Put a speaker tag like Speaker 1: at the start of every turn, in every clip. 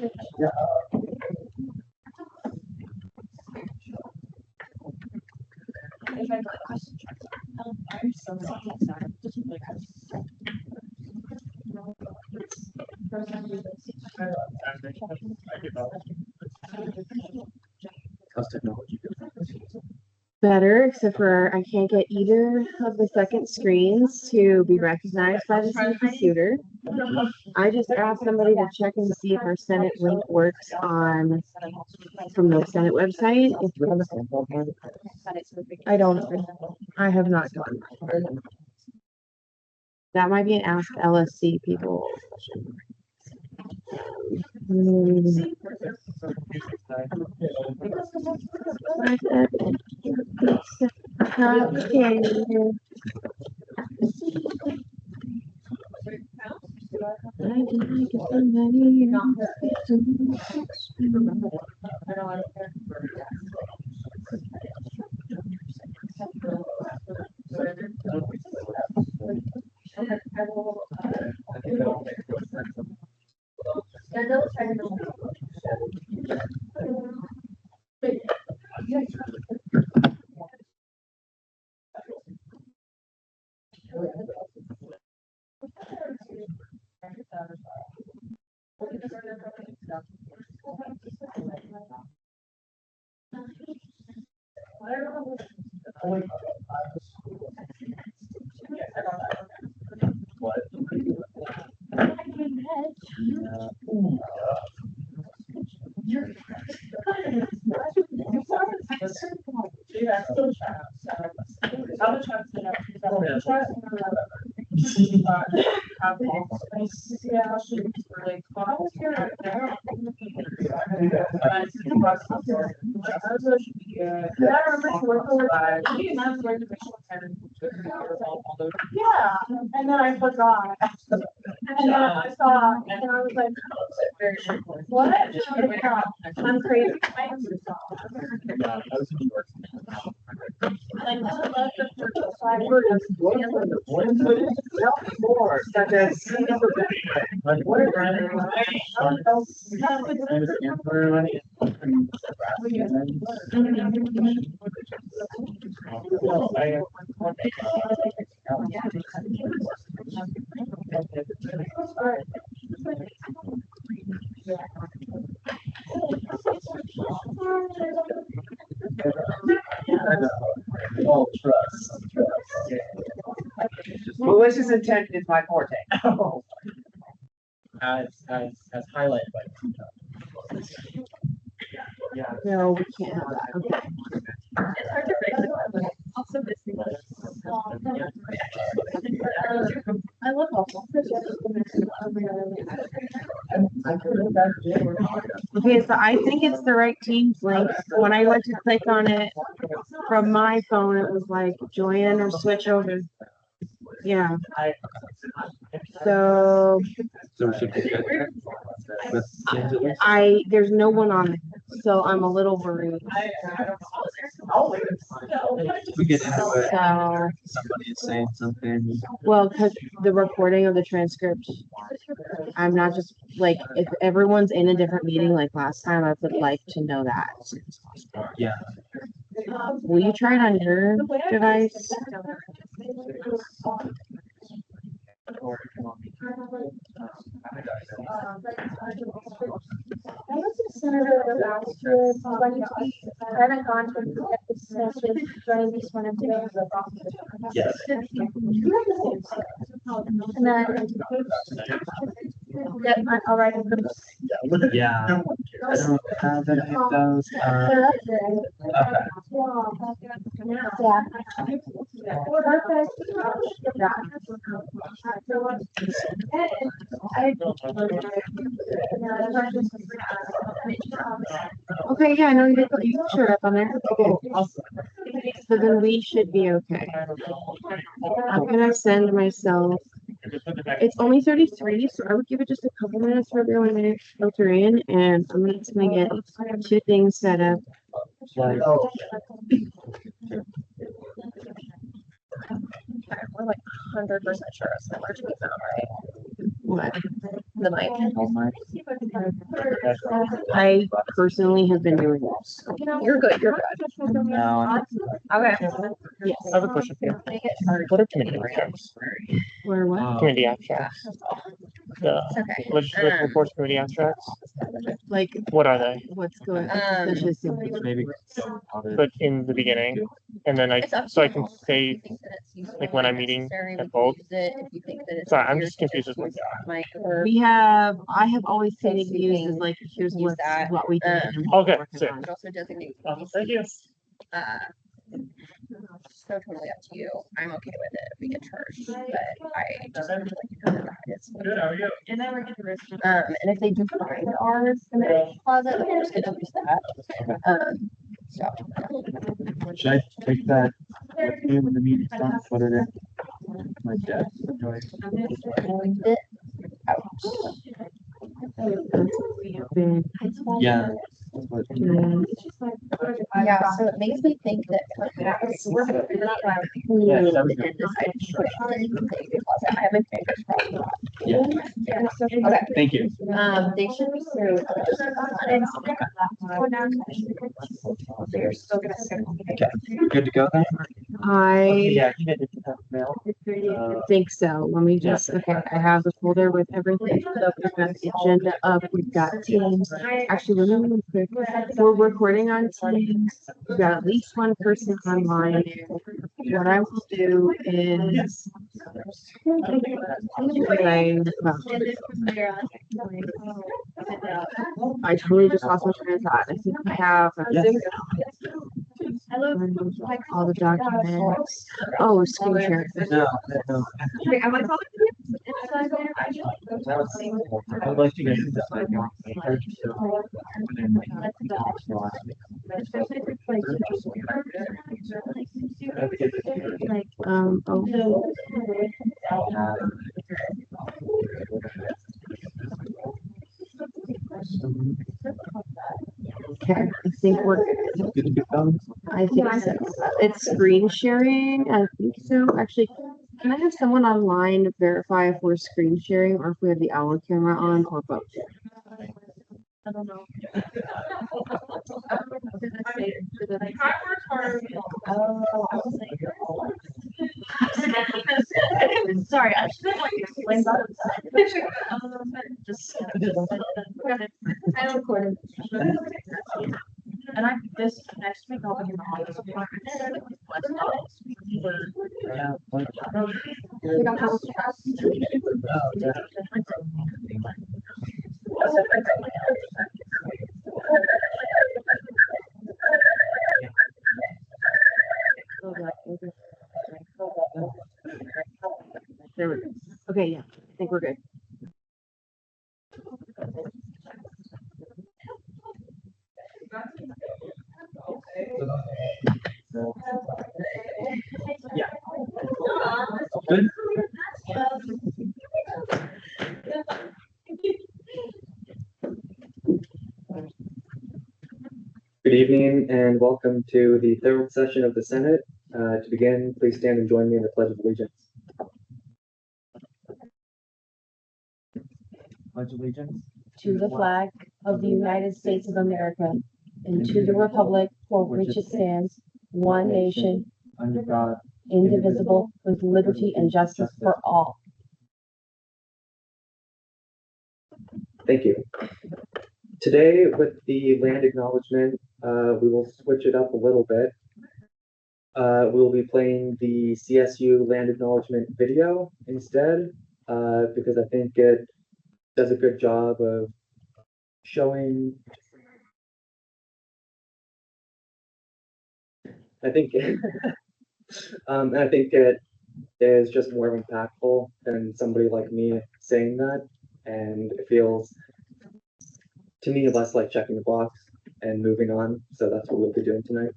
Speaker 1: How's technology?
Speaker 2: Better, except for I can't get either of the second screens to be recognized by the same computer. I just asked somebody to check and see if our Senate link works on from the Senate website. I don't know. I have not done. That might be an Ask LSC people.
Speaker 3: Yeah, and then I forgot. And then I saw, and I was like, what? I'm crazy.
Speaker 1: Oh, trust.
Speaker 4: Malicious intent is my forte.
Speaker 1: As highlighted by. Yeah.
Speaker 2: No, we can't have that. Okay.
Speaker 3: It's hard to break it. Also missing I love awful.
Speaker 2: Okay, so I think it's the right Teams link. When I went to click on it from my phone, it was like join or switch over. Yeah. So
Speaker 1: So we should be good.
Speaker 2: there's no one on it, so I'm a little worried.
Speaker 1: We get into it.
Speaker 2: So,
Speaker 1: Somebody is saying something.
Speaker 2: well, because the recording of the transcript, I'm not just like, if everyone's in a different meeting like last time, I would like to know that.
Speaker 1: Yeah.
Speaker 2: Will you try it on your device?
Speaker 3: I was a senator last year, I haven't gone to the session, joining this one today.
Speaker 1: Yes.
Speaker 3: And then. I'll write it.
Speaker 1: Yeah. I don't have any of those.
Speaker 2: Okay, yeah, no, you showed up on there. So then we should be okay. I'm gonna send myself. It's only 33, so I would give it just a couple minutes for everyone to filter in, and I'm just gonna get 2 things set up.
Speaker 1: Like,
Speaker 3: We're like 100% sure it's the first week now, right?
Speaker 2: What? the mic.
Speaker 1: Oh my.
Speaker 2: I personally have been doing this. You're good. You're good.
Speaker 1: No.
Speaker 2: Okay.
Speaker 5: I have a question for you. What are committee abstracts?
Speaker 2: Where what?
Speaker 5: Committee abstracts. The legislative reports committee abstracts.
Speaker 2: Like,
Speaker 5: What are they?
Speaker 2: what's going? That's just simple.
Speaker 1: Maybe.
Speaker 5: But in the beginning, and then I can say like when I'm meeting at both. Sorry, I'm just confused with what they are.
Speaker 2: We have. I have always seen it used as like, here's what we did. and what
Speaker 5: Okay,
Speaker 2: we're working
Speaker 5: sick.
Speaker 2: on.
Speaker 6: Also designate.
Speaker 5: Thank you.
Speaker 6: So totally up to you. I'm okay with it if we get charged, but I just feel like that is.
Speaker 5: Good, how are you?
Speaker 6: And then we're gonna and if they do find ours in the closet, we're just gonna use that. So.
Speaker 1: Should I take that with me when the meeting starts? Put it in my desk.
Speaker 6: Leave it out.
Speaker 2: We have been.
Speaker 1: Yeah. That's what-
Speaker 6: Yeah, so it makes me think that.
Speaker 1: Yes,
Speaker 6: Did
Speaker 1: that was good.
Speaker 6: decide to put it in the closet. I have my fingers crossed.
Speaker 1: Yeah.
Speaker 6: Okay.
Speaker 1: Thank you.
Speaker 6: They should be served. They're still gonna send.
Speaker 1: Good to go then?
Speaker 2: I
Speaker 1: Yeah. Mail.
Speaker 2: think so. Let me just, okay, I have the folder with everything. So we've got the agenda up, we've got Teams. Actually, let me really quick. We're recording on Teams. We've got at least one person online. What I will do is. I totally just lost my train of thought. I think we have. All the documents. Oh, screen share.
Speaker 1: No, no. I'd like to get into that.
Speaker 2: Oh. Okay, I think we're.
Speaker 1: Good to go.
Speaker 2: I think so. It's screen sharing. I think so. Actually, can I have someone online verify if we're screen sharing or if we have the owl camera on or both?
Speaker 3: I don't know. Sorry, I should have explained that. Just. I recorded. And this next week I'll be in the office.
Speaker 1: Yeah.
Speaker 2: We don't have There we go. Okay, yeah, I think we're good.
Speaker 1: Yeah. Good.
Speaker 7: Good evening and welcome to the third session of the Senate. To begin, please stand and join me in the Pledge of Allegiance.
Speaker 1: Pledge allegiance.
Speaker 2: To the flag of the United States of America and to the republic for which it stands, one nation,
Speaker 1: Under God.
Speaker 2: indivisible, with liberty and justice for all.
Speaker 7: Thank you. Today, with the land acknowledgement, we will switch it up a little bit. We'll be playing the CSU land acknowledgement video instead, because I think it does a good job of showing. I think it is just more impactful than somebody like me saying that, and it feels to me less like checking the box and moving on. So that's what we'll be doing tonight.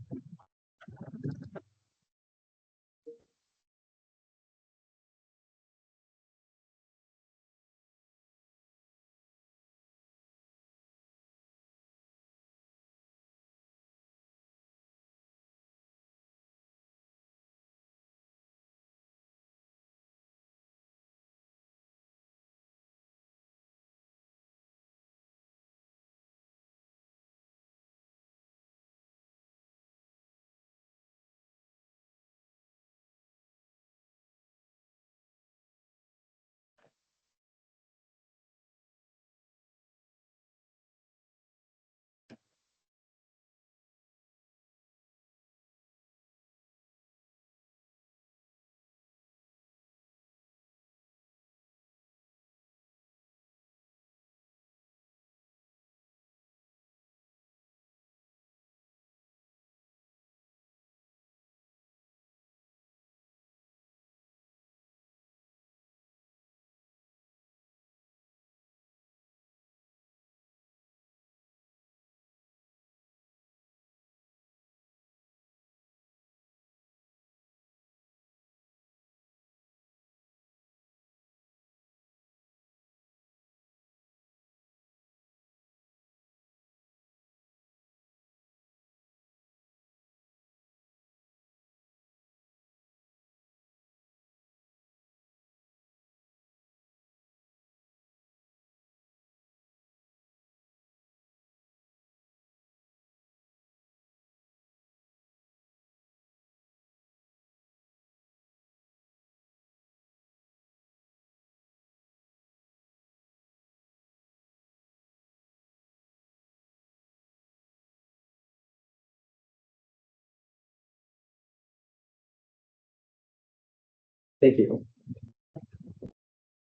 Speaker 7: Thank you.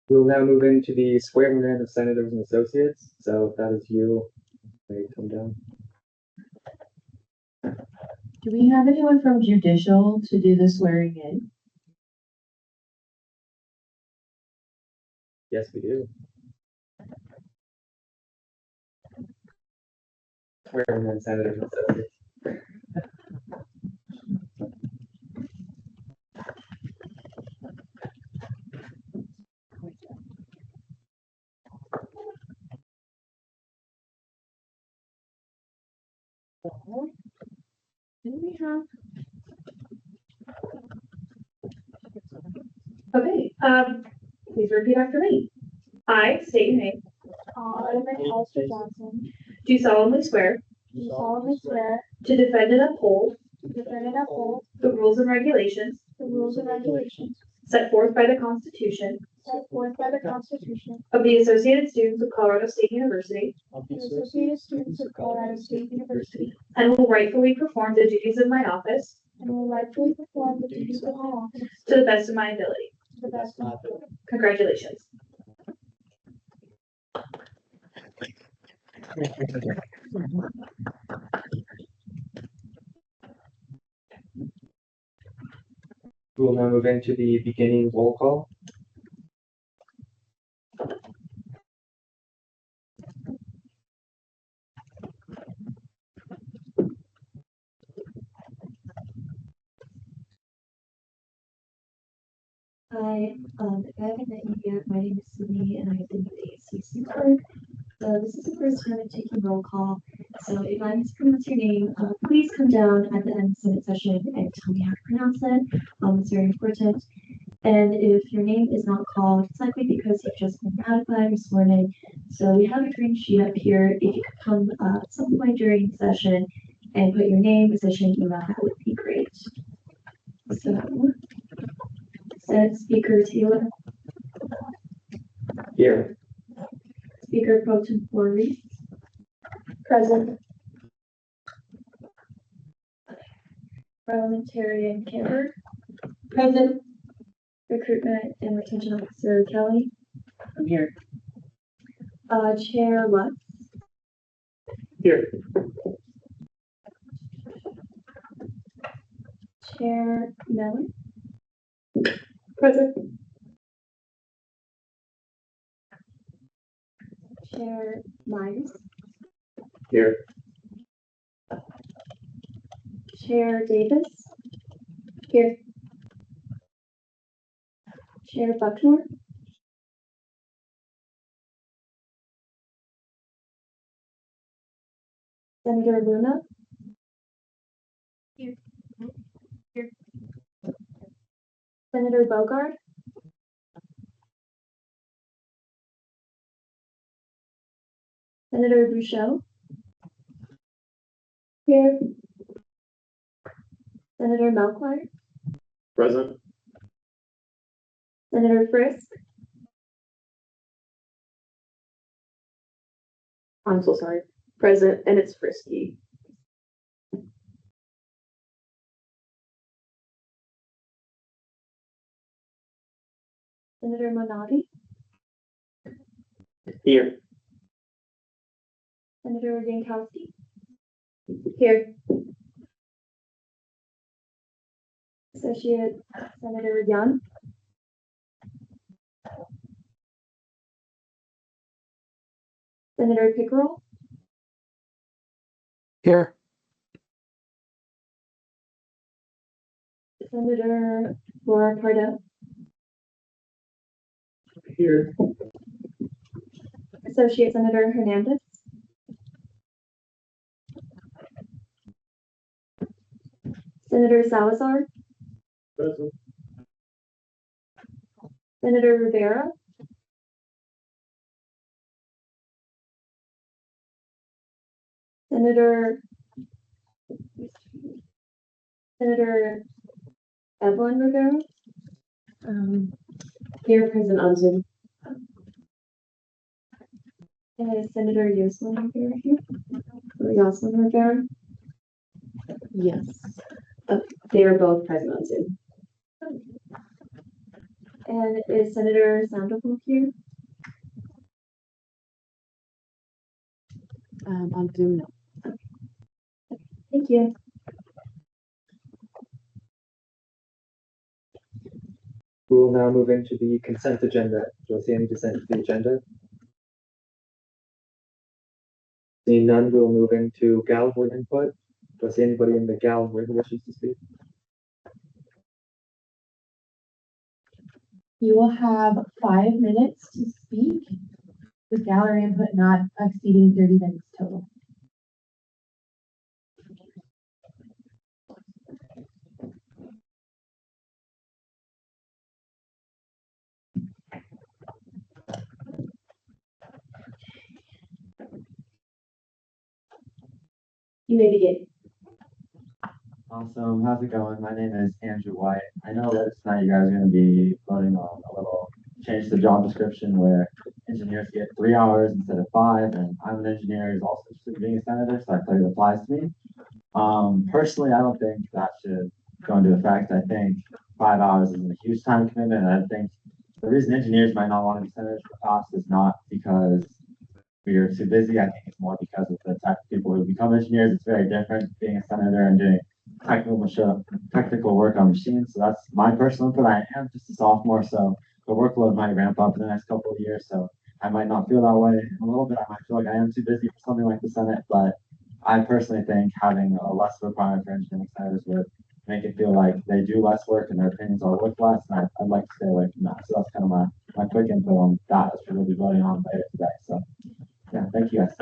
Speaker 7: We'll now move into the swearing in of senators and associates. So if that is you, may come down.
Speaker 6: Do we have anyone from judicial to do the swearing in?
Speaker 7: Yes, we do. Swearing in senators and associates.
Speaker 2: Do we have?
Speaker 3: Okay, please repeat after me. I state your name.
Speaker 8: I, Alistair Johnson,
Speaker 3: Do solemnly swear
Speaker 8: do solemnly swear
Speaker 3: to defend and uphold
Speaker 8: to defend and uphold
Speaker 3: the rules and regulations
Speaker 8: the rules and regulations
Speaker 3: set forth by the Constitution
Speaker 8: set forth by the Constitution
Speaker 3: of the Associated Students of Colorado State University,
Speaker 8: of the Associated Students of Colorado State University,
Speaker 3: and will rightfully perform the duties of my office
Speaker 8: and will rightfully perform the duties of my office
Speaker 3: to the best of my ability.
Speaker 8: to the best of my ability.
Speaker 3: Congratulations.
Speaker 7: We will now move into the beginning roll call.
Speaker 9: Hi, if I haven't met you yet, my name is Sydney and I've been with ASCSU clerk. So this is the first time I'm taking roll call. So if I mispronounce your name, please come down at the end of the Senate session and tell me how to pronounce it. It's very important. And if your name is not called, it's likely because you've just been ratified or sworn in. So we have a green sheet up here. If you could come at some point during the session and put your name, position, email, that would be great. So, Senate Speaker Taylor,
Speaker 7: Here.
Speaker 9: Speaker Pro Tempore Reese,
Speaker 8: Present.
Speaker 9: Parliamentarian Camber,
Speaker 6: Present.
Speaker 9: Recruitment and Retention Officer Kelly,
Speaker 6: I'm here.
Speaker 9: Chair Lutz,
Speaker 7: Here.
Speaker 9: Chair Miller,
Speaker 3: Present.
Speaker 9: Chair Myers,
Speaker 7: Here.
Speaker 9: Chair Davis,
Speaker 3: Here.
Speaker 9: Chair Bucknor, Senator Luna,
Speaker 8: Here.
Speaker 9: Senator Bogard, Senator Bouchot,
Speaker 3: Here.
Speaker 9: Senator Melchior,
Speaker 7: Present.
Speaker 9: Senator Frisk,
Speaker 2: I'm so sorry. Present, and it's Frisky.
Speaker 9: Senator Monavi,
Speaker 7: Here.
Speaker 9: Senator Yankowski,
Speaker 3: Here.
Speaker 9: Associate Senator Young, Senator Pickerel,
Speaker 1: Here.
Speaker 9: Senator Laura Cardell,
Speaker 7: Here.
Speaker 9: Associate Senator Hernandez, Senator Salazar,
Speaker 7: Present.
Speaker 9: Senator Rivera, Senator Evelyn Rivera,
Speaker 2: Here, present on Zoom.
Speaker 9: and Senator Yoselin Rivera here, or Yoselin Rivera.
Speaker 2: Yes. They are both present on Zoom.
Speaker 9: And is Senator Sandoval here?
Speaker 2: On Zoom, no.
Speaker 9: Thank you.
Speaker 7: We will now move into the consent agenda. Do I see any dissent to the agenda? Seeing none, we'll move into gallery input. Do I see anybody in the gallery who wishes to speak?
Speaker 8: You will have 5 minutes to speak, with gallery input not exceeding 30 minutes total. You may begin.
Speaker 1: Awesome. How's it going? My name is Andrew White. I know that tonight you guys are going to be voting on a little change to the job description where engineers get 3 hours instead of 5, and I'm an engineer who's also interested in being a senator, so I thought it applies to me. Personally, I don't think that should go into effect. I think 5 hours is a huge time commitment, and I think the reason engineers might not want to be senators for us is not because we are too busy. I think it's more because of the type of people who become engineers. It's very different being a senator and doing technical work on machines. So that's my personal input. I am just a sophomore, so the workload might ramp up in the next couple of years. So I might not feel that way a little bit. I might feel like I am too busy for something like the Senate, but I personally think having a less requirement for engineering senators would make it feel like they do less work and their opinions are worth less. And I'd like to stay away from that. So that's kind of my quick input on that, as we'll be voting on later today. So yeah, thank you guys.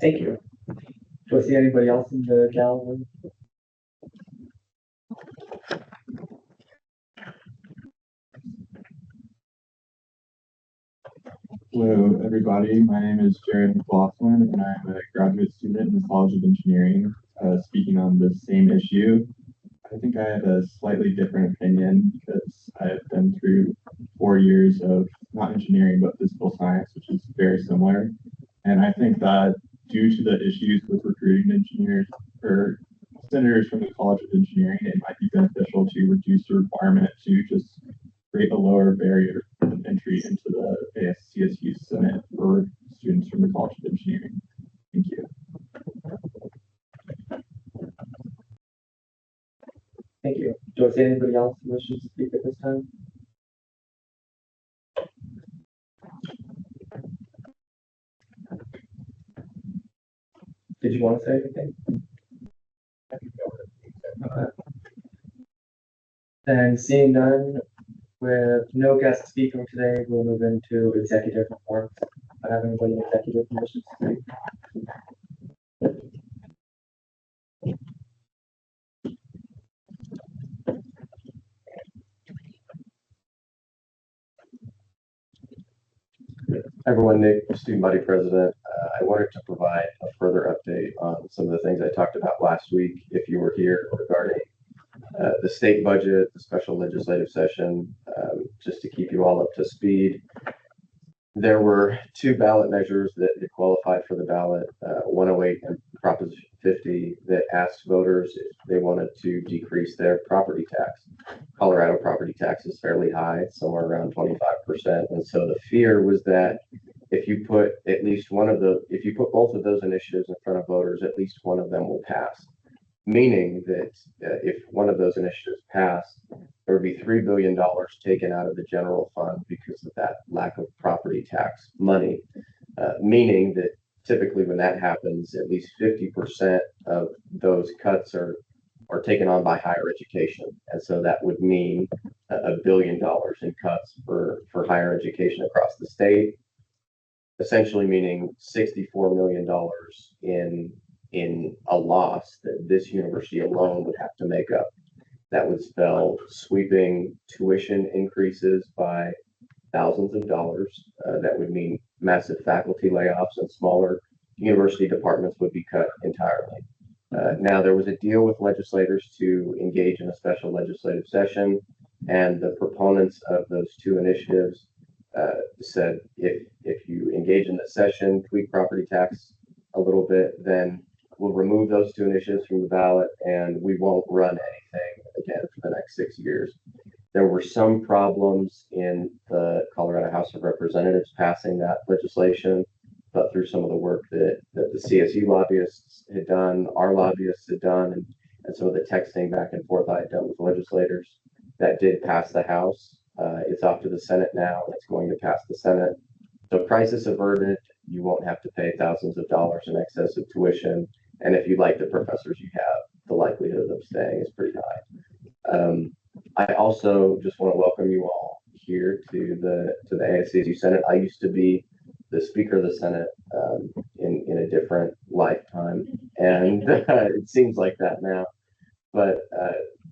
Speaker 7: Thank you. Do I see anybody else in the gallery?
Speaker 10: Hello, everybody. My name is Jared McLaughlin, and I'm a graduate student in the College of Engineering, speaking on the same issue. I think I have a slightly different opinion because I have been through 4 years of not engineering, but physical science, which is very similar. And I think that due to the issues with recruiting engineers or senators from the College of Engineering, it might be beneficial to reduce the requirement to just create a lower barrier of entry into the ASCSU Senate for students from the College of Engineering. Thank you.
Speaker 7: Thank you. Do I see anybody else who wishes to speak at this time? Did you want to say anything? Okay. And seeing none, with no guest speaking today, we'll move into executive reports. I have anybody in executive who wishes to speak?
Speaker 11: Everyone, Nick, student body president. I wanted to provide a further update on some of the things I talked about last week, if you were here, regarding the state budget, the special legislative session, just to keep you all up to speed. There were 2 ballot measures that qualified for the ballot, 108 and Proposition 50, that asked voters if they wanted to decrease their property tax. Colorado property tax is fairly high, somewhere around 25%. And so the fear was that if you put both of those initiatives in front of voters, at least one of them will pass. Meaning that if one of those initiatives passed, there would be $3 billion taken out of the general fund because of that lack of property tax money. Meaning that typically when that happens, at least 50% of those cuts are taken on by higher education. And so that would mean $1 billion in cuts for higher education across the state, essentially meaning $64 million in a loss that this university alone would have to make up. That would spell sweeping tuition increases by thousands of dollars. That would mean massive faculty layoffs, and smaller university departments would be cut entirely. Now, there was a deal with legislators to engage in a special legislative session, and the proponents of those 2 initiatives said if you engage in the session, tweak property tax a little bit, then we'll remove those two initiatives from the ballot, and we won't run anything again for the next 6 years. There were some problems in the Colorado House of Representatives passing that legislation, but through some of the work that the CSU lobbyists had done, our lobbyists had done, and some of the texting back and forth I had done with legislators, that did pass the House. It's off to the Senate now, and it's going to pass the Senate. So crisis averted, you won't have to pay thousands of dollars in excess of tuition. And if you like the professors you have, the likelihood of them staying is pretty high. I also just want to welcome you all here to the ASCSU Senate. I used to be the Speaker of the Senate in a different lifetime, and it seems like that now. But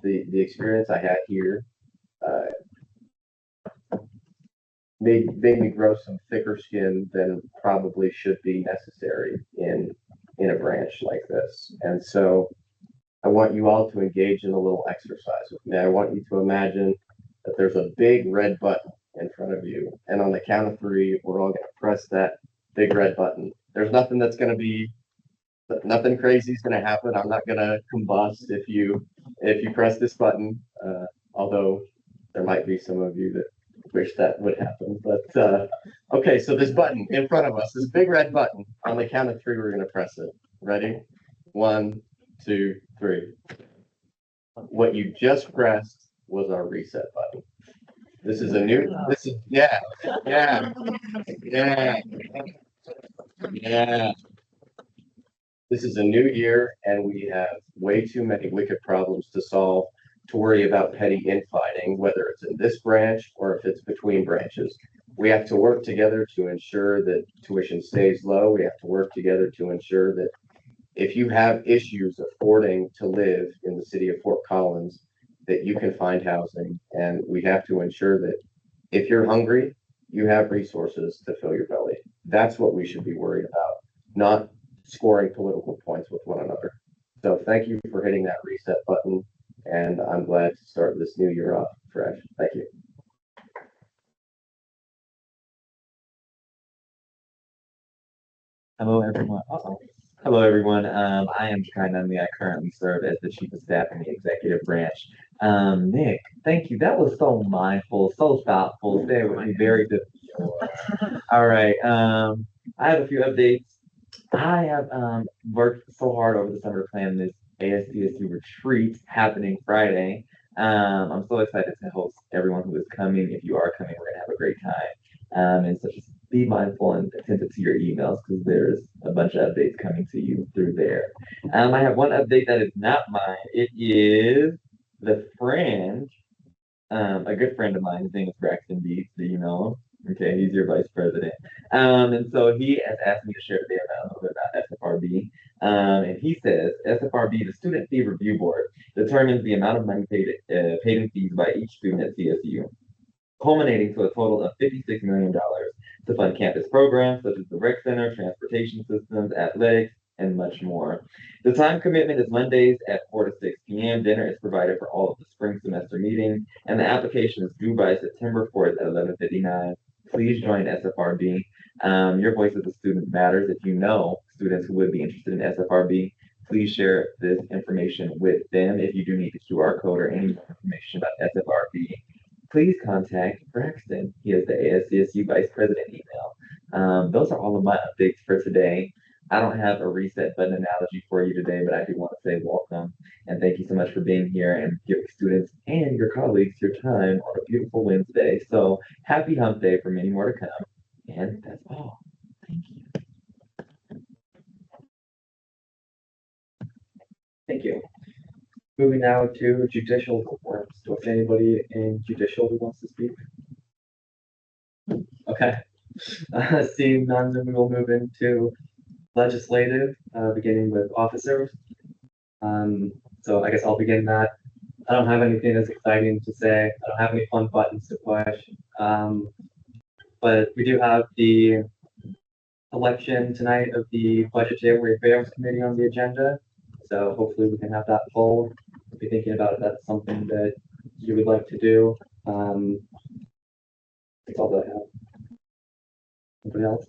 Speaker 11: the experience I had here made me grow some thicker skin than probably should be necessary in a branch like this. And so I want you all to engage in a little exercise with me. I want you to imagine that there's a big red button in front of you, and on the count of 3, we're all going to press that big red button. There's nothing that's going to be, nothing crazy is going to happen. I'm not going to combust if you press this button, although there might be some of you that wish that would happen. But okay, so this button in front of us, this big red button, on the count of 3, we're going to press it. Ready? 1, 2, 3. What you just pressed was our reset button. This is a new, this is, yeah. This is a new year, and we have way too many wicked problems to solve to worry about petty infighting, whether it's in this branch or if it's between branches. We have to work together to ensure that tuition stays low. We have to work together to ensure that if you have issues affording to live in the city of Fort Collins, that you can find housing. And we have to ensure that if you're hungry, you have resources to fill your belly. That's what we should be worried about, not scoring political points with one another. So thank you for hitting that reset button, and I'm glad to start this new year off fresh. Thank you.
Speaker 12: Hello, everyone. Hello, everyone. I am Kai Nunley. I currently serve as the Chief of Staff in the Executive Branch. Nick, thank you. That was so mindful, so thoughtful. Stay with me. Very good. All right. I have a few updates. I have worked so hard over the summer to plan this ASCSU retreat happening Friday. I'm so excited to host everyone who is coming. If you are coming, we're gonna have a great time. And so just be mindful and attentive to your emails because there's a bunch of updates coming to you through there. I have one update that is not mine. It is the friend, a good friend of mine. His name is Braxton Beats. Do you know him? Okay, he's your vice president. And so he has asked me to share today about a little bit about SFRB. And he says SFRB, the Student Fee Review Board, determines the amount of money paid in fees by each student at CSU, culminating to a total of $56 million to fund campus programs such as the rec center, transportation systems, athletics, and much more. The time commitment is Mondays at 4 to 6 p.m. Dinner is provided for all of the spring semester meetings, and the application is due by September 4th at 11:59. Please join SFRB. Your voice as a student matters. If you know students who would be interested in SFRB, please share this information with them. If you do need the QR code or any more information about SFRB, please contact Braxton. He is the ASCSU Vice President email. Those are all of my updates for today. I don't have a reset button analogy for you today, but I do want to say welcome and thank you so much for being here and giving students and your colleagues your time on a beautiful Wednesday. So happy hump day for many more to come. And that's all. Thank you.
Speaker 7: Thank you. Moving now to judicial reports. Do I see anybody in judicial who wants to speak? Okay. Seeing none, then we will move into legislative, beginning with officers. So I guess I'll begin that. I don't have anything that's exciting to say. I don't have any fun buttons to push. But we do have the election tonight of the Budgetary Affairs Committee on the agenda. So hopefully we can have that poll. Be thinking about if that's something that you would like to do. That's all that I have. Anybody else?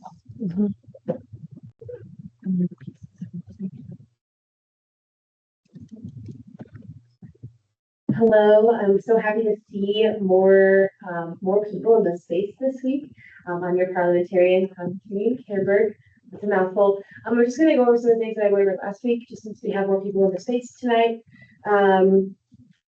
Speaker 13: Hello, I'm so happy to see more people in the space this week. I'm your parliamentarian, Kimmy Camberg. It's a mouthful. We're just gonna go over some of the things that I went over last week, just since we have more people in the space tonight.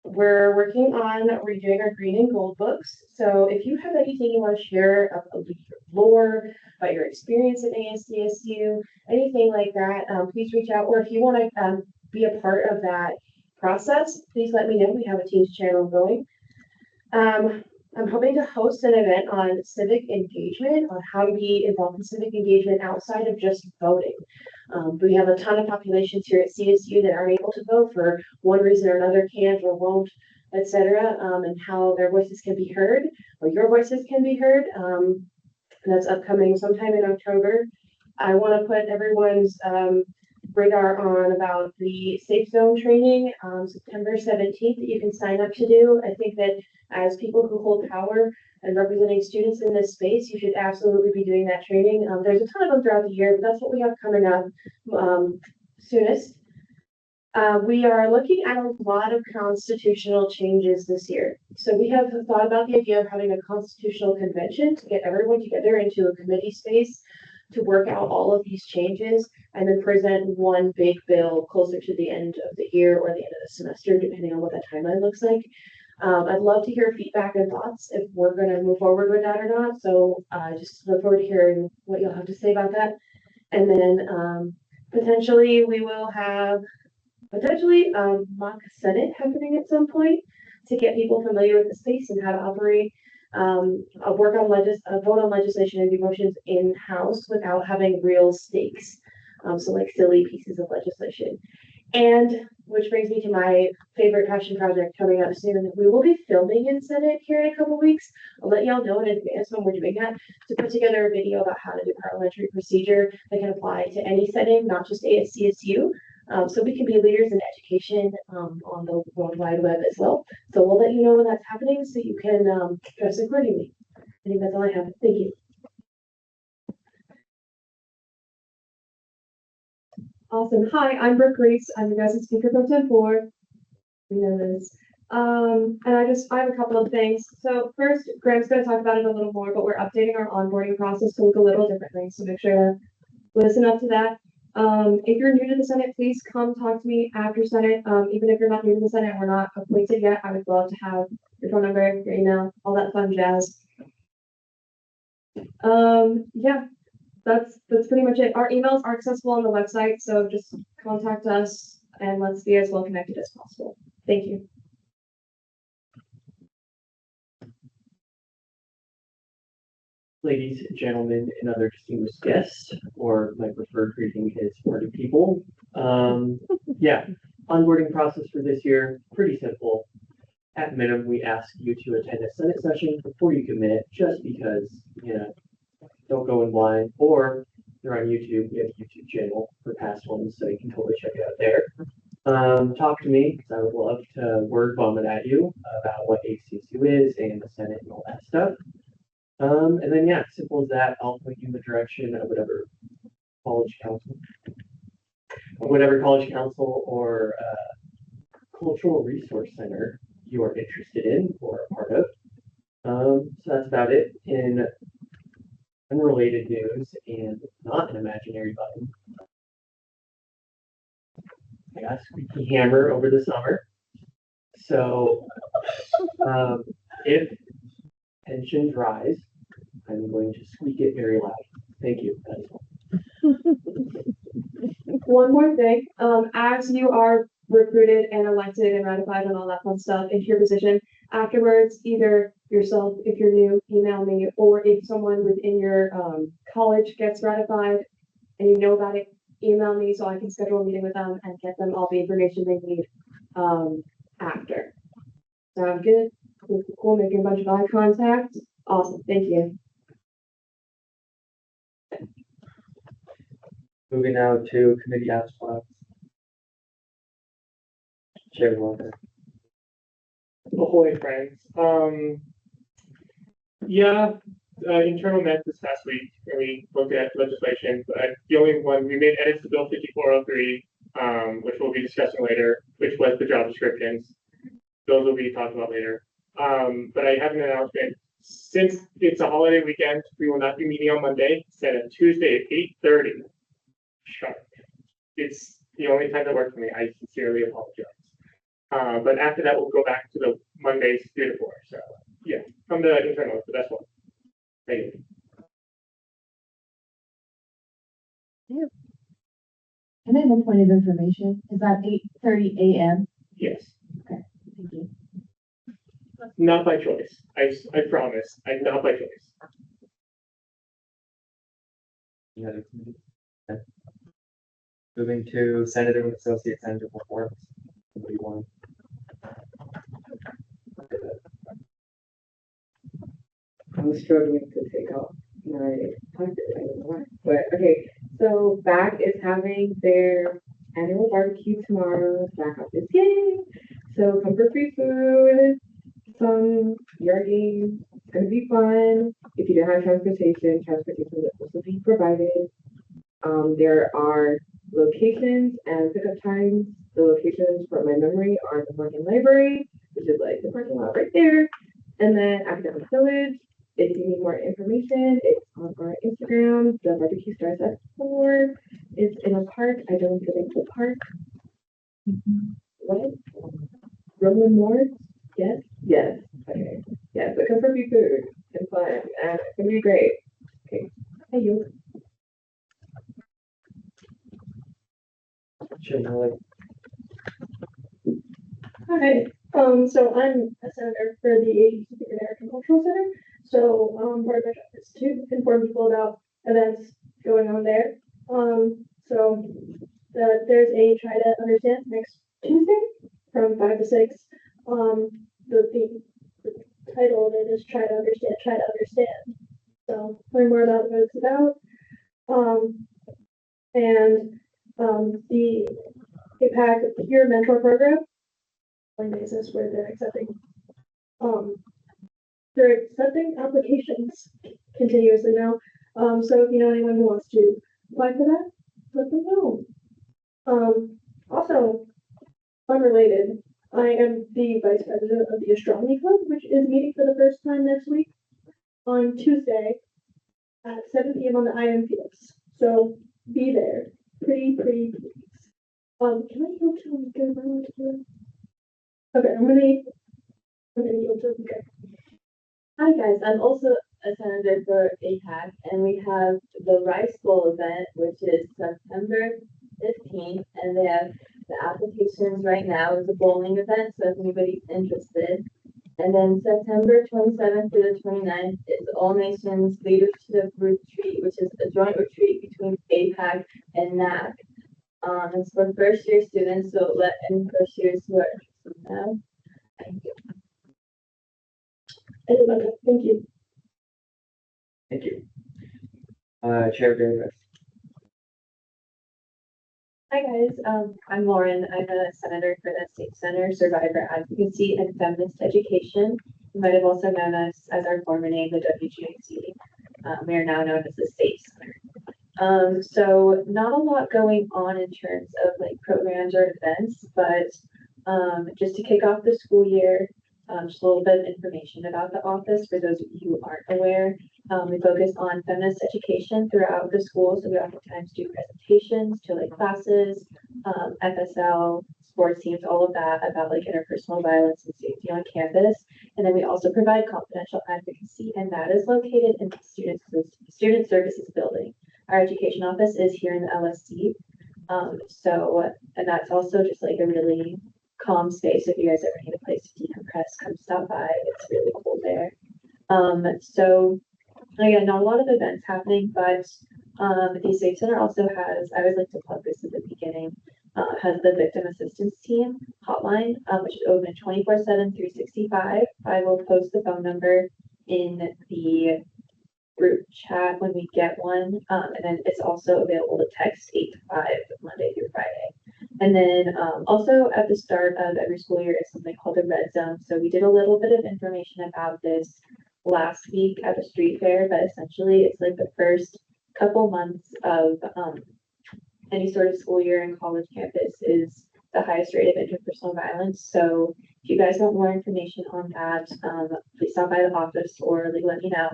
Speaker 13: We're working on redoing our green and gold books. So if you have anything you want to share about your lore, about your experience at ASCSU, anything like that, please reach out. Or if you want to be a part of that process, please let me know. We have a Teams channel going. I'm hoping to host an event on civic engagement, on how to be involved in civic engagement outside of just voting. We have a ton of populations here at CSU that aren't able to vote for one reason or another, can't or won't, etc., and how their voices can be heard, or your voices can be heard. That's upcoming sometime in October. I want to put everyone's radar on about the Safe Zone training September 17th that you can sign up to do. I think that as people who hold power and representing students in this space, you should absolutely be doing that training. There's a ton of them throughout the year, but that's what we have coming up soonest. We are looking at a lot of constitutional changes this year. So we have thought about the idea of having a constitutional convention to get everyone together into a committee space to work out all of these changes and then present one big bill closer to the end of the year or the end of the semester, depending on what that timeline looks like. I'd love to hear feedback and thoughts if we're going to move forward with that or not. So just look forward to hearing what you'll have to say about that. And then potentially we will have mock Senate happening at some point to get people familiar with the space and how to operate. Vote on legislation and do motions in-house without having real stakes. So like silly pieces of legislation. And which brings me to my favorite passion project coming up soon. We will be filming in Senate here in a couple weeks. I'll let y'all know in advance when we're doing that to put together a video about how to do parliamentary procedure that can apply to any setting, not just ASCSU. So we can be leaders in education on the World Wide Web as well. So we'll let you know when that's happening so you can dress accordingly. I think that's all I have. Thank you.
Speaker 3: Awesome. Hi, I'm Brooke Reese. I'm the guest speaker pro tem for. We know this. And I have a couple of things. So first, Graham's going to talk about it a little more, but we're updating our onboarding process to look a little differently. So make sure to listen up to that. If you're new to the Senate, please come talk to me after Senate. Even if you're not new to the Senate and we're not appointed yet, I would love to have your phone number, your email, all that fun jazz. Yeah, that's pretty much it. Our emails are accessible on the website, so just contact us and let's be as well connected as possible. Thank you.
Speaker 14: Ladies, gentlemen, and other distinguished guests, or my preferred greeting is party people. Yeah, onboarding process for this year, pretty simple. At minimum, we ask you to attend a Senate session before you commit, just because, don't go in blind. Or you're on YouTube, we have a YouTube channel for past ones, so you can totally check it out there. Talk to me, because I would love to word vomit at you about what ACSU is and the Senate and all that stuff. And then, yeah, simple as that. I'll point you in the direction of whatever college council or cultural resource center you are interested in or a part of. So that's about it. In unrelated news and not an imaginary button, I got a squeaky hammer over the summer. So if tensions rise, I'm going to squeak it very loud. Thank you. That is all.
Speaker 3: One more thing, as you are recruited and elected and ratified and all that fun stuff into your position, afterwards, either yourself, if you're new, email me, or if someone within your college gets ratified and you know about it, email me so I can schedule a meeting with them and get them all the information they need after. Sound good? Cool, making a bunch of eye contact. Awesome, thank you.
Speaker 7: Moving now to committee abstracts. Chair Walker.
Speaker 5: Ahoy, friends. Internal met this past week and we looked at legislation, but the only one we made edits to Bill 5403 which we'll be discussing later, which was the job descriptions. Those will be talked about later. But I have an announcement. Since it's a holiday weekend, we will not be meeting on Monday, instead of Tuesday at 8:30 sharp. It's the only time that works for me. I sincerely apologize. But after that, we'll go back to the Mondays 3 to 4. So yeah, from the internal, the best one. Thank you.
Speaker 8: Can I have a point of information? Is that 8:30 a.m.?
Speaker 5: Yes.
Speaker 8: Okay, thank you.
Speaker 5: Not by choice. I promise. Not by choice.
Speaker 7: Any other committees? Okay. Moving to Senator and Associate Senator reports. Somebody want?
Speaker 15: I'm struggling to take off my pocket. I don't know why. But okay, so BAC is having their annual barbecue tomorrow. BAC office, yay! So come for free food, some yard games. It's gonna be fun. If you don't have transportation will also be provided. There are locations and pickup times. The locations from my memory are the Morgan Library, which is like the parking lot right there, and then Academic Village. If you need more information, it's on our Instagram. The barbecue starts at 4. It's in a park. I don't think the park. What? Roman Moore? Yes? Yes. Okay. Yeah, so come for free food and fun. And it's gonna be great. Okay. Hey you.
Speaker 3: Hi, so I'm a senator for the Agency for American Cultural Center. So, part of my job is to inform people about events going on there. There's a Try to Understand next Tuesday from 5 to 6. The title of it is Try to Understand, Try to Understand. So, learn more about what it's about. The APAC Peer Mentor Program basis where they're accepting applications continuously now. So if you know anyone who wants to apply for that, let them know. Also, unrelated, I am the vice president of the astronomy club, which is meeting for the first time next week on Tuesday at 7 p.m. on the IM fields. So be there. Pretty please. Can I go to good round here? Okay, I'm gonna yield to okay.
Speaker 16: Hi guys, I'm also a senator for APAC, and we have the Rice Bowl event, which is September 15th, and they have the applications right now. It's a bowling event, so if anybody's interested. And then September 27th through the 29th is All Nations Leadership Retreat, which is a joint retreat between APAC and NAC. It's for first year students, so let any first years who are interested know. Thank you.
Speaker 3: Thank you.
Speaker 7: Thank you. Chair Davis.
Speaker 16: Hi guys, I'm Lauren. I'm a senator for the State Center Survivor Advocacy and Feminist Education. You might have also known us as our former name, the WGAC. We are now known as the State Center. So not a lot going on in terms of like programs or events, but just to kick off the school year, just a little bit of information about the office for those of you who aren't aware. We focus on feminist education throughout the school, so we oftentimes do presentations to like classes, FSL, sports teams, all of that about like interpersonal violence and safety on campus. And then we also provide confidential advocacy, and that is located in the Student Services Building. Our education office is here in the LSC. And that's also just like a really calm space. If you guys ever need a place to decompress, come stop by. It's really cool there. So again, not a lot of events happening, but the State Center also has, I always like to plug this at the beginning, has the Victim Assistance Team hotline, which is open 24/7, 365. I will post the phone number in the group chat when we get one. And then it's also available to text 8 to 5 Monday through Friday. And then also at the start of every school year is something called the Red Zone. So we did a little bit of information about this last week at the street fair, but essentially it's like the first couple months of any sort of school year and college campus is the highest rate of interpersonal violence. So if you guys want more information on that, please stop by the office or let me know,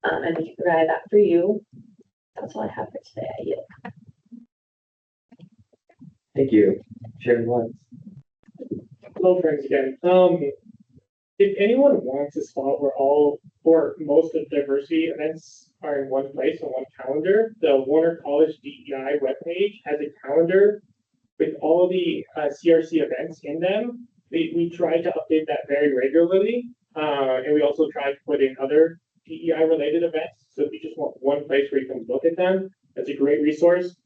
Speaker 16: and we can provide that for you. That's all I have for today. I yield.
Speaker 7: Thank you. Chairman Lutz.
Speaker 5: Hello, friends again. If anyone wants a spot where all or most of the diversity events are in one place on one calendar, the Warner College DEI webpage has a calendar with all the CRC events in them. We try to update that very regularly, and we also try to put in other DEI related events. So if you just want one place where you can look at them, that's a great resource.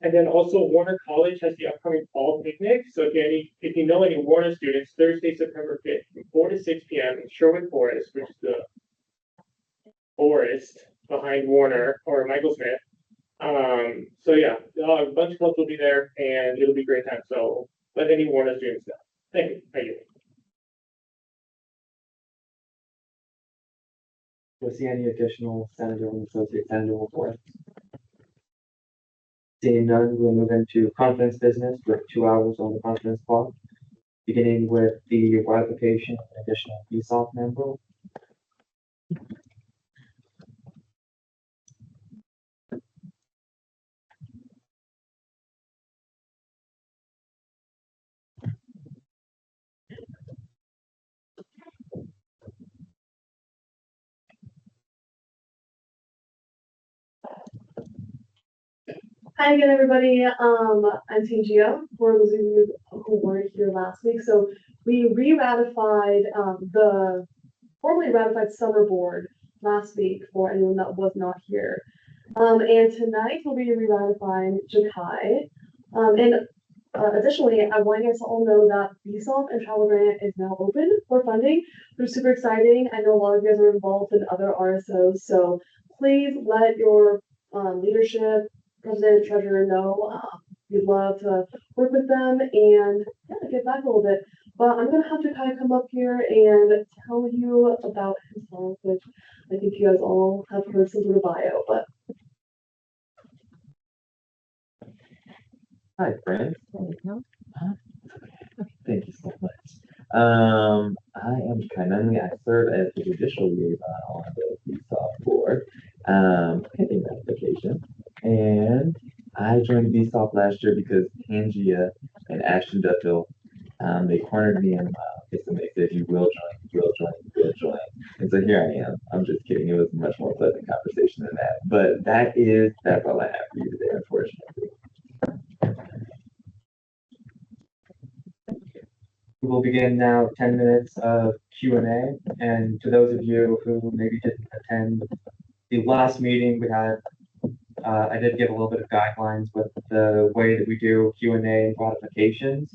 Speaker 5: And then also Warner College has the upcoming fall picnic. So if you know any Warner students, Thursday, September 5th, from 4 to 6 p.m. in Sherwood Forest, which is the forest behind Warner or Michael Smith. So yeah, a bunch of clubs will be there and it'll be a great time. So let any Warner students know. Thank you. Thank you.
Speaker 7: Was there any additional senator and associate senator reports? Seeing none, we'll move into conference business with 2 hours on the conference clock, beginning with the ratification of an additional ESOP member.
Speaker 3: Hi again, everybody. I'm Tangia, for those of you who weren't here last week. So we re-ratified formally ratified summer board last week for anyone that was not here. And tonight we'll be re-ratifying Jakai. Additionally, I want you guys to all know that BSOP and Travel Grant is now open for funding. They're super exciting. I know a lot of you guys are involved in other RSOs, so please let your leadership, president, treasurer know. We'd love to work with them and get back a little bit. But I'm gonna have Jakai come up here and tell you about himself, which I think you guys all have heard some sort of bio, but
Speaker 12: Hi, friends. Thank you so much. I am Kainani. I serve as the judicial liaison on the VSOP board, pending ratification. And I joined VSOP last year because Tangia and Ashton Dutfield, they cornered me in Facebook and they said, you will join, you will join, you will join. And so here I am. I'm just kidding. It was a much more pleasant conversation than that. But that's all I have for you today, unfortunately.
Speaker 7: We will begin now 10 minutes of Q&A. And to those of you who maybe didn't attend the last meeting we had, I did give a little bit of guidelines with the way that we do Q&A and ratifications,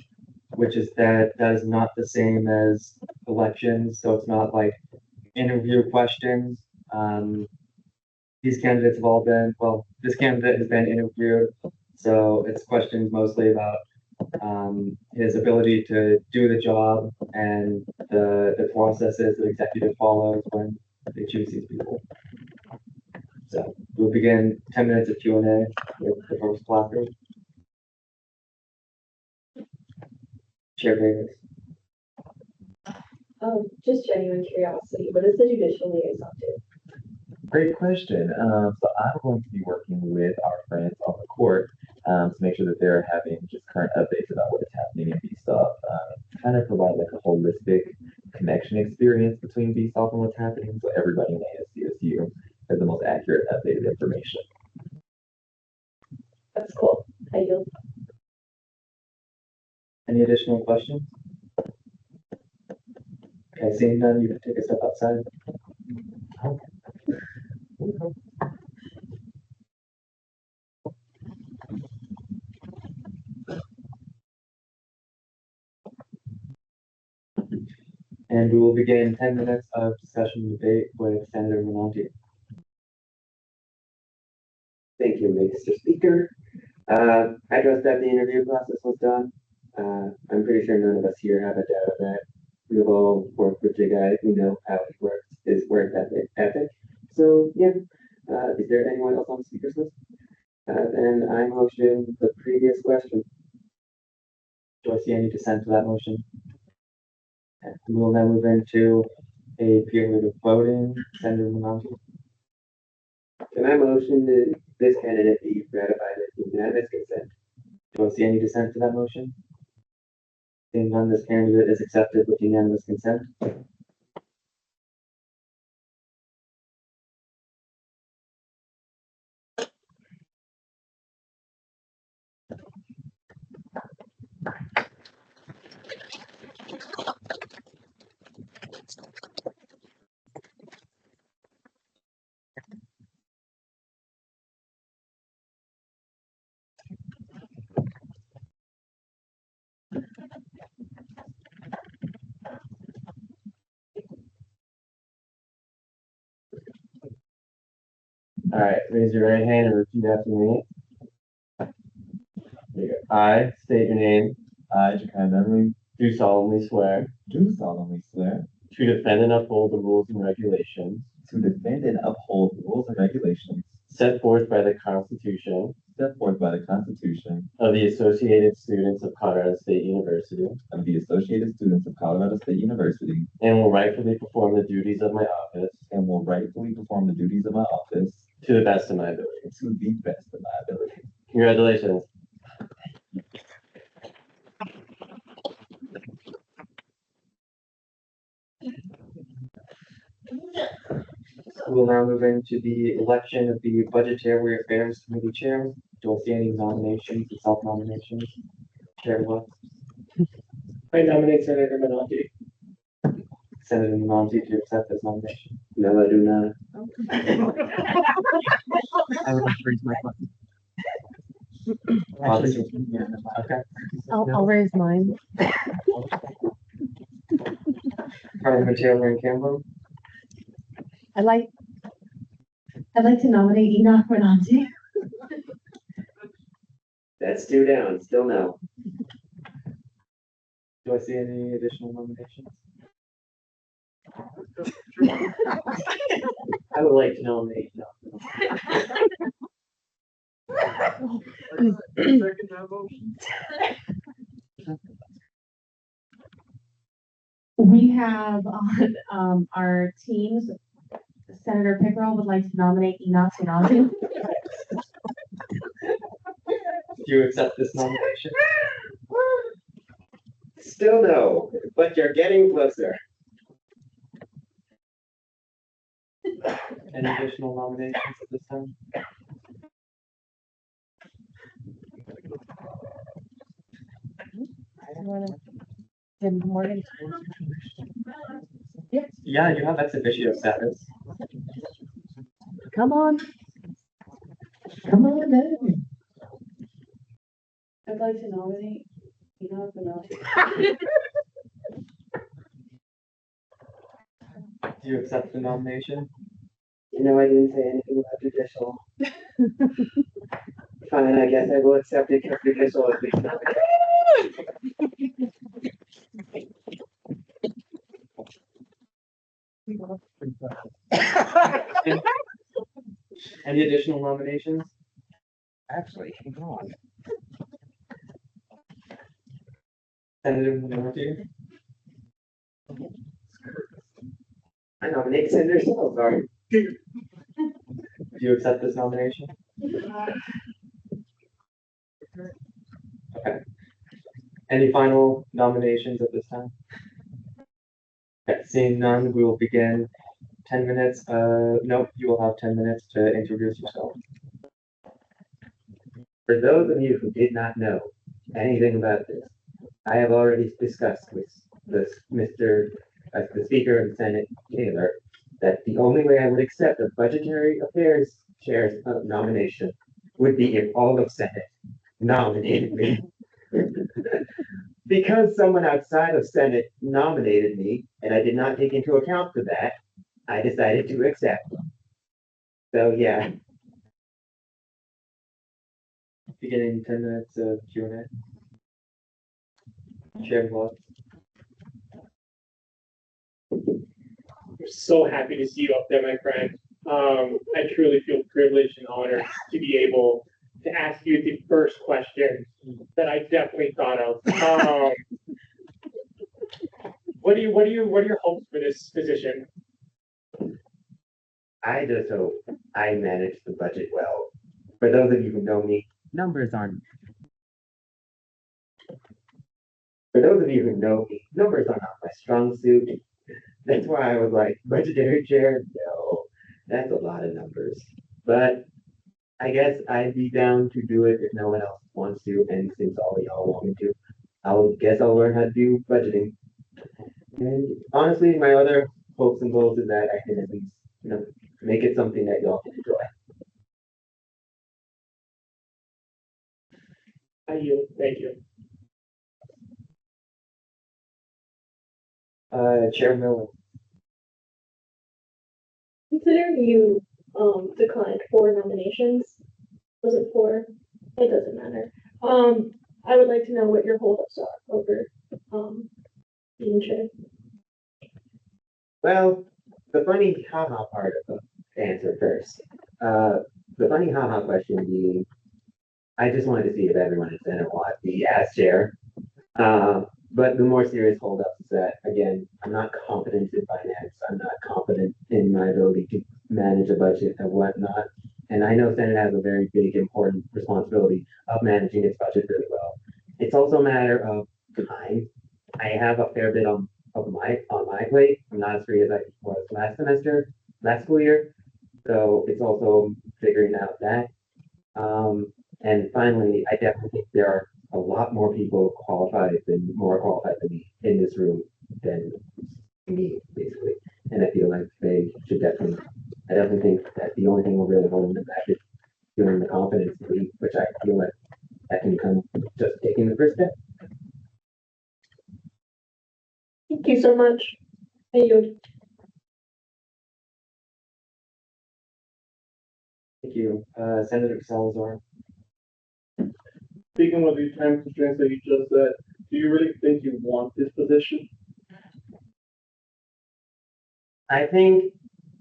Speaker 7: which is that is not the same as elections. So it's not like interview questions. These candidates have all been, well, this candidate has been interviewed. So it's questions mostly about his ability to do the job and the processes that executive follows when they choose these people. So we'll begin 10 minutes of Q&A with the first placard. Chair Davis.
Speaker 16: Just genuine curiosity, what does the judicial liaison do?
Speaker 12: Great question. So I'm going to be working with our friends on the court to make sure that they're having just current updates about what is happening in BSOP. Kind of provide like a holistic connection experience between BSOP and what's happening, so everybody in ASCSU has the most accurate, updated information.
Speaker 16: That's cool. I yield.
Speaker 7: Any additional questions? Okay, seeing none, you can take a step outside. And we will begin 10 minutes of discussion and debate with Senator Monanti.
Speaker 17: Thank you, Mr. Speaker. I trust that the interview process was done. I'm pretty sure none of us here have a doubt of that. We've all worked with you guys. We know how it works, his work ethic. So, yeah. Is there anyone else on the speaker's list? Then I motion the previous question.
Speaker 7: Do I see any dissent to that motion? Okay, we will now move into a period of voting. Senator Monanti,
Speaker 17: Can I motion that this candidate be ratified with unanimous consent?
Speaker 7: do I see any dissent to that motion? Seeing none, this candidate is accepted with unanimous consent. All right, raise your right hand and repeat after me. There you go. I state your name.
Speaker 10: I, Jakai Beverly,
Speaker 7: Do solemnly swear
Speaker 10: do solemnly swear
Speaker 7: to defend and uphold the rules and regulations
Speaker 10: to defend and uphold the rules and regulations
Speaker 7: set forth by the Constitution
Speaker 10: set forth by the Constitution
Speaker 7: of the Associated Students of Colorado State University,
Speaker 10: of the Associated Students of Colorado State University,
Speaker 7: and will rightfully perform the duties of my office
Speaker 10: and will rightfully perform the duties of my office
Speaker 7: to the best of my ability.
Speaker 10: to the best of my ability.
Speaker 7: Congratulations. We will now move into the election of the Budgetary Affairs Committee Chair. Do I see any nominations, self-nominations? Chair what?
Speaker 5: I nominate Senator Menante.
Speaker 7: Senator Monti, do you accept this nomination?
Speaker 17: No, I do not.
Speaker 7: I would like to raise my question. Okay.
Speaker 2: I'll raise mine.
Speaker 7: Parliamentarian Campbell,
Speaker 8: I'd like to nominate Enoch Renanti.
Speaker 17: That's two down, still no.
Speaker 7: do I see any additional nominations? I would like to nominate, no.
Speaker 8: We have on our teams, Senator Pickerel would like to nominate Enoch Renanti.
Speaker 7: Do you accept this nomination?
Speaker 17: Still no, but you're getting closer.
Speaker 7: Any additional nominations at this time?
Speaker 2: Did Morgan?
Speaker 7: Yeah, you have ex officio status.
Speaker 2: Come on.
Speaker 8: Come on, then.
Speaker 13: I'd like to nominate Enoch Renanti.
Speaker 7: Do you accept the nomination?
Speaker 17: You know, I didn't say anything about judicial. Fine, I guess I will accept it because judicial is least nominated.
Speaker 7: Any additional nominations?
Speaker 17: Actually, hang on.
Speaker 7: Senator Monti,
Speaker 17: I nominate Senator Salazar.
Speaker 7: do you accept this nomination? Okay. Any final nominations at this time? Okay, seeing none, we will begin 10 minutes. Nope, you will have 10 minutes to introduce yourself.
Speaker 17: For those of you who did not know anything about this, I have already discussed with the Speaker of the Senate, Taylor, that the only way I would accept a budgetary affairs chair's nomination would be if all of Senate nominated me. Because someone outside of Senate nominated me, and I did not take into account for that, I decided to accept. So, yeah.
Speaker 7: Beginning 10 minutes of Q&A. Chair Vaughn.
Speaker 5: We're so happy to see you up there, my friend. I truly feel privileged and honored to be able to ask you the first question that I definitely thought of. What are your hopes for this position?
Speaker 17: I just hope I manage the budget well. For those of you who know me, numbers aren't. For those of you who know me, numbers are not my strong suit. That's why I was like, budgetary chair? No, that's a lot of numbers. But I guess I'd be down to do it if no one else wants to, and since all y'all want me to, I'll learn how to do budgeting. And honestly, my other hopes and goals is that I can at least, make it something that y'all can enjoy.
Speaker 5: Thank you.
Speaker 7: Chair Miller.
Speaker 3: Considering you declined 4 nominations, was it 4? It doesn't matter. I would like to know what your holdups are over being chair.
Speaker 17: Well, the funny haha part of the answer first. The funny haha question being, I just wanted to see if everyone in Senate wanted me as chair. But the more serious holdup is that, again, I'm not confident in finance. I'm not confident in my ability to manage a budget and whatnot. And I know Senate has a very big, important responsibility of managing its budget really well. It's also a matter of time. I have a fair bit on my plate. I'm not as free as I was last school year. So it's also figuring out that. And finally, I definitely think there are a lot more people more qualified than me in this room than me, basically. And I feel like they should I definitely think that the only thing we're really holding them back is feeling the confidence to lead, which I feel like that can come just taking the first step.
Speaker 3: Thank you so much. I yield.
Speaker 7: Thank you. Senator Salazar.
Speaker 10: Speaking of the time constraints that you just said, do you really think you want this position?
Speaker 17: I think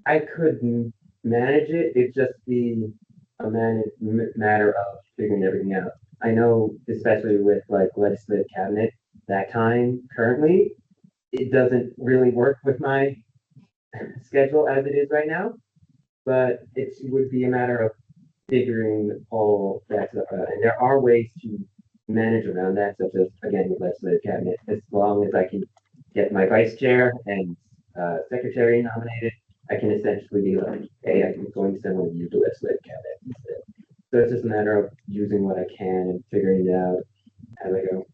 Speaker 17: I could manage it. It'd just be a matter of figuring everything out. I know, especially with like legislative cabinet, that time currently, it doesn't really work with my schedule as it is right now. But it would be a matter of figuring all that stuff out. And there are ways to manage around that, such as, again, with legislative cabinet, as long as I can get my vice chair and secretary nominated, I can essentially be like, hey, I'm going to send one of you to legislative cabinet instead. So it's just a matter of using what I can and figuring it out as I go.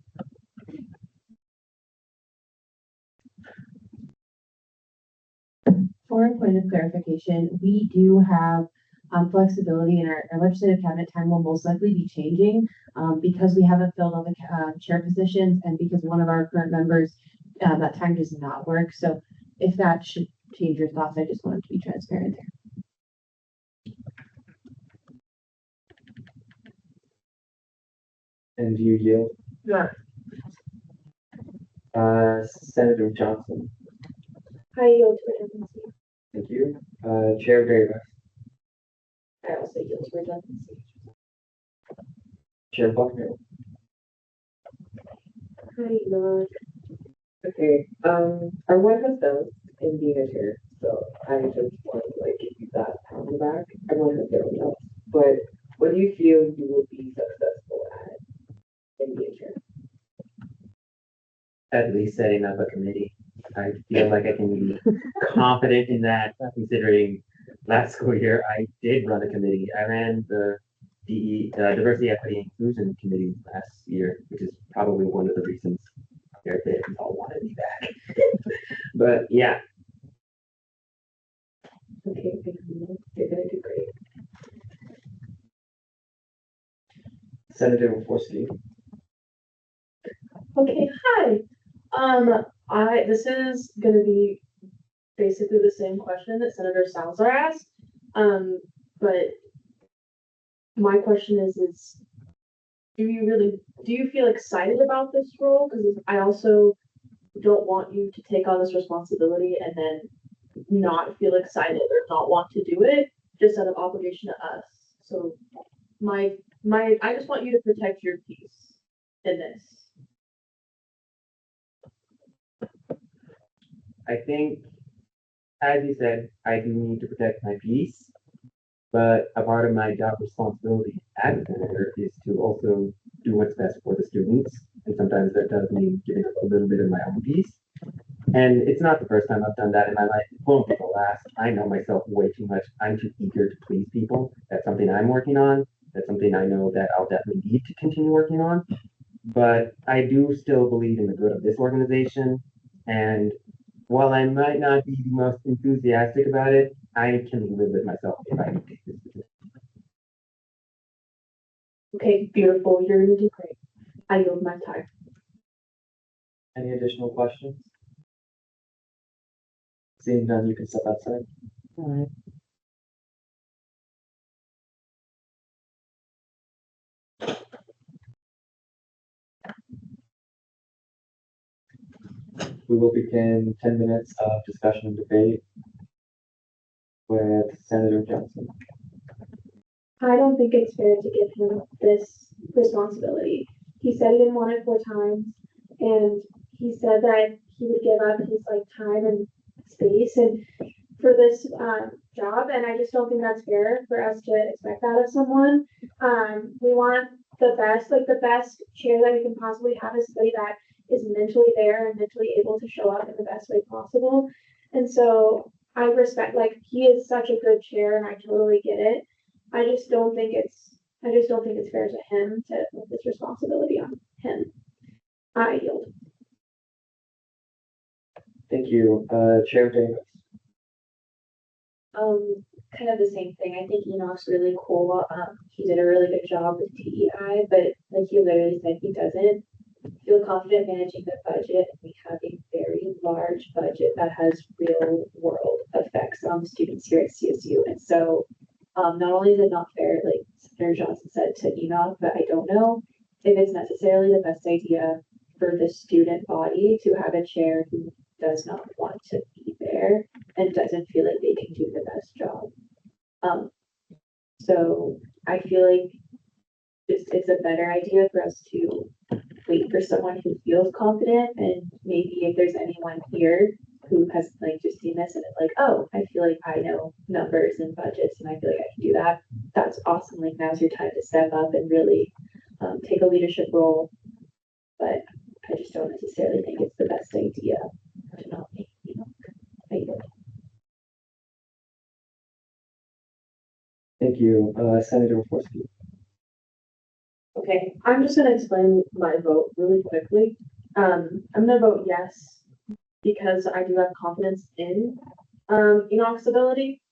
Speaker 8: For a point of clarification, we do have flexibility in our legislative cabinet time will most likely be changing because we haven't filled all the chair positions and because one of our current members, that time does not work. So if that should change your thoughts, I just wanted to be transparent there.
Speaker 7: And do you yield?
Speaker 3: Yeah.
Speaker 7: Senator Johnson.
Speaker 3: I yield to redundancy.
Speaker 7: Thank you. Chair Davis.
Speaker 3: I also yield to redundancy.
Speaker 7: Chair Buckner.
Speaker 15: Hi, Lord. Okay, our one has done in being a chair, so I just want to like give you that on the back. Everyone has their own jobs, but what do you feel you will be successful at in being a chair?
Speaker 17: At least setting up a committee. I feel like I can be confident in that, considering last school year I did run a committee. I ran the Diversity, Equity, Inclusion Committee last year, which is probably one of the reasons they all wanted me back. But yeah.
Speaker 15: Okay, thank you. You're gonna do great.
Speaker 7: Senator Woforski.
Speaker 3: Okay, hi. This is gonna be basically the same question that Senator Salazar asked. But my question is do you feel excited about this role? Because I also don't want you to take on this responsibility and then not feel excited or not want to do it just out of obligation to us. So
Speaker 13: I just want you to protect your peace in this.
Speaker 7: I think, as you said, I do need to protect my peace, but a part of my job responsibility as a senator is to also do what's best for the students. And sometimes that does mean giving up a little bit of my own peace. And it's not the first time I've done that in my life. It won't be the last. I know myself way too much. I'm too eager to please people. That's something I'm working on. That's something I know that I'll definitely need to continue working on. But I do still believe in the good of this organization. And while I might not be the most enthusiastic about it, I can live with myself if I can take this position.
Speaker 3: Okay, beautiful. You're gonna do great. I yield my time.
Speaker 7: Any additional questions? Seeing none, you can step outside. All right. We will begin 10 minutes of discussion and debate with Senator Johnson.
Speaker 3: I don't think it's fair to give him this responsibility. He said he didn't want it 4 times, and he said that he would give up his like time and space and for this job, and I just don't think that's fair for us to expect that of someone. We want the best, like the best chair that we can possibly have is somebody that is mentally there and mentally able to show up in the best way possible. And so I respect, like he is such a good chair, and I totally get it. I just don't think it's fair to him to put this responsibility on him. I yield.
Speaker 7: Thank you. Chair Davis.
Speaker 16: Kind of the same thing. I think Enoch's really cool. He did a really good job with TEI, but like he literally said, he doesn't feel confident managing the budget. We have a very large budget that has real world effects on students here at CSU. And so not only is it not fair, like Senator Johnson said to Enoch, but I don't know if it's necessarily the best idea for the student body to have a chair who does not want to be there and doesn't feel like they can do the best job. So I feel like it's a better idea for us to wait for someone who feels confident, and maybe if there's anyone here who has like just seen this and it's like, oh, I feel like I know numbers and budgets and I feel like I can do that. That's awesome. Like now's your time to step up and really take a leadership role. But I just don't necessarily think it's the best idea to nominate Enoch.
Speaker 7: Thank you. Senator Forsky.
Speaker 13: Okay, I'm just gonna explain my vote really quickly. I'm gonna vote yes because I do have confidence in Enoch's ability.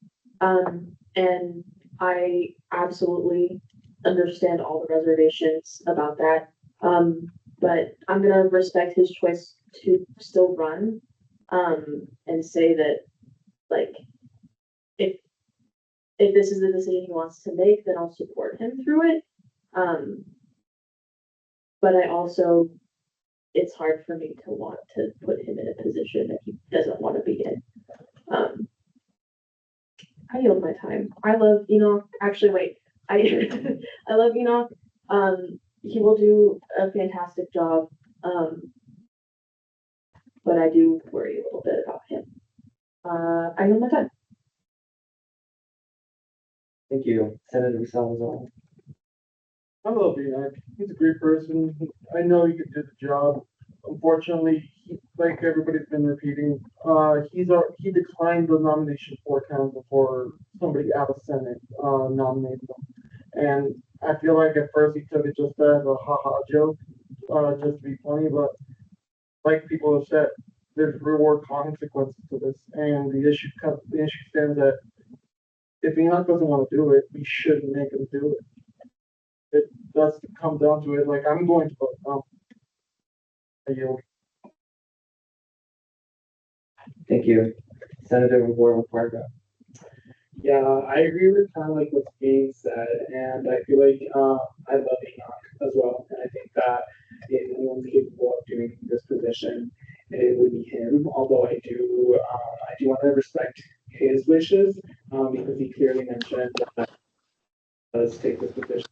Speaker 13: And I absolutely understand all the reservations about that. But I'm gonna respect his choice to still run. And say that like if this is the decision he wants to make, then I'll support him through it. But I also, it's hard for me to want to put him in a position that he doesn't want to be in. I yield my time. I love Enoch. Actually, wait, I I love Enoch. He will do a fantastic job. But I do worry a little bit about him. I yield my time.
Speaker 7: Thank you. Senator Salazar.
Speaker 18: I love Enoch. He's a great person. I know he could do the job. Unfortunately, like everybody's been repeating, he declined the nomination 4 times before somebody out of Senate nominated him. And I feel like at first he took it just as a haha joke, just to be funny. But like people have said, there's reward consequences to this, and the issue stands that if Enoch doesn't want to do it, we shouldn't make him do it. It does come down to it. Like I'm going to vote no. I yield.
Speaker 7: Thank you. Senator Varga.
Speaker 19: Yeah, I agree with kind of like what's being said, and I feel like I love Enoch as well, and I think that if anyone's capable of doing this position, it would be him. Although I do want to respect his wishes because he clearly mentioned that he does take this position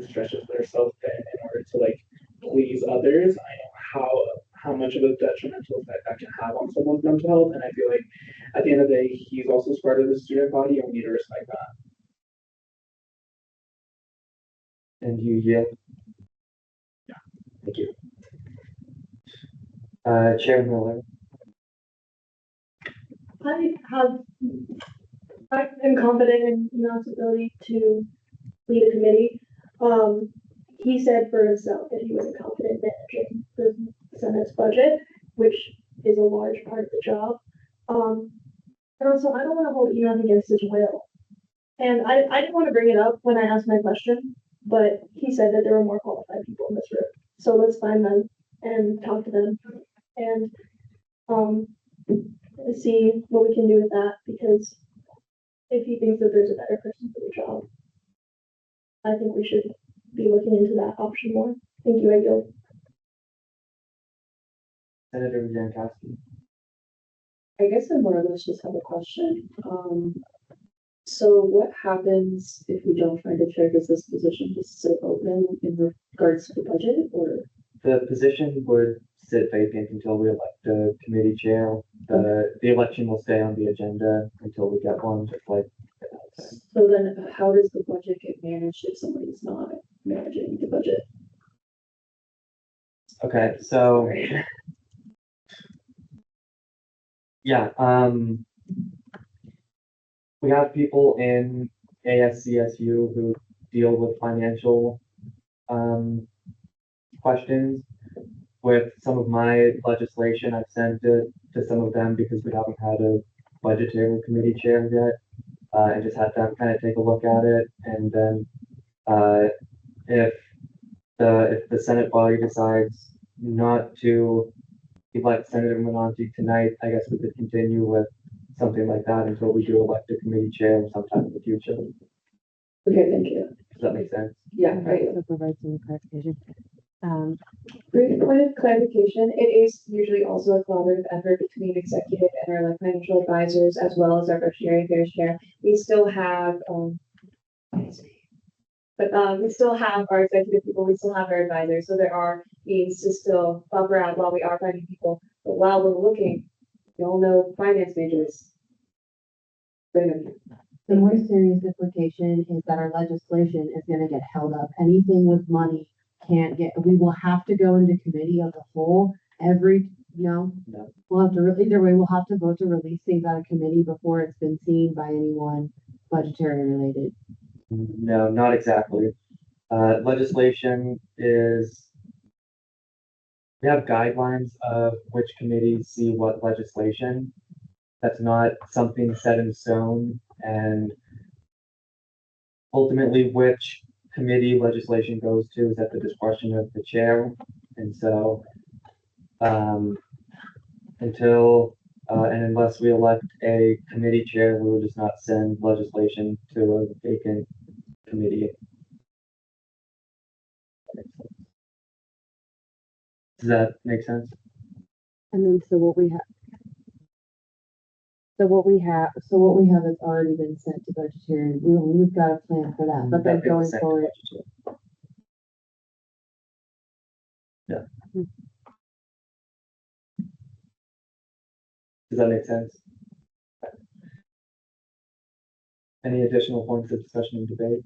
Speaker 19: stretches themselves thin in order to like please others. I know how much of a detrimental effect that can have on someone's mental health, and I feel like at the end of the day, he's also part of the student body, and we need to respect that.
Speaker 7: And you yield? Thank you. Chair Miller.
Speaker 3: I am confident in Matt's ability to lead a committee. He said for himself that he was a confident managing the Senate's budget, which is a large part of the job. And also, I don't want to hold Elon against his will. And I didn't want to bring it up when I asked my question, but he said that there were more qualified people in this room. So let's find them and talk to them and see what we can do with that, because if he thinks that there's a better person for the job, I think we should be looking into that option more. Thank you, I yield.
Speaker 7: Senator Jankowski.
Speaker 13: I guess I more or less just have a question. So what happens if we don't find a chair? Does this position just sit open in regards to the budget, or?
Speaker 7: The position would sit vacant until we elect a committee chair. The election will stay on the agenda until we get one, just like.
Speaker 13: So then how does the budget get managed if somebody's not managing the budget?
Speaker 7: Okay, so. Yeah, we have people in ASCSU who deal with financial questions. With some of my legislation, I've sent it to some of them because we haven't had a budgetary committee chair yet. And just had them kind of take a look at it, and then if the Senate body decides not to elect Senator Menanti tonight, I guess we could continue with something like that until we do elect a committee chair sometime in the future.
Speaker 13: Okay, thank you.
Speaker 7: Does that make sense?
Speaker 13: Yeah, right.
Speaker 8: So provide some clarification.
Speaker 13: Brief point of clarification, it is usually also a collaborative effort between executive and our like financial advisors, as well as our budgetary affairs chair. We still have, we still have our executive people, we still have our advisors, so there are means to still buffer out while we are finding people. But while we're looking, you all know finance majors. Bring them.
Speaker 8: The more serious implication is that our legislation is gonna get held up. Anything with money we will have to go into committee of the whole no. We'll have to, either way, we'll have to vote to release things out of committee before it's been seen by anyone budgetary related.
Speaker 7: No, not exactly. Legislation is, we have guidelines of which committees see what legislation. That's not something set in stone, and ultimately which committee legislation goes to is at the discretion of the chair. And so until and unless we elect a committee chair, we will just not send legislation to a vacant committee. Does that make sense?
Speaker 8: And then so what we have has already been sent to budgetary. We've got a plan for that, but then going forward.
Speaker 7: Yeah. Does that make sense? Any additional points of discussion and debate?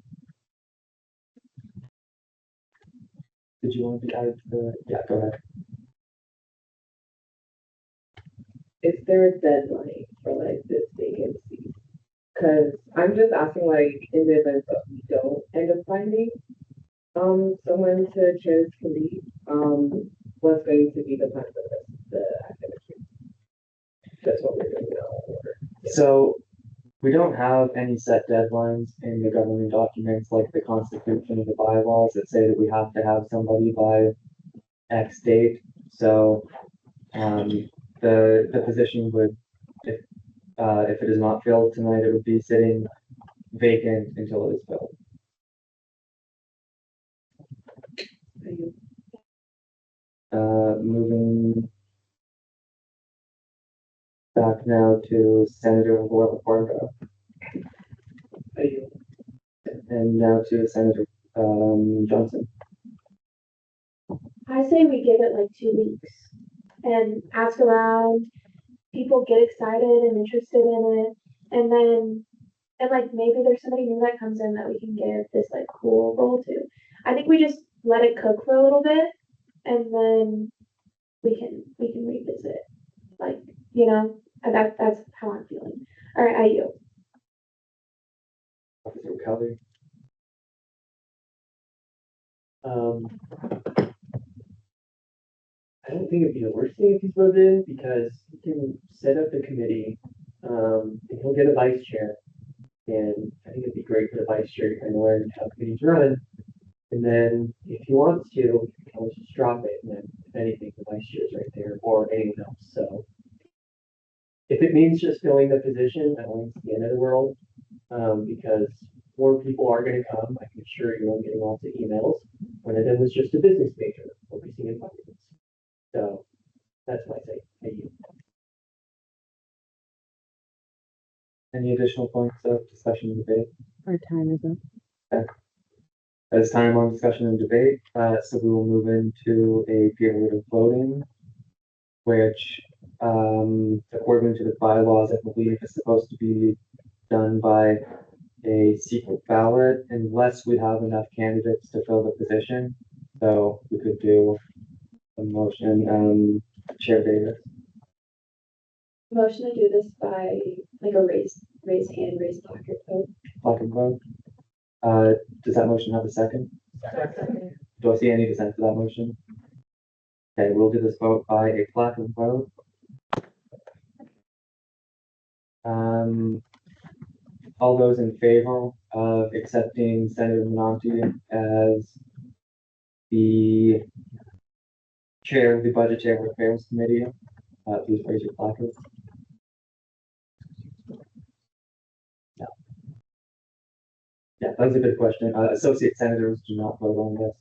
Speaker 7: Did you want to be added to the, yeah, go ahead.
Speaker 15: Is there a deadline for like this vacancy? Cause I'm just asking like in the event that we don't end up finding someone to chair this committee, what's going to be the plan for the academic year? That's what we're doing now.
Speaker 7: So we don't have any set deadlines in the government documents like the Constitution or the bylaws that say that we have to have somebody by X date. So the position would, if it is not filled tonight, it would be sitting vacant until it is filled. Moving back now to Senator Laura Fargo. And now to Senator Johnson.
Speaker 3: I say we give it like 2 weeks and ask around. People get excited and interested in it, and then and like maybe there's somebody new that comes in that we can give this like cool role to. I think we just let it cook for a little bit, and then we can revisit. Like and that's how I'm feeling. All right, I yield.
Speaker 7: Officer Kelly.
Speaker 14: I don't think it'd be the worst thing if he's voted in because he can set up the committee, and he'll get a vice chair. And I think it'd be great for the vice chair to kind of learn how committees run. And then if he wants to, he can always just drop it. And then if anything, the vice chair is right there or anyone else. So if it means just filling the position, I don't think it's the end of the world. Because more people are going to come. I can assure you I'm getting lots of emails. One of them was just a business major focusing in finance. So that's my say. Thank you.
Speaker 7: Any additional points of discussion and debate?
Speaker 2: Our time is up.
Speaker 7: Okay. As time on discussion and debate, so we will move into a period of voting, which, according to the bylaws, I believe is supposed to be done by a secret ballot unless we have enough candidates to fill the position. So we could do a motion, Chair Davis.
Speaker 16: Motion to do this by like a raise hand, raise placard vote.
Speaker 7: Placard vote. Does that motion have a second? Do I see any dissent to that motion? Okay, we'll do this vote by a placard vote. All those in favor of accepting Senator Menanti as the chair of the Budgetary Affairs Committee, please raise your placards. No. Yeah, that was a good question. Associate senators do not vote on this.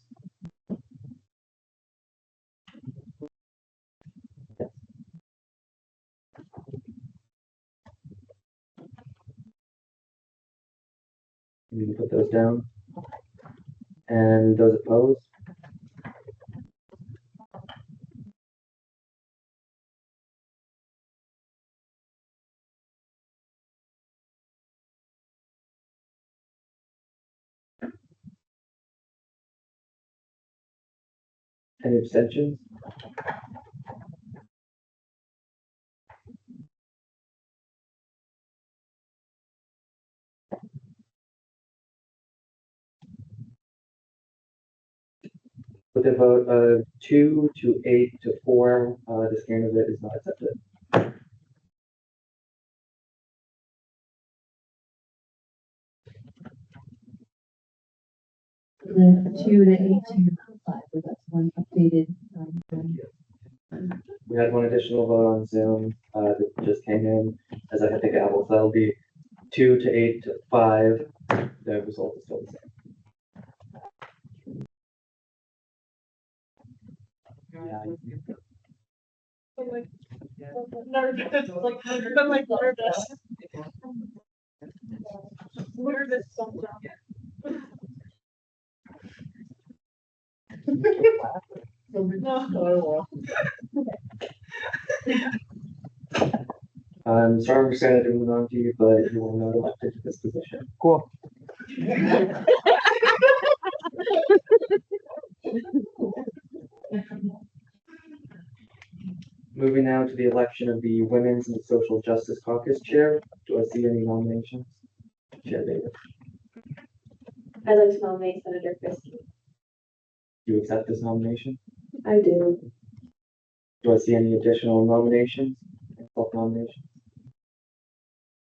Speaker 7: Yes. You need to put those down. And those opposed? Any abstentions? With a vote of 2 to 8 to 4, this candidate is not accepted.
Speaker 8: The 2 to 8 to 5, where that's one updated.
Speaker 7: We had one additional vote on Zoom that just came in as I hit the gavel, so that'll be 2 to 8 to 5. The result is still the same. Yeah.
Speaker 4: Nervous, like I'm like nervous. Nervous sometimes.
Speaker 7: I'm sorry we're going to move on to you, but you will not elected to this position. Cool. Moving now to the election of the Women's and Social Justice Caucus Chair. Do I see any nominations? Chair Davis.
Speaker 16: I'd like to nominate Senator Christie.
Speaker 7: Do you accept this nomination?
Speaker 16: I do.
Speaker 7: Do I see any additional nominations? Self-nominations?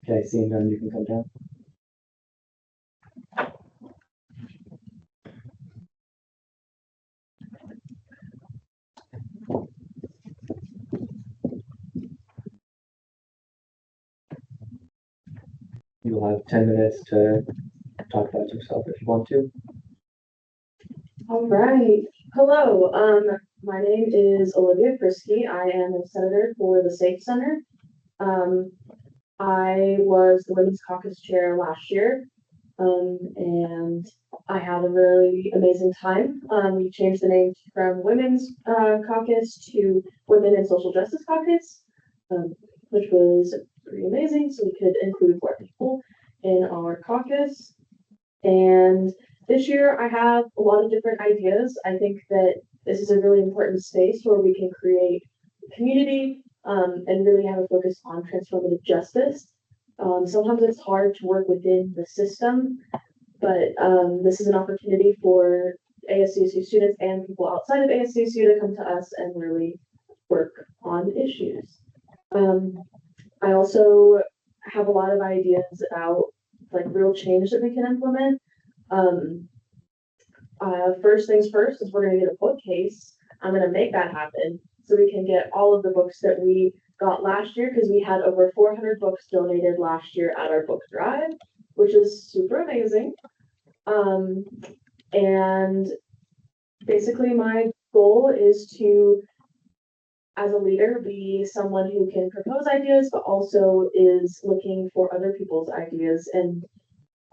Speaker 7: Okay, seeing none, you can come down. You'll have 10 minutes to talk about yourself if you want to.
Speaker 3: All right. Hello. My name is Olivia Frisky. I am a senator for the State Center. I was the Women's Caucus Chair last year. And I had a really amazing time. We changed the name from Women's Caucus to Women and Social Justice Caucus, which was pretty amazing. So we could include more people in our caucus. And this year I have a lot of different ideas. I think that this is a really important space where we can create community and really have a focus on transformative justice. Sometimes it's hard to work within the system, but this is an opportunity for ASCSU students and people outside of ASCSU to come to us and really work on issues. I also have a lot of ideas about like real change that we can implement. First things first is we're gonna get a bookcase. I'm gonna make that happen so we can get all of the books that we got last year because we had over 400 books donated last year at our book drive, which is super amazing. And basically my goal is to, as a leader, be someone who can propose ideas, but also is looking for other people's ideas. And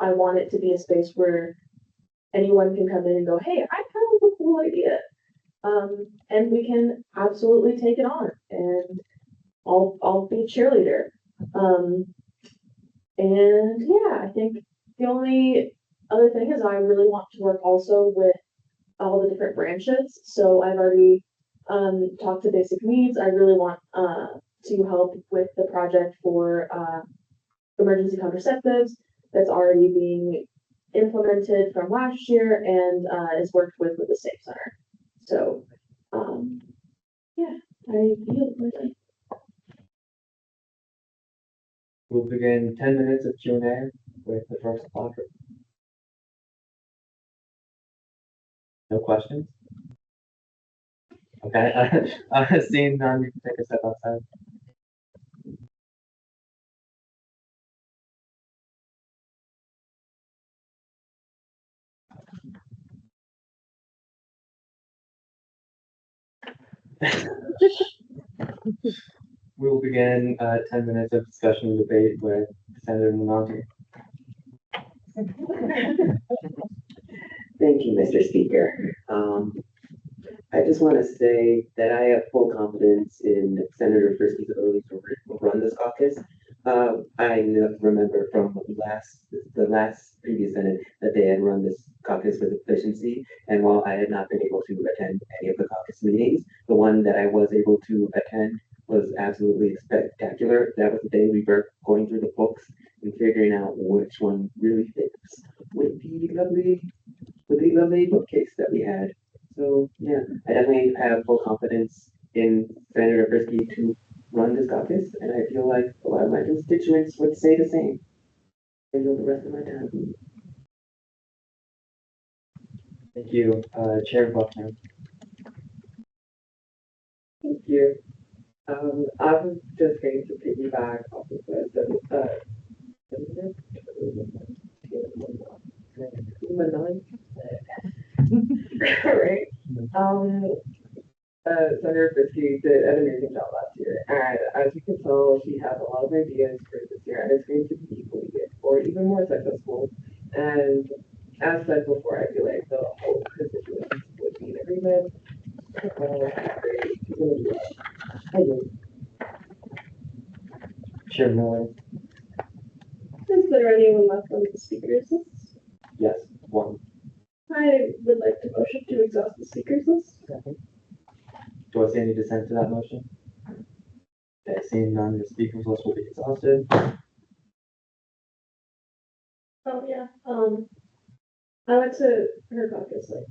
Speaker 3: I want it to be a space where anyone can come in and go, hey, I have a cool idea. And we can absolutely take it on, and I'll be a cheerleader. And yeah, I think the only other thing is I really want to work also with all the different branches. So I've already talked to Basic Needs. I really want to help with the project for emergency contraceptives that's already being implemented from last year and is worked with the Safe Center. So yeah, I yield my time.
Speaker 7: We'll begin 10 minutes of Q&A with the first talker. No questions? Okay, seeing none, you can take a step outside. We will begin 10 minutes of discussion and debate with Senator Monti.
Speaker 17: Thank you, Mr. Speaker. I just want to say that I have full confidence in Senator Frisky's ability to run this caucus. Remember from the last previous Senate that they had run this caucus with efficiency. And while I had not been able to attend any of the caucus meetings, the one that I was able to attend was absolutely spectacular. That was the day we were going through the books and figuring out which one really fits with the lovely bookcase that we had. So yeah, I definitely have full confidence in Senator Frisky to run this caucus, and I feel like a lot of my constituents would say the same. I yield the rest of my time.
Speaker 7: Thank you, Chair Buckner.
Speaker 15: Thank you. I'm just going to piggyback off of the right. Senator Frisky did an amazing job last year, and as you can tell, she has a lot of ideas for this year, and it's going to be equally good or even more successful. And as said before, I feel like the whole constituency would be in agreement.
Speaker 7: Chair Miller.
Speaker 3: Is there anyone left on the speakers list?
Speaker 7: Yes, one.
Speaker 3: I would like to motion to exhaust the speakers list.
Speaker 7: Second. Do I see any dissent to that motion? Okay, seeing none, the speakers list will be exhausted.
Speaker 3: Oh yeah. I went to her caucus like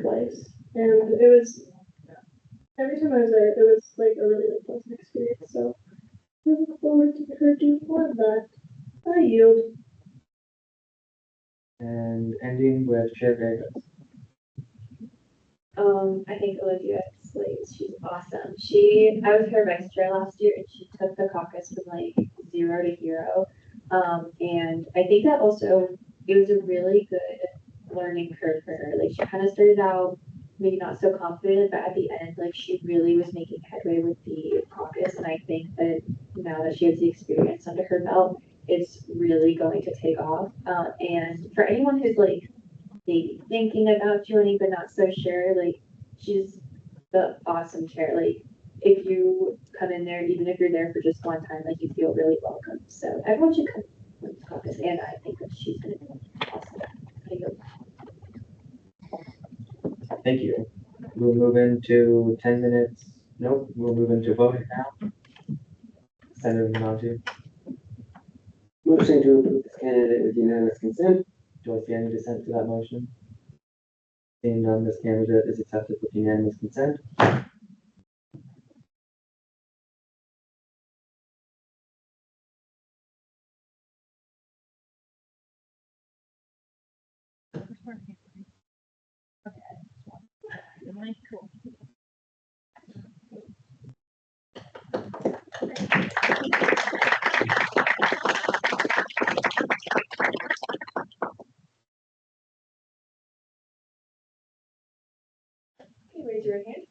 Speaker 3: twice, and it was every time I was there, it was like a really pleasant experience. So I look forward to her doing more of that. I yield.
Speaker 7: And ending with Chair Vegas.
Speaker 16: I think Olivia Slates, she's awesome. I was her vice chair last year and she took the caucus from like 0 to hero. And I think that also, it was a really good learning curve for her. Like she kind of started out maybe not so confident, but at the end, like she really was making headway with the caucus. And I think that now that she has the experience under her belt, it's really going to take off. And for anyone who's like maybe thinking about joining but not so sure, like she's the awesome chair. Like if you come in there, even if you're there for just one time, like you feel really welcome. So everyone should come to caucus, and I think that she's gonna be awesome.
Speaker 7: Thank you. We'll move into 10 minutes. Nope, we'll move into voting now. Senator Monty,
Speaker 17: Motion to approve this candidate with unanimous consent.
Speaker 7: do I see any dissent to that motion? Seeing none, this candidate is accepted with unanimous consent.
Speaker 3: Okay, raise your right hand.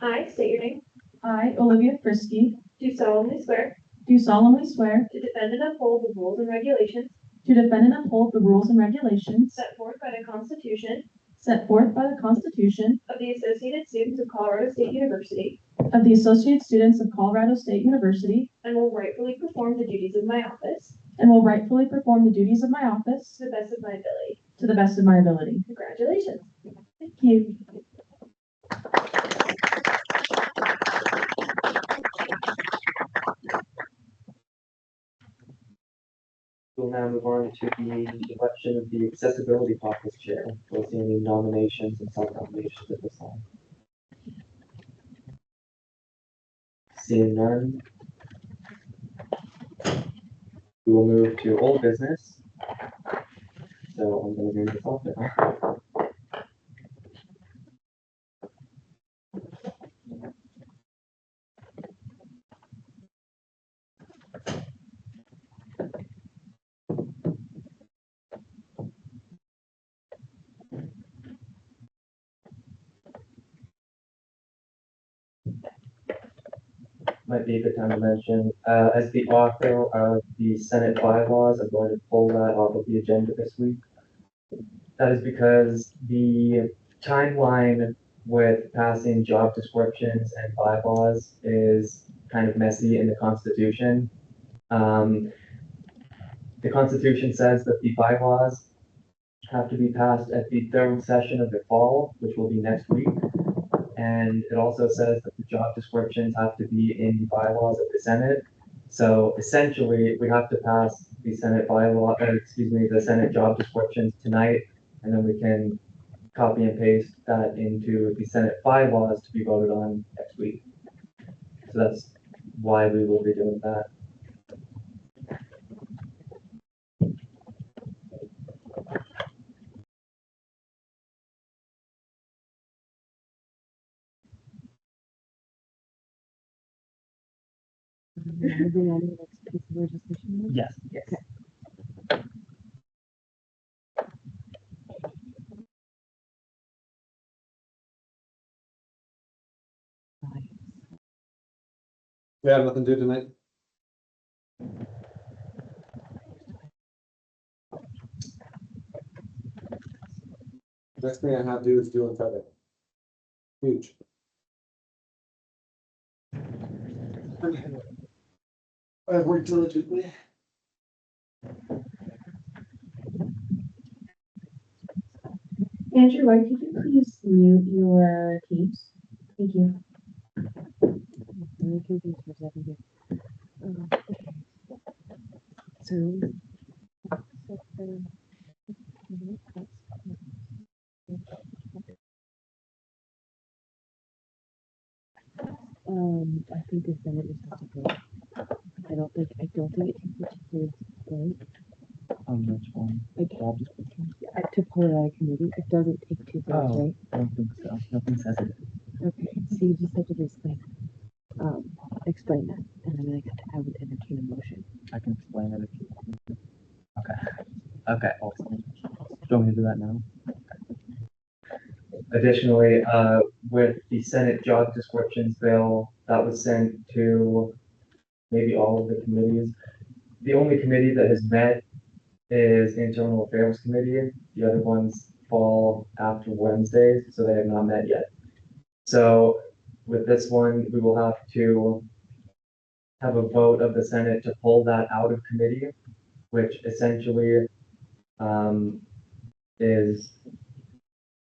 Speaker 3: I state your name.
Speaker 20: I, Olivia Frisky,
Speaker 3: Do solemnly swear
Speaker 20: do solemnly swear
Speaker 3: to defend and uphold the rules and regulations
Speaker 20: to defend and uphold the rules and regulations
Speaker 3: set forth by the Constitution
Speaker 20: set forth by the Constitution
Speaker 3: of the Associated Students of Colorado State University
Speaker 20: of the Associated Students of Colorado State University
Speaker 3: and will rightfully perform the duties of my office
Speaker 20: and will rightfully perform the duties of my office
Speaker 3: to the best of my ability.
Speaker 20: to the best of my ability.
Speaker 3: Congratulations.
Speaker 20: Thank you.
Speaker 7: We'll now move on to the election of the Accessibility Caucus Chair. Do I see any nominations and self-nominations at this time? Seeing none, we will move to old business. So I'm going to hand this off now. Might be a good time to mention, as the author of the Senate bylaws, I'm going to pull that off of the agenda this week. That is because the timeline with passing job descriptions and bylaws is kind of messy in the Constitution. The Constitution says that the bylaws have to be passed at the third session of the fall, which will be next week. And it also says that the job descriptions have to be in the bylaws of the Senate. So essentially, we have to pass the Senate the Senate job descriptions tonight, and then we can copy and paste that into the Senate bylaws to be voted on next week. So that's why we will be doing that. Yes. Yes.
Speaker 21: We have nothing to do tonight. Next thing I have to do is do on Friday. Huge. I've worked diligently.
Speaker 8: Andrew, White, could you please mute your Teams? Thank you. I'm really confused for a second here. Okay. So. I think the Senate is just a vote. I don't think it takes much to vote.
Speaker 7: Which one?
Speaker 8: Like, job description. To pull it out of committee, it doesn't take two votes, right?
Speaker 7: I don't think so. Nothing says it.
Speaker 8: Okay, so you just have to explain that, and then I would entertain a motion.
Speaker 7: I can explain it if you want. Okay, awesome. Do you want me to do that now? Additionally, with the Senate job descriptions bill that was sent to maybe all of the committees, The only committee that has met is Internal Affairs Committee. The other ones fall after Wednesdays, so they have not met yet. So with this one, we will have to have a vote of the Senate to pull that out of committee, which essentially is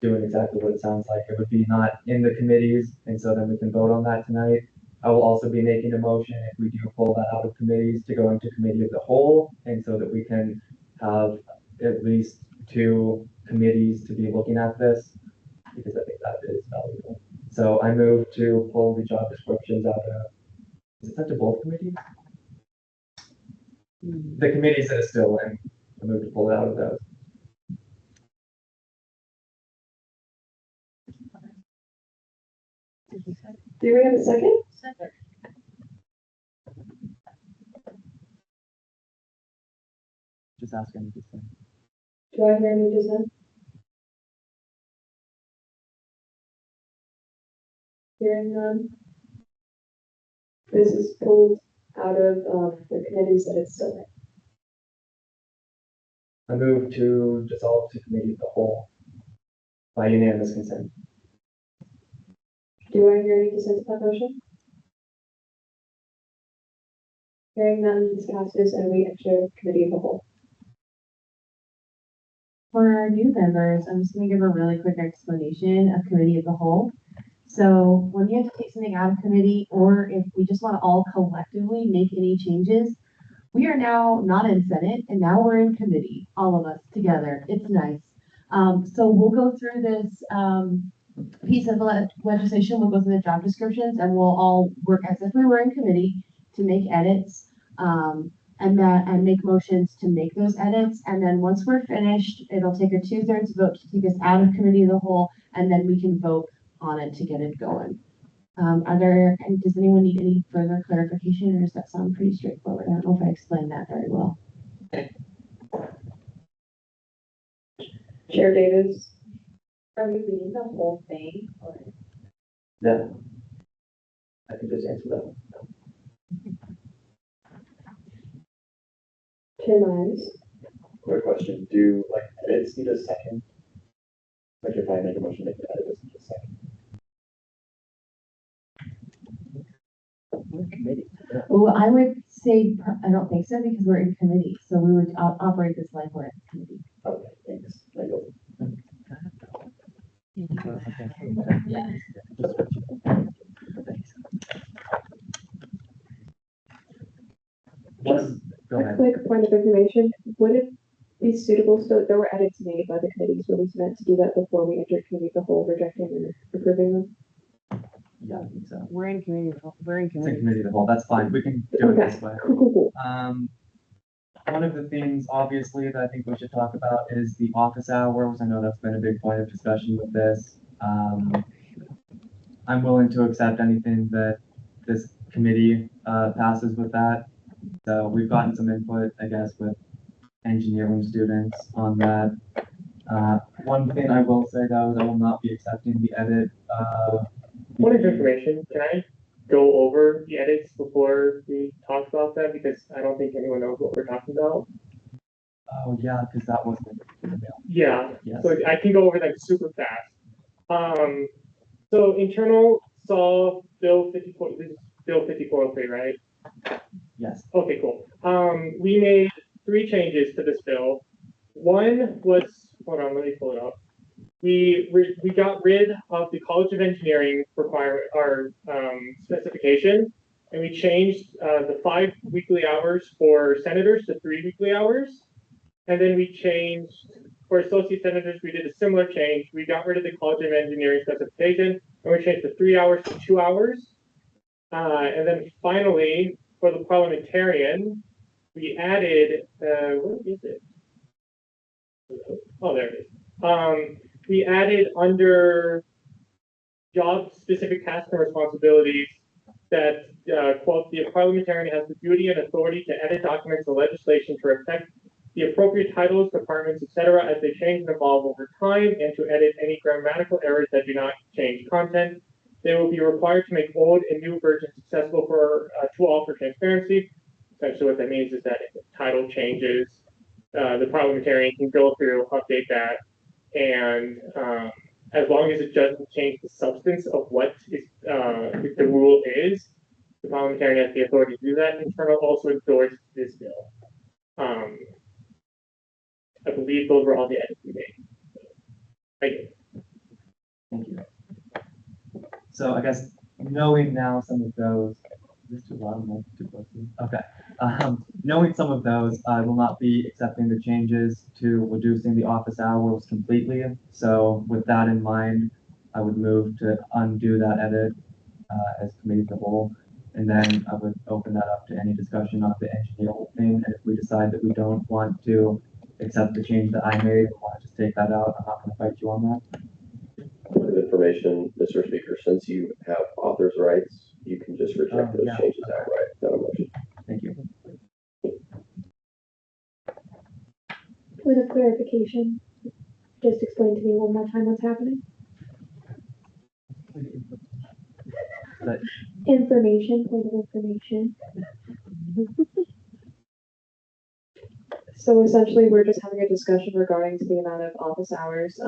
Speaker 7: doing exactly what it sounds like. It would be not in the committees, and so then we can vote on that tonight. I will also be making a motion if we do pull that out of committees to go into committee of the whole, and so that we can have at least 2 committees to be looking at this, because I think that is valuable. So I move to pull the job descriptions out of, is it sent to both committees? The committees that are still in, I move to pull it out of those.
Speaker 3: Do we have a second?
Speaker 7: Just ask any dissent.
Speaker 3: Do I hear any dissent? Hearing none. This is pulled out of the committees that it's still in.
Speaker 7: I move to dissolve the committee of the whole by unanimous consent.
Speaker 3: Do I hear any dissent to that motion? Hearing none, this passes and we enter committee of the whole.
Speaker 8: For our new members, I'm just gonna give a really quick explanation of committee of the whole. So when you have to take something out of committee, or if we just want to all collectively make any changes, we are now not in Senate and now we're in committee, all of us together. It's nice. So we'll go through this piece of legislation, we'll go through the job descriptions, and we'll all work as if we were in committee to make edits. And make motions to make those edits. And then once we're finished, it'll take a 2/3 vote to take us out of committee of the whole, and then we can vote on it to get it going. Does anyone need any further clarification, or does that sound pretty straightforward? I don't know if I explained that very well.
Speaker 3: Chair Davis.
Speaker 13: Are we reading the whole thing or?
Speaker 7: No. I can just answer that one.
Speaker 3: Chair Myers.
Speaker 10: Quick question, do like edits need a second? Like if I make a motion, make the edit, does it need a second?
Speaker 8: Oh, I would say, I don't think so, because we're in committee, so we would operate this like we're in committee.
Speaker 10: Okay, thanks. I go.
Speaker 3: A quick point of information, would it be suitable, so there were edits made by the committees, were we meant to do that before we entered committee of the whole, rejecting and approving them?
Speaker 7: Yeah, I think so.
Speaker 2: We're in committee, we're in
Speaker 7: It's in
Speaker 2: committee.
Speaker 7: committee of the whole, that's fine, we can do it
Speaker 3: Okay,
Speaker 7: this way.
Speaker 3: cool.
Speaker 7: One of the things, obviously, that I think we should talk about is the office hours. I know that's been a big point of discussion with this. I'm willing to accept anything that this committee passes with that. So we've gotten some input, I guess, with engineering students on that. One thing I will say though is I will not be accepting the edit.
Speaker 5: Point of information, can I go over the edits before we talk about that? Because I don't think anyone knows what we're talking about.
Speaker 7: Oh yeah, because that wasn't.
Speaker 5: Yeah,
Speaker 7: Yes.
Speaker 5: so I can go over that super fast. So internal saw Bill 54, this is Bill 5403, right?
Speaker 7: Yes.
Speaker 5: Okay, cool. We made 3 changes to this bill. One was, hold on, let me pull it up. We got rid of the College of Engineering specification, and we changed the 5 weekly hours for senators to 3 weekly hours. And then we changed, for associate senators, we did a similar change. We got rid of the College of Engineering specification, and we changed the 3 hours to 2 hours. And then finally, for the parliamentarian, we added, what is it? Oh, there it is. We added under job-specific tasks and responsibilities that, quote, the parliamentarian has the duty and authority to edit documents and legislation to reflect the appropriate titles, departments, etc., as they change and evolve over time, and to edit any grammatical errors that do not change content. They will be required to make old and new versions accessible to all for transparency. Essentially what that means is that if the title changes, the parliamentarian can go through, update that, and as long as it doesn't change the substance of what is, the rule is, the parliamentarian has the authority to do that. Internal also endorsed this bill. I believe those were all the edits we made. Thank you.
Speaker 12: Thank you. So I guess knowing now some of those, is this too loud? Am I too close to you? Okay. Knowing some of those, I will not be accepting the changes to reducing the office hours completely. So with that in mind, I would move to undo that edit as committee of the whole. And then I would open that up to any discussion on the engineering thing. And if we decide that we don't want to accept the change that I made, we want to just take that out, I'm not going to fight you on that.
Speaker 11: Point of information, Mr. Speaker, since you have author's rights, you can just reject those changes outright without a motion.
Speaker 12: Thank you.
Speaker 3: Point of clarification, just explain to me one more time what's happening.
Speaker 12: But
Speaker 3: Information, point of information. So essentially, we're just having a discussion regarding to the amount of office hours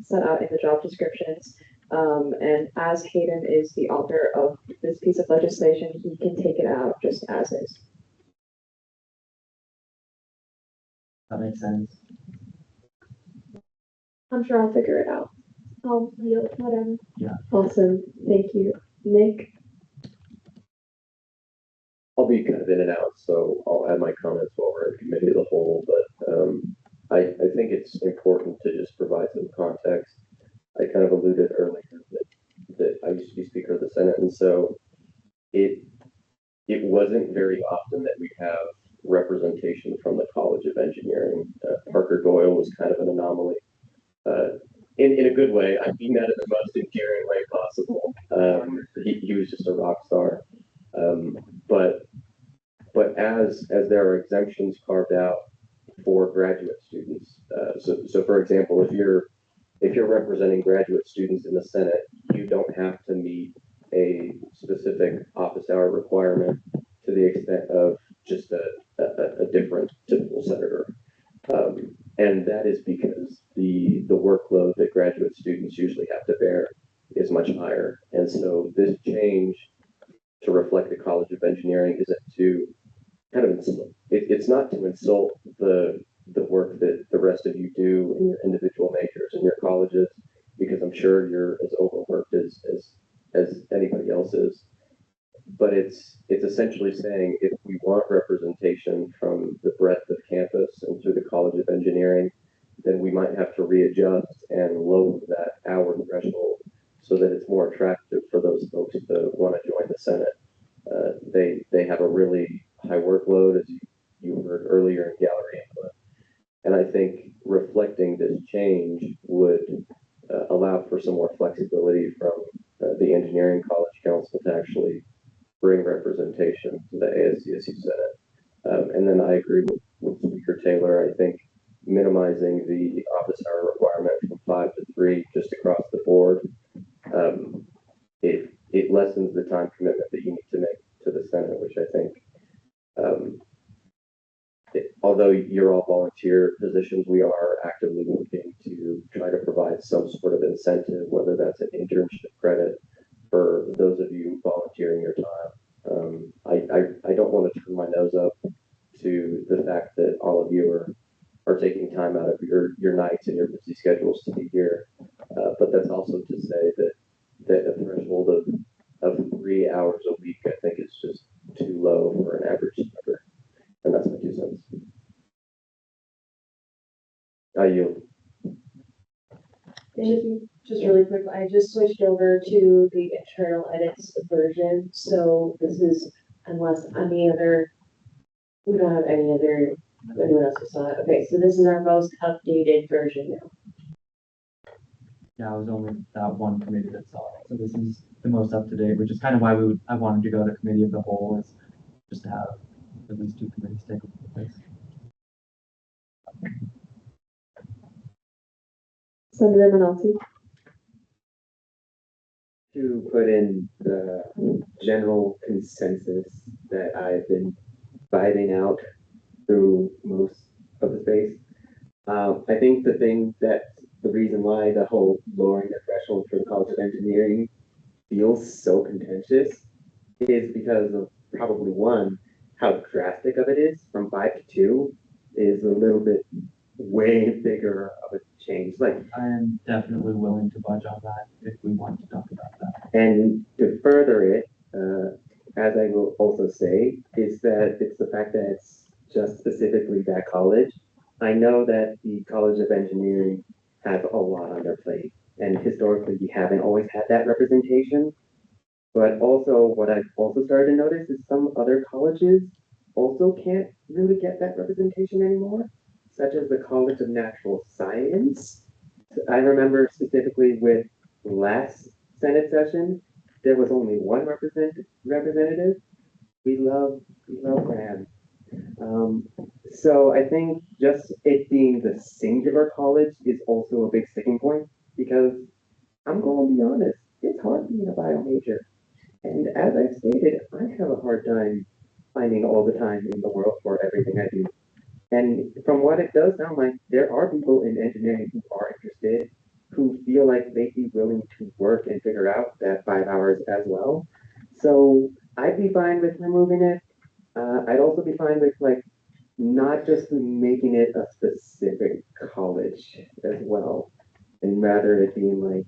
Speaker 3: set out in the job descriptions. And as Hayden is the author of this piece of legislation, he can take it out just as is.
Speaker 12: that makes sense.
Speaker 3: I'm sure I'll figure it out. I'll yield, whatever.
Speaker 12: Yeah.
Speaker 3: Awesome, thank you. Nick?
Speaker 11: I'll be kind of in and out, so I'll add my comments while we're in committee of the whole, but I think it's important to just provide some context. I kind of alluded earlier that I used to be Speaker of the Senate, and so it wasn't very often that we have representation from the College of Engineering. Parker Doyle was kind of an anomaly. In a good way, I mean that in the most endearing way possible. He was just a rock star. But as there are exemptions carved out for graduate students, so for example, if you're representing graduate students in the Senate, you don't have to meet a specific office hour requirement to the extent of just a different typical senator. And that is because the workload that graduate students usually have to bear is much higher. And so this change to reflect the College of Engineering isn't to kind of insult, it's not to insult the work that the rest of you do in your individual majors and your colleges, because I'm sure you're as overworked as anybody else is. But it's essentially saying if we want representation from the breadth of campus and through the College of Engineering, then we might have to readjust and lower that hour threshold so that it's more attractive for those folks to want to join the Senate. They have a really high workload, as you heard earlier in gallery input. And I think reflecting this change would allow for some more flexibility from the Engineering College Council to actually bring representation to the ASCSU Senate. And then I agree with Speaker Taylor. I think minimizing the office hour requirement from 5 to 3 just across the board, it lessens the time commitment that you need to make to the Senate, which I think, although you're all volunteer positions, we are actively looking to try to provide some sort of incentive, whether that's an internship credit for those of you volunteering your time. I don't want to turn my nose up to the fact that all of you are taking time out of your nights and your busy schedules to be here. But that's also to say that a threshold of 3 hours a week, I think, is just too low for an average speaker. And that's my 2 cents. I yield.
Speaker 13: Just really quick, I just switched over to the internal edits version, so this is, unless any other, we don't have any other, anyone else who saw it. Okay, so this is our most updated version now.
Speaker 12: Yeah, I was only that one committee that saw it, so this is the most up to date, which is kind of why I wanted to go to committee of the whole, is just to have at least 2 committees take a look at this.
Speaker 3: Senator Minotti?
Speaker 17: To put in the general consensus that I've been vibing out through most of the space. I think the reason why the whole lowering the threshold for the College of Engineering feels so contentious is because of probably one, how drastic of it is from 5 to 2 is a little bit way bigger of a change. Like,
Speaker 1: I am definitely willing to budge on that if we want to talk about that.
Speaker 17: and to further it, as I will also say, is that it's the fact that it's just specifically that college. I know that the College of Engineering has a lot on their plate, and historically we haven't always had that representation. But also, what I've also started to notice is some other colleges also can't really get that representation anymore, such as the College of Natural Science. I remember specifically with last Senate session, there was only one representative. We love Graham. Um, so I think just it being the singular college is also a big sticking point because I'm going to be honest, it's hard being a bio major. And as I've stated, I have a hard time finding all the time in the world for everything I do. And from what it does sound like, there are people in engineering who are interested, who feel like they'd be willing to work and figure out that 5 hours as well. So I'd be fine with removing it. I'd also be fine with like not just making it a specific college as well, and rather it being like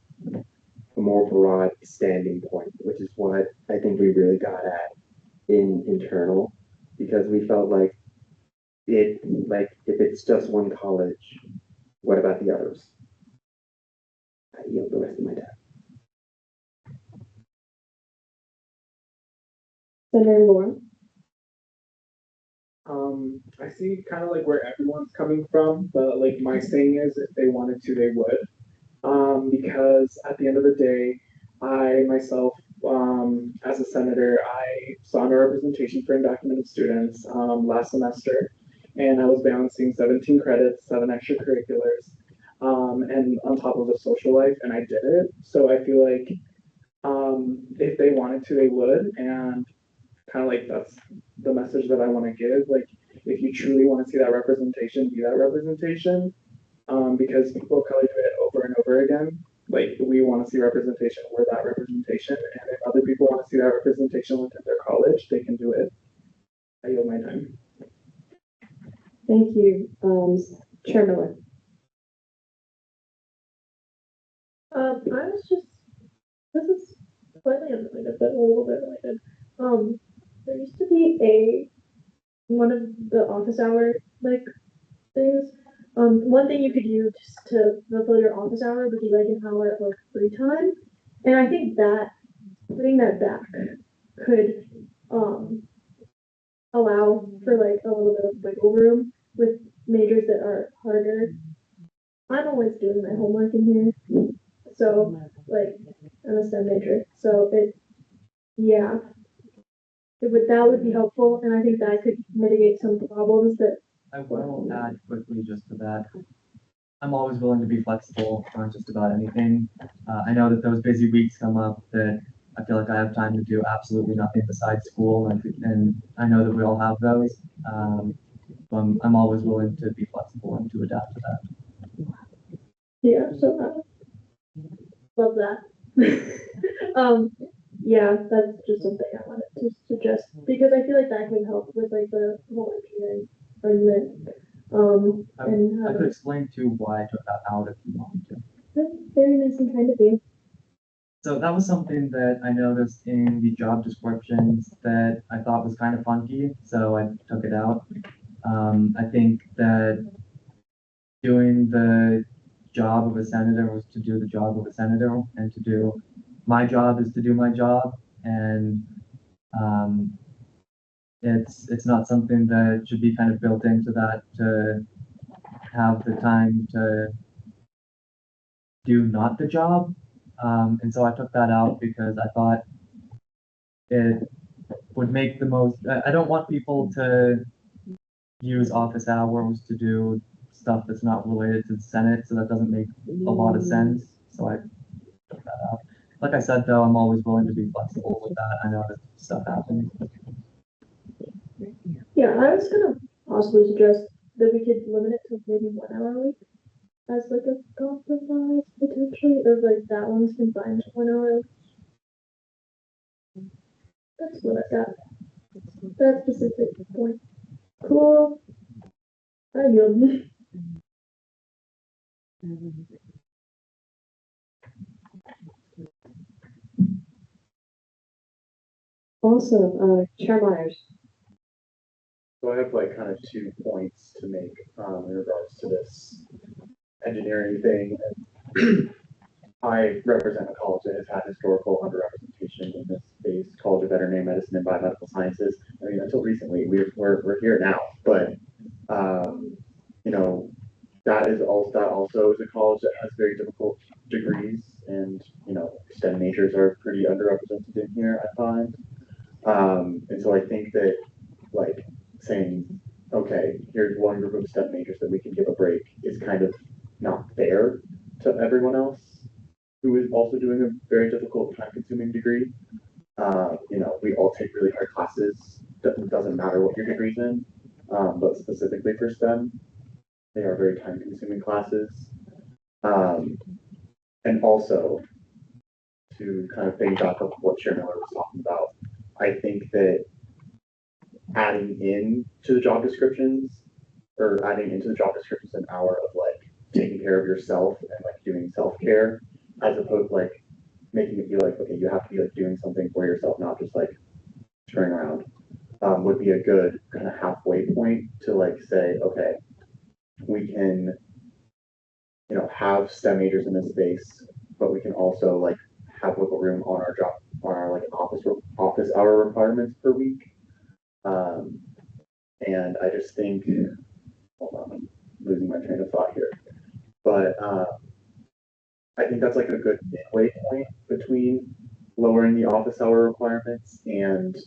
Speaker 17: a more broad standing point, which is what I think we really got at in internal, because we felt like if it's just one college, what about the others? I yield the rest of my time.
Speaker 3: Senator Laura?
Speaker 19: I see kind of like where everyone's coming from, but like my saying is if they wanted to, they would. Because at the end of the day, I myself, as a senator, I saw no representation for undocumented students last semester, and I was balancing 17 credits, 7 extracurriculars, and on top of a social life, and I did it. So I feel like if they wanted to, they would, and kind of like that's the message that I want to give. Like, if you truly want to see that representation, be that representation. Because people of color do it over and over again. Like, we want to see representation, we're that representation. And if other people want to see that representation within their college, they can do it. I yield my time.
Speaker 3: Thank you, Chair Miller.
Speaker 4: I was just, this is slightly unrelated, but a little bit related. There used to be one of the office hour, like, things. One thing you could do just to fulfill your office hour would be like an hour of like free time. And I think that putting that back could, allow for like a little bit of wiggle room with majors that are harder. I'm always doing my homework in here. So like I'm a STEM major. So that would be helpful, and I think that could mitigate some problems that.
Speaker 1: I will add quickly just to that. I'm always willing to be flexible on just about anything. I know that those busy weeks come up that I feel like I have time to do absolutely nothing besides school, and I know that we all have those. So I'm always willing to be flexible and to adapt to that.
Speaker 4: Yeah, so love that. Yeah, that's just something I wanted to suggest because I feel like that can help with like the whole engineering argument.
Speaker 1: I could explain too why I took that out if you wanted to.
Speaker 4: That's very nice and kind of you.
Speaker 1: So that was something that I noticed in the job descriptions that I thought was kind of funky, so I took it out. I think that doing the job of a senator was to do the job of a senator, and to do my job is to do my job, and um, it's not something that should be kind of built into that to have the time to do not the job. And so I took that out because I thought it would make the most. I don't want people to use office hours to do stuff that's not related to the Senate, so that doesn't make a lot of sense. So I took that out. Like I said, though, I'm always willing to be flexible with that. I know that stuff happens.
Speaker 4: Yeah, I was gonna possibly suggest that we could limit it to maybe 1 hour a week as like a compromise potentially, of like that one's confined to 1 hour. That's what I got. That specific point. Cool. I yield.
Speaker 3: Awesome, Chair Myers.
Speaker 10: So I have like kind of 2 points to make, in regards to this engineering thing. I represent a college that has had historical underrepresentation in this space, College of Veterinary Medicine and Biomedical Sciences. I mean, until recently, we're here now, but, you know, that also is a college that has very difficult degrees, and, STEM majors are pretty underrepresented in here, I find. And so I think that, like, saying, okay, here's one group of STEM majors that we can give a break is kind of not fair to everyone else who is also doing a very difficult, time-consuming degree. We all take really hard classes. Doesn't matter what your degree's in, but specifically for STEM, they are very time-consuming classes. And also, to kind of piggyback off what Chair Miller was talking about, I think that adding in to the job descriptions, or adding into the job descriptions an hour of like taking care of yourself and like doing self-care, as opposed to like making it feel like, okay, you have to be like doing something for yourself, not just like turning around, would be a good kind of halfway point to like say, okay, we can, have STEM majors in this space, but we can also like have wiggle room on our job, on our like office hour requirements per week. And I just think, hold on, I'm losing my train of thought here, but I think that's like a good midway point between lowering the office hour requirements and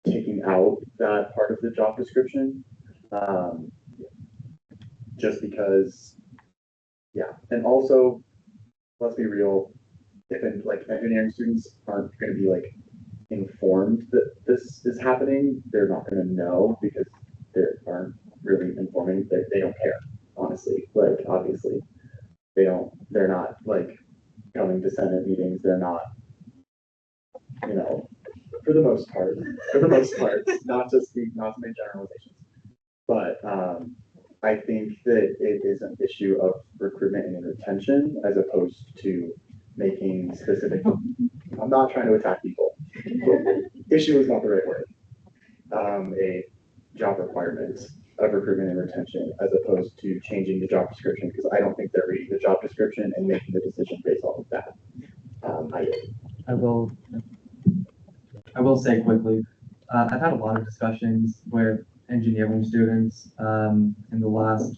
Speaker 10: taking out that part of the job description. Um, just because, yeah, and also, let's be real, if like engineering students aren't going to be like informed that this is happening, they're not going to know because they aren't really informing. They don't care, honestly. Like, obviously, they're not like coming to Senate meetings. They're not, for the most part, not to make generalizations, but I think that it is an issue of recruitment and retention as opposed to making specific. I'm not trying to attack people. Issue is not the right word. A job requirement of recruitment and retention as opposed to changing the job description, because I don't think they're reading the job description and making the decision based off of that.
Speaker 1: I will say quickly, I've had a lot of discussions with engineering students in the last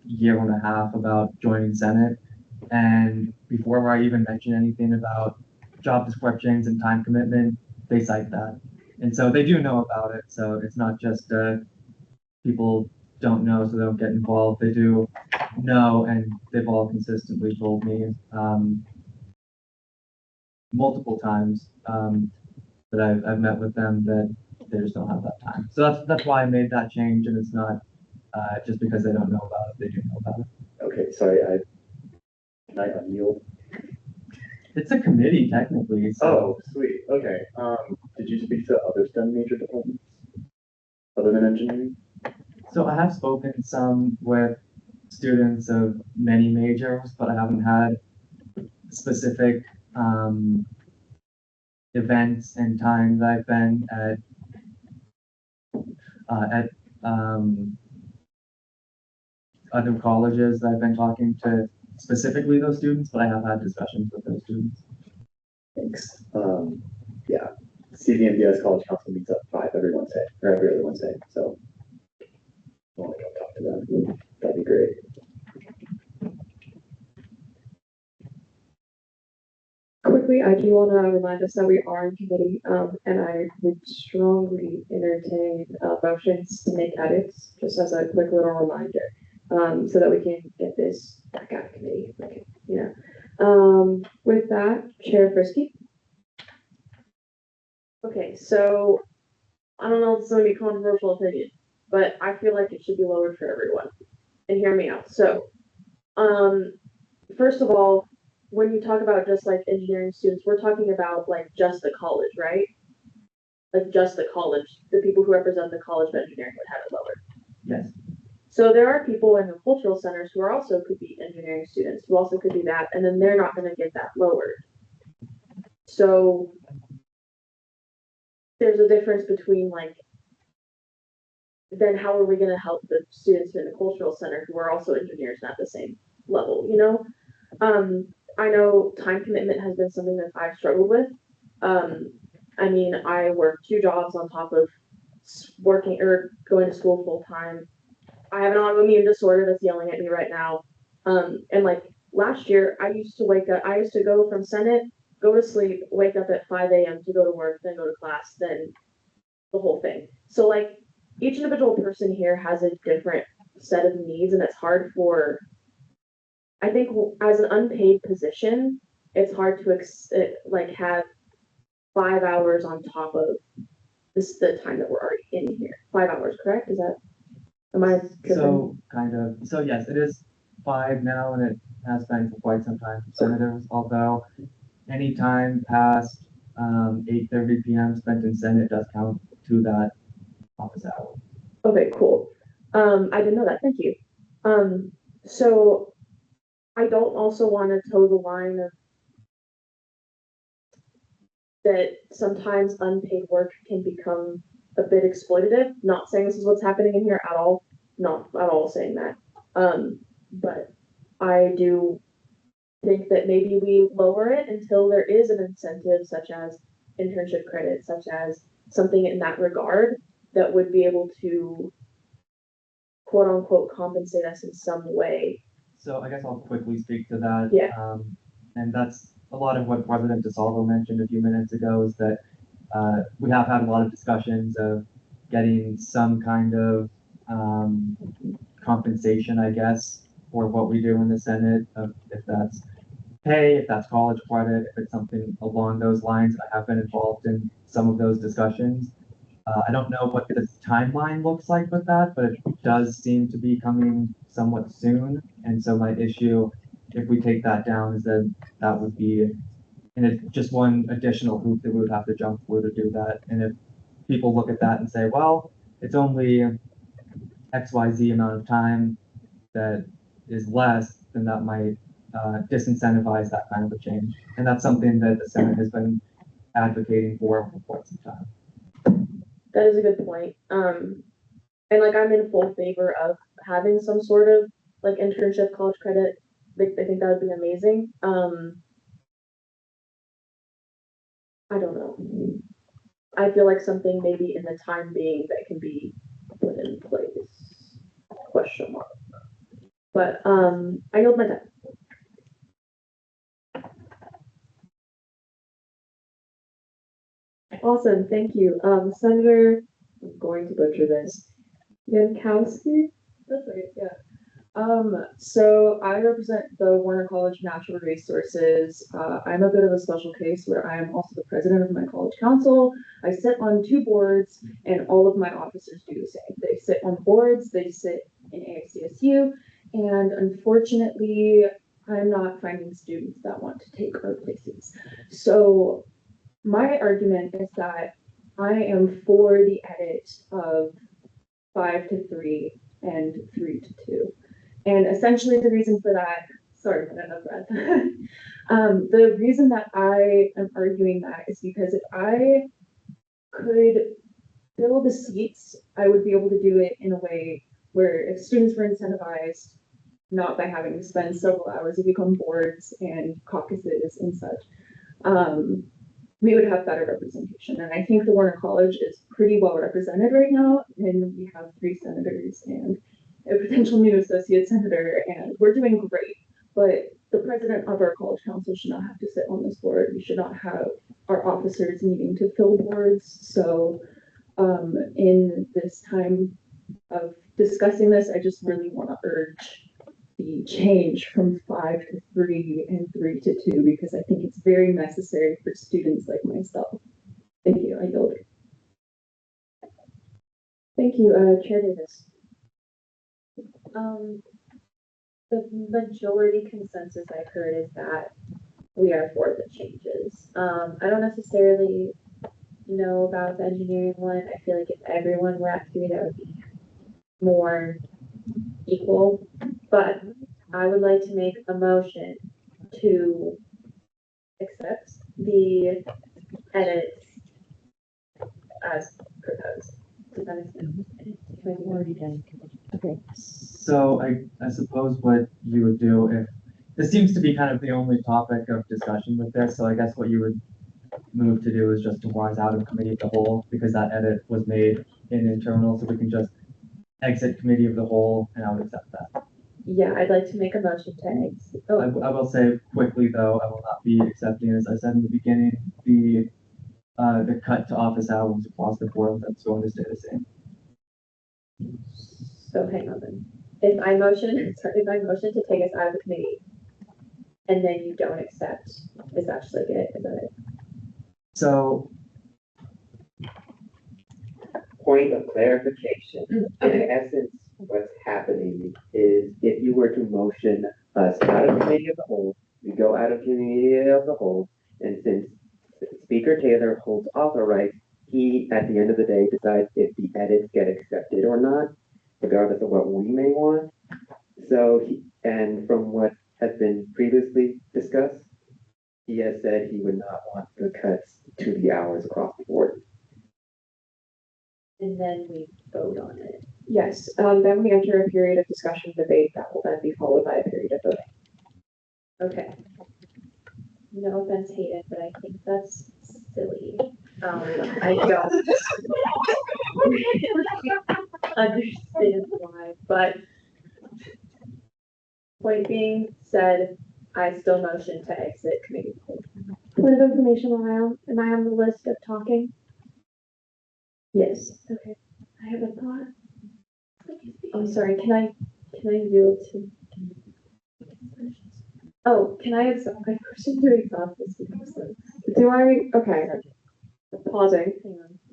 Speaker 1: year and a half about joining Senate. And before I even mention anything about job descriptions and time commitment, they cite that. And so they do know about it. So it's not just people don't know, so they don't get involved. They do know, and they've all consistently told me multiple times that I've met with them that they just don't have that time. So that's why I made that change, and it's not just because they don't know about it. They do know about it.
Speaker 10: Okay, sorry, can I unyield?
Speaker 1: It's a committee technically. So.
Speaker 10: Oh, sweet. Okay. Did you speak to other STEM major departments other than engineering?
Speaker 1: So I have spoken some with students of many majors, but I haven't had specific events and times I've been at other colleges that I've been talking to specifically those students, but I have had discussions with those students.
Speaker 10: Thanks. Yeah, CVMDS College Council meets at 5 every Wednesday, or every other Wednesday, so if you want to come talk to them, that'd be great.
Speaker 3: Quickly, I do want to remind us that we are in committee, and I would strongly entertain motions to make edits, just as a quick little reminder, so that we can get this back out of committee. Okay, with that, Chair Frisky. Okay, so I don't know if it's gonna be a controversial opinion, but I feel like it should be lowered for everyone. And hear me out. So, um, first of all, when you talk about just like engineering students, we're talking about like just the college, right? Like just the college, the people who represent the College of Engineering would have it lowered.
Speaker 12: Yes.
Speaker 3: So there are people in the cultural centers who are also could be engineering students who also could do that, and then they're not going to get that lowered. So there's a difference between like, then how are we going to help the students in the cultural center who are also engineers and at the same level, you know? I know time commitment has been something that I've struggled with. I mean, I work 2 jobs on top of working or going to school full time. I have an autoimmune disorder that's yelling at me right now. And like last year, I used to go from Senate, go to sleep, wake up at 5 a.m. to go to work, then go to class, then the whole thing. So like each individual person here has a different set of needs, and it's hard for, I think as an unpaid position, it's hard to like have 5 hours on top of the time that we're already in here. 5 hours, correct? Is that, am I tripping?
Speaker 12: So kind of, so yes, it is 5 now and it has been for quite some time for senators, although any time past 8:30 p.m. spent in Senate does count to that office hour.
Speaker 3: Okay, cool. I didn't know that. Thank you. So I don't also want to toe the line of that sometimes unpaid work can become a bit exploitative. Not saying this is what's happening in here at all. Not at all saying that. But I do think that maybe we lower it until there is an incentive, such as internship credit, such as something in that regard that would be able to quote unquote compensate us in some way.
Speaker 12: So I guess I'll quickly speak to that.
Speaker 3: Yeah.
Speaker 12: And that's a lot of what President DeSalvo mentioned a few minutes ago is that we have had a lot of discussions of getting some kind of compensation, I guess, for what we do in the Senate, if that's pay, if that's college credit, if it's something along those lines. I have been involved in some of those discussions. I don't know what the timeline looks like with that, but it does seem to be coming somewhat soon. And so my issue, if we take that down, is that that would be, and it's just one additional hoop that we would have to jump through to do that. And if people look at that and say, well, it's only XYZ amount of time that is less, then that might disincentivize that kind of a change. And that's something that the Senate has been advocating for quite some time.
Speaker 3: That is a good point. And like I'm in full favor of having some sort of like internship college credit. Like, I think that would be amazing. I don't know. I feel like something maybe in the time being that can be put in place. Question mark. But I yield my time. Awesome, thank you. Senator, I'm going to butcher this. Yankowski? That's right, yeah. So I represent the Warner College Natural Resources. I'm a bit of a special case where I am also the president of my college council. I sit on 2 boards, and all of my officers do the same. They sit on boards, they sit in ASCSU, and unfortunately, I'm not finding students that want to take our places. So my argument is that I am for the edit of 5 to 3 and 3 to 2. And essentially the reason for that, sorry, I'm out of breath. The reason that I am arguing that is because if I could fill the seats, I would be able to do it in a way where if students were incentivized, not by having to spend several hours to become boards and caucuses and such, we would have better representation. And I think the Warner College is pretty well represented right now, and we have 3 senators and a potential new associate senator, and we're doing great. But the president of our college council should not have to sit on this board. We should not have our officers needing to fill boards. So in this time of discussing this, I just really want to urge the change from 5 to 3 and 3 to 2, because I think it's very necessary for students like myself. Thank you. I yield. Thank you, Chair Davis.
Speaker 16: The majority consensus I've heard is that we are for the changes. I don't necessarily know about the engineering one. I feel like if everyone were at 3, that would be more equal. But I would like to make a motion to accept the edits as proposed. Does that make sense?
Speaker 8: Already done. Okay.
Speaker 1: So I suppose what you would do if, this seems to be kind of the only topic of discussion with this, so I guess what you would move to do is just to rise out of committee of the whole, because that edit was made in internal, so we can just exit committee of the whole, and I would accept that.
Speaker 16: Yeah, I'd like to make a motion to exit.
Speaker 1: I will say quickly though, I will not be accepting, as I said in the beginning, the cut to office hours across the board. That's going to stay the same.
Speaker 16: So hang on then. If I motion to take us out of the committee, and then you don't accept, is that just like it? Is that it?
Speaker 1: So,
Speaker 17: Point of clarification. In essence, what's happening is if you were to motion us out of committee of the whole, we go out of committee of the whole, and since Speaker Taylor holds author rights, he, at the end of the day, decides if the edits get accepted or not, regardless of what we may want. So, and from what has been previously discussed, he has said he would not want the cuts to the hours across the board.
Speaker 16: And then we vote on it.
Speaker 3: Yes, then we enter a period of discussion debate that will then be followed by a period of voting.
Speaker 16: Okay. No offense, Hayden, but I think that's silly. I don't understand why, but point being said, I still motion to exit committee.
Speaker 3: Point of information, am I on the list of talking?
Speaker 16: Yes.
Speaker 3: Okay. I have a thought. I'm sorry, can I yield to? Oh, can I have my person to exhaust this? Do I, okay. Pausing.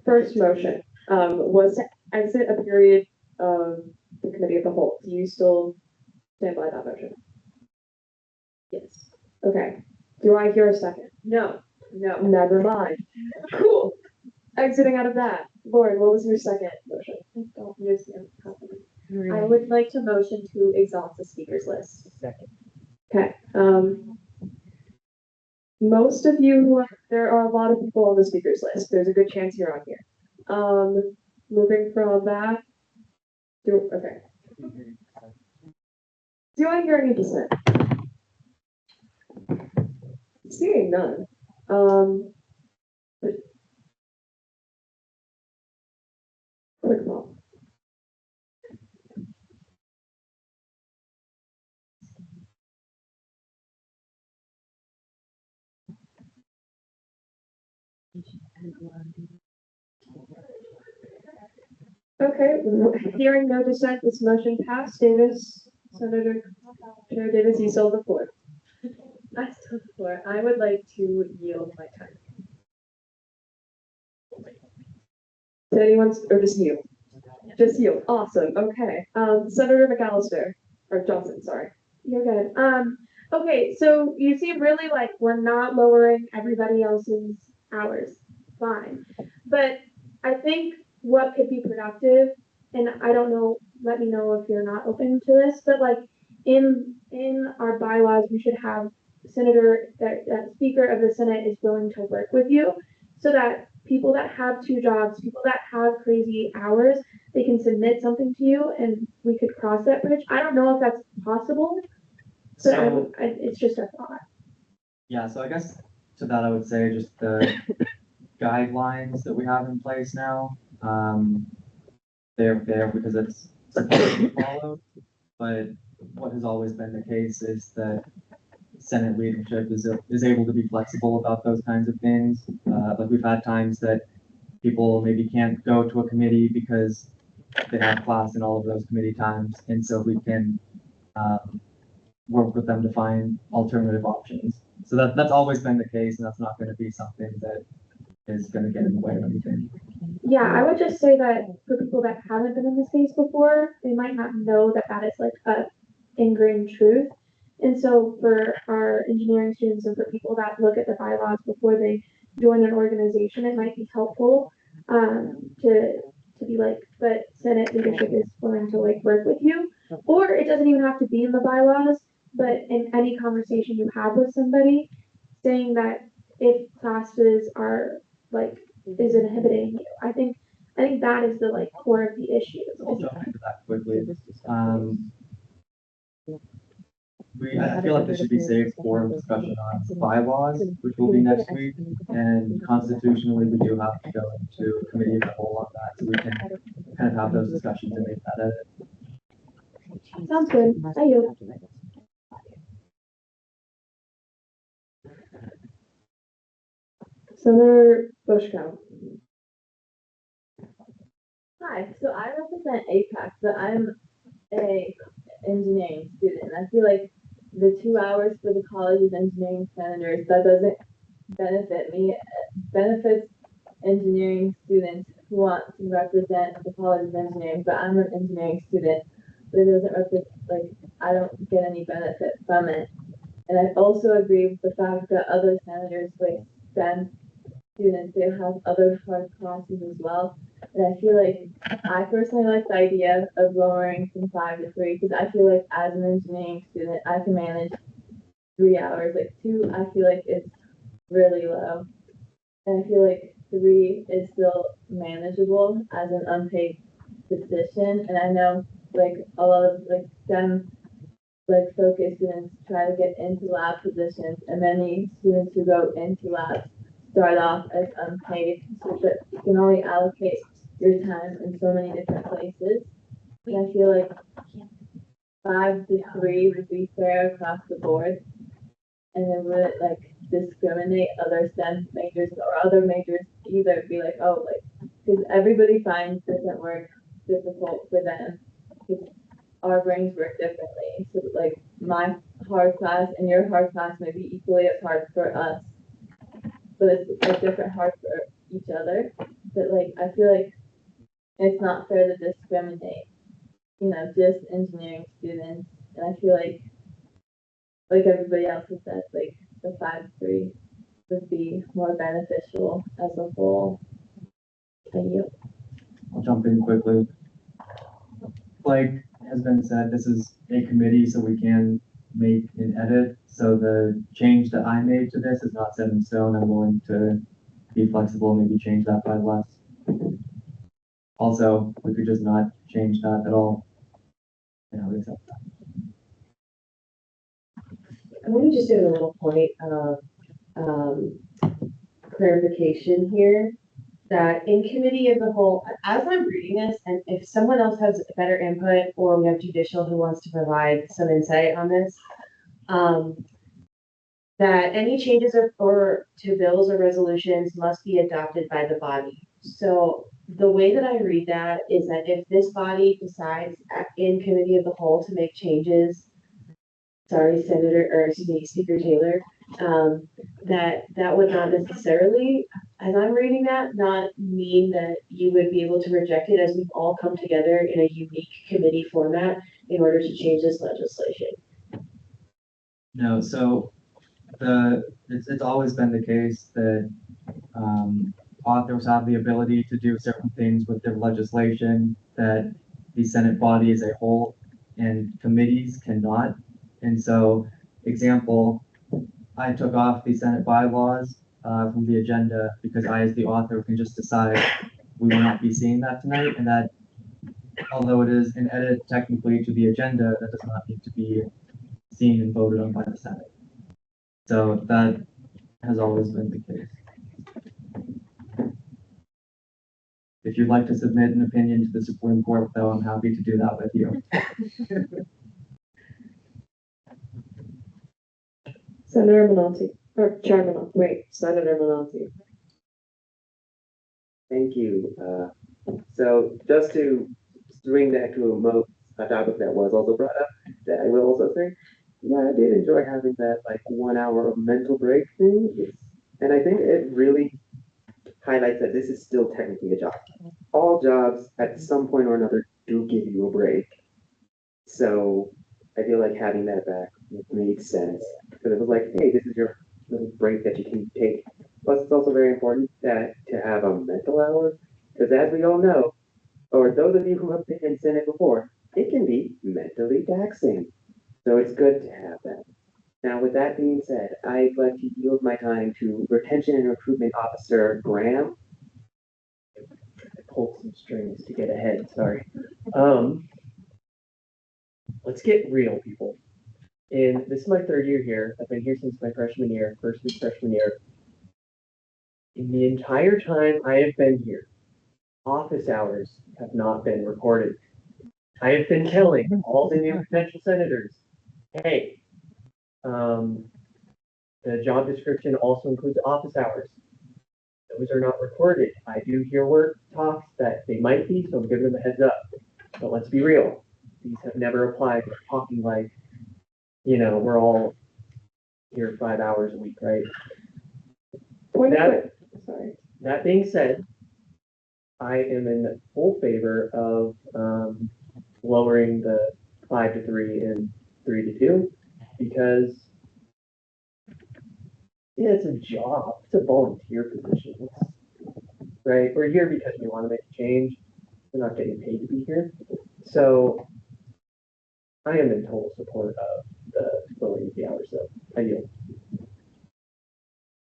Speaker 3: First motion, was to exit a period of the committee of the whole. Do you still stand by that motion?
Speaker 16: Yes.
Speaker 3: Okay. Do I hear a second?
Speaker 16: No.
Speaker 3: Never mind. Cool. Exiting out of that. Lauren, what was your second motion?
Speaker 16: I don't understand. I would like to motion to exhaust the speakers list.
Speaker 14: Second.
Speaker 3: Okay. Most of you, there are a lot of people on the speakers list. There's a good chance you're on here. Moving from that. Okay. Do I hear any dissent? Seeing none. Quick call. Okay, hearing no dissent, this motion passed. Davis, Senator Chair Davis, you still have the floor.
Speaker 16: I still have the floor. I would like to yield my time.
Speaker 3: Did anyone, or just you? Just you. Awesome. Okay. Senator McAllister, or Johnson, sorry.
Speaker 13: You're good. Okay, so you seem really like we're not lowering everybody else's hours. Fine. But I think what could be productive, and I don't know, let me know if you're not open to this, but like in our bylaws, we should have Senator, that Speaker of the Senate is willing to work with you so that people that have 2 jobs, people that have crazy hours, they can submit something to you and we could cross that bridge. I don't know if that's possible, but
Speaker 1: So-
Speaker 13: it's just a thought.
Speaker 1: Yeah, so I guess to that I would say just the guidelines that we have in place now, they're there because it's supposed to be followed. But what has always been the case is that Senate leadership is able to be flexible about those kinds of things. Like we've had times that people maybe can't go to a committee because they have class in all of those committee times, and so we can work with them to find alternative options. So that's always been the case, and that's not going to be something that is gonna get in the way of anything.
Speaker 3: Yeah, I would just say that for people that haven't been in the space before, they might not know that that is like a ingrained truth. And so for our engineering students and for people that look at the bylaws before they join an organization, it might be helpful to be like, but Senate leadership is willing to like work with you. Or it doesn't even have to be in the bylaws, but in any conversation you have with somebody, saying that if classes are like is inhibiting you. I think that is the like core of the issue.
Speaker 1: I'll jump into that quickly. I feel like this should be saved for discussion on bylaws, which will be next week. And constitutionally, we do have to go into committee of the whole on that, so we can kind of have those discussions and make that edit.
Speaker 3: Sounds good. I yield. Senator Bushko.
Speaker 6: Hi, so I represent APAC, but I'm a engineering student. I feel like the 2 hours for the College of Engineering senators, that doesn't benefit me. It benefits engineering students who want to represent the College of Engineering, but I'm an engineering student, but it doesn't represent, like, I don't get any benefit from it. And I also agree with the fact that other senators, like STEM students, they have other hard classes as well. And I feel like I personally like the idea of lowering from 5 to 3 because I feel like as an engineering student, I can manage 3 hours. Like 2, I feel like it's really low. And I feel like 3 is still manageable as an unpaid position. And I know like a lot of like STEM like focus students try to get into lab positions, and many students who go into labs start off as unpaid, so that you can only allocate your time in so many different places. And I feel like 5 to 3 would be fair across the board, and it would like discriminate other STEM majors or other majors either. Be like, oh, like because everybody finds different work difficult for them. Our brains work differently. So like my hard class and your hard class may be equally as hard for us, but it's a different hard for each other. But like I feel like it's not fair to discriminate, you know, just engineering students. And I feel like everybody else has said, like the 5-3 would be more beneficial as a whole. Thank you.
Speaker 1: I'll jump in quickly. Like has been said, this is a committee, so we can make an edit. So the change that I made to this is not set in stone. I'm willing to be flexible, maybe change that by less. Also, we could just not change that at all. And I would accept that.
Speaker 13: I want to just do a little point of clarification here that in committee of the whole, as I'm reading this, and if someone else has better input or we have judicial who wants to provide some insight on this, that any changes or to bills or resolutions must be adopted by the body. So the way that I read that is that if this body decides in committee of the whole to make changes, sorry, Senator, or excuse me, Speaker Taylor, that would not necessarily, as I'm reading that, not mean that you would be able to reject it as we've all come together in a unique committee format in order to change this legislation.
Speaker 1: No, so it's always been the case that authors have the ability to do certain things with their legislation that the Senate body as a whole and committees cannot. And so, example, I took off the Senate bylaws from the agenda because I, as the author, can just decide we will not be seeing that tonight, and that although it is an edit technically to the agenda, that does not need to be seen and voted on by the Senate. So that has always been the case. If you'd like to submit an opinion to the Supreme Court, though, I'm happy to do that with you.
Speaker 3: Senator Minolti, or Chair Minolti, wait, Senator Minolti.
Speaker 17: Thank you. So just to bring that to a topic that was also brought up, that I will also say, yeah, I did enjoy having that like 1 hour of mental break thing. And I think it really highlights that this is still technically a job. All jobs at some point or another do give you a break. So I feel like having that back made sense because it was like, hey, this is your little break that you can take. Plus, it's also very important that to have a mental hour because as we all know, or those of you who have been in Senate before, it can be mentally taxing. So it's good to have that. Now, with that being said, I'd like to yield my time to Retention and Recruitment Officer Graham.
Speaker 14: I pulled some strings to get ahead, sorry. Let's get real, people. And this is my third year here. I've been here since my freshman year, first week freshman year. In the entire time I have been here, office hours have not been recorded. I have been telling all the new potential senators, hey, the job description also includes office hours. Those are not recorded. I do hear work talks that they might be, so I'm giving them a heads up. But let's be real. These have never applied. We're talking like, we're all here 5 hours a week, right? That being said, I am in full favor of lowering the 5 to 3 and 3 to 2 because it's a job. It's a volunteer position. Right? We're here because we want to make a change. We're not getting paid to be here. So I am in total support of the lowering the hours though. I yield.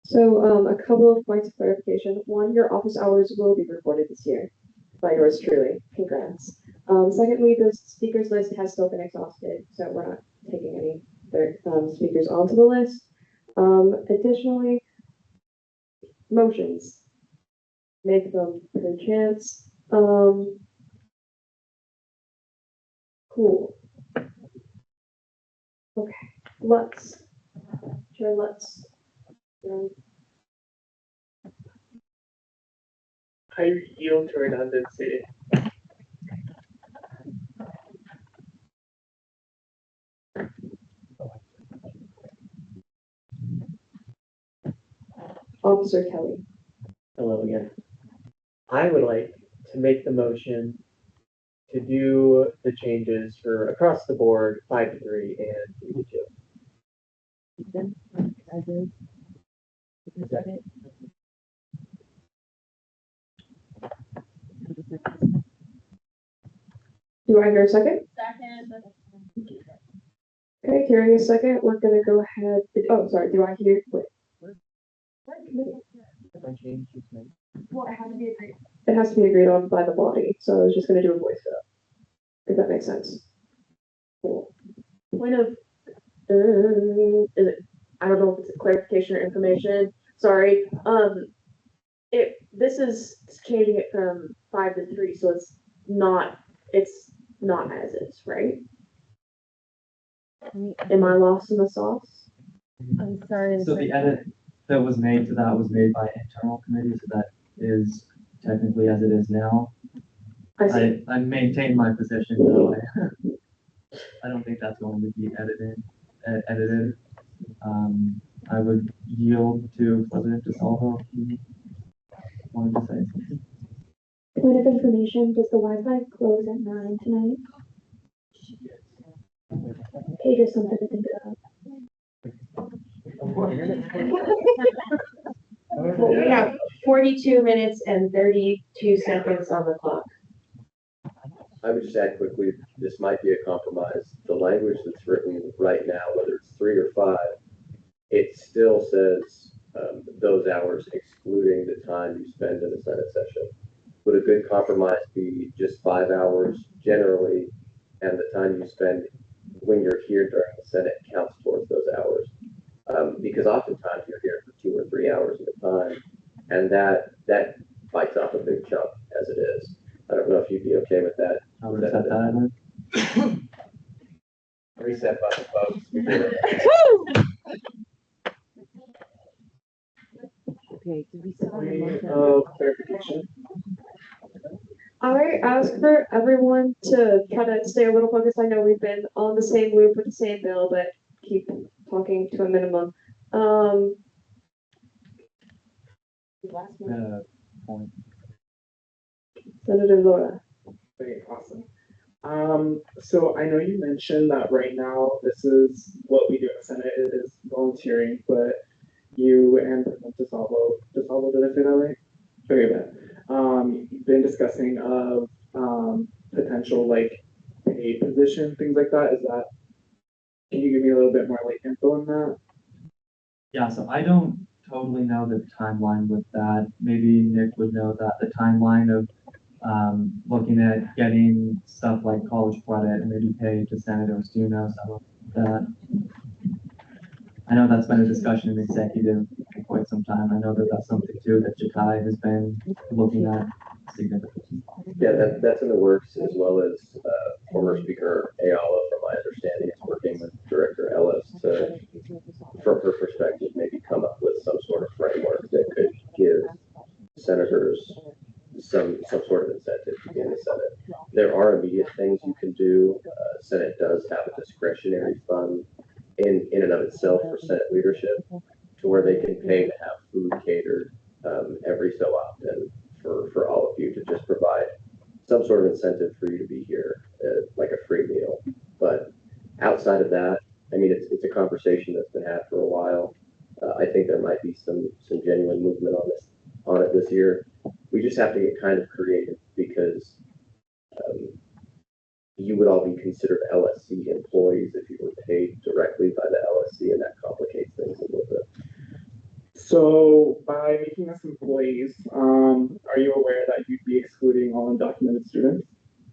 Speaker 3: So, a couple of points of clarification. One, your office hours will be recorded this year by yours truly. Congrats. Secondly, the speakers list has still been exhausted, so we're not taking any speakers onto the list. Additionally, motions. Make them per chance. Cool. Okay, Lutz. Chair Lutz.
Speaker 5: I yield to redundancy.
Speaker 3: Officer Kelly.
Speaker 14: Hello again. I would like to make the motion to do the changes for across the board 5 to 3 and 3 to 2. Is that it?
Speaker 3: Do I hear a second?
Speaker 6: Second.
Speaker 3: Okay, hearing a second, we're gonna go ahead. Oh, sorry. Do I hear? Wait. Well, it has to be agreed. It has to be agreed on by the body, so I was just gonna do a voice vote. If that makes sense. Cool.
Speaker 16: Point of, is it, I don't know if it's a clarification or information, sorry. This is changing it from 5 to 3, so it's not as is, right? Am I lost in the sauce?
Speaker 1: I'm sorry. So the edit that was made to that was made by internal committee, so that is technically as it is now. I maintain my position though. I don't think that's going to be edited. I would yield to President DeSalvo if he wanted to say something.
Speaker 3: Point of information, does the Wi-Fi close at 9 tonight? Hey, just something to think about.
Speaker 13: We have 42 minutes and 32 seconds on the clock.
Speaker 11: I would just add quickly, this might be a compromise. The language that's written right now, whether it's 3 or 5, it still says those hours excluding the time you spend in a Senate session. Would a good compromise be just 5 hours generally, and the time you spend when you're here during the Senate counts towards those hours? Because oftentimes you're here for 2 or 3 hours at a time, and that bites off a big chunk as it is. I don't know if you'd be okay with that.
Speaker 1: I would accept that.
Speaker 11: Reset button, folks.
Speaker 8: Okay, did we set on the motion?
Speaker 14: Clarification.
Speaker 3: I ask for everyone to try to stay a little focused. I know we've been on the same loop with the same bill, but keep talking to a minimum.
Speaker 1: point.
Speaker 3: Senator Laura.
Speaker 19: Okay, awesome. So I know you mentioned that right now this is what we do in the Senate, it is volunteering, but you and President DeSalvo, did I say that right? Okay, but you've been discussing of potential like paid position, things like that. Is that, can you give me a little bit more like info on that?
Speaker 1: Yeah, so I don't totally know the timeline with that. Maybe Nick would know that the timeline of looking at getting stuff like college credit and maybe pay to senators. Do you know some of that? I know that's been a discussion in executive for quite some time. I know that that's something too that Jakai has been looking at significantly.
Speaker 11: Yeah, that's in the works, as well as former Speaker Ayala, from my understanding, is working with Director Ellis to, from her perspective, maybe come up with some sort of framework that could give senators some sort of incentive to be in the Senate. There are immediate things you can do. Senate does have a discretionary fund in and of itself for Senate leadership, to where they can pay to have food catered every so often for all of you, to just provide some sort of incentive for you to be here, like a free meal. But outside of that, I mean, it's a conversation that's been had for a while. I think there might be some genuine movement on it this year. We just have to get kind of creative, because you would all be considered LSC employees if you were paid directly by the LSC, and that complicates things a little bit.
Speaker 19: So by making us employees, are you aware that you'd be excluding all undocumented students?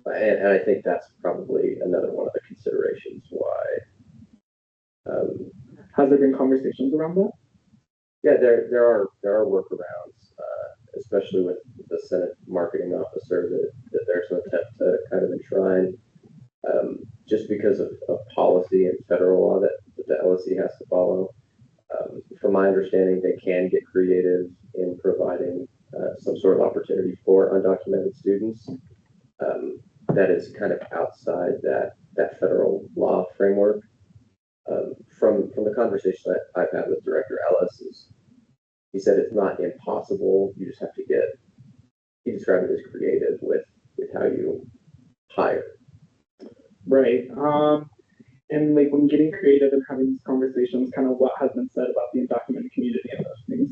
Speaker 11: And I think that's probably another one of the considerations why.
Speaker 19: Has there been conversations around that?
Speaker 11: Yeah, there are workarounds, especially with the Senate marketing officer, that there's an attempt to kind of enshrine, just because of policy and federal law that the LSC has to follow. From my understanding, they can get creative in providing some sort of opportunity for undocumented students. That is kind of outside that federal law framework. From the conversation that I've had with Director Ellis, he said it's not impossible. You just have to get. He described it as creative with how you hire.
Speaker 19: Right. And like when getting creative and having these conversations, kind of what has been said about the undocumented community and those things.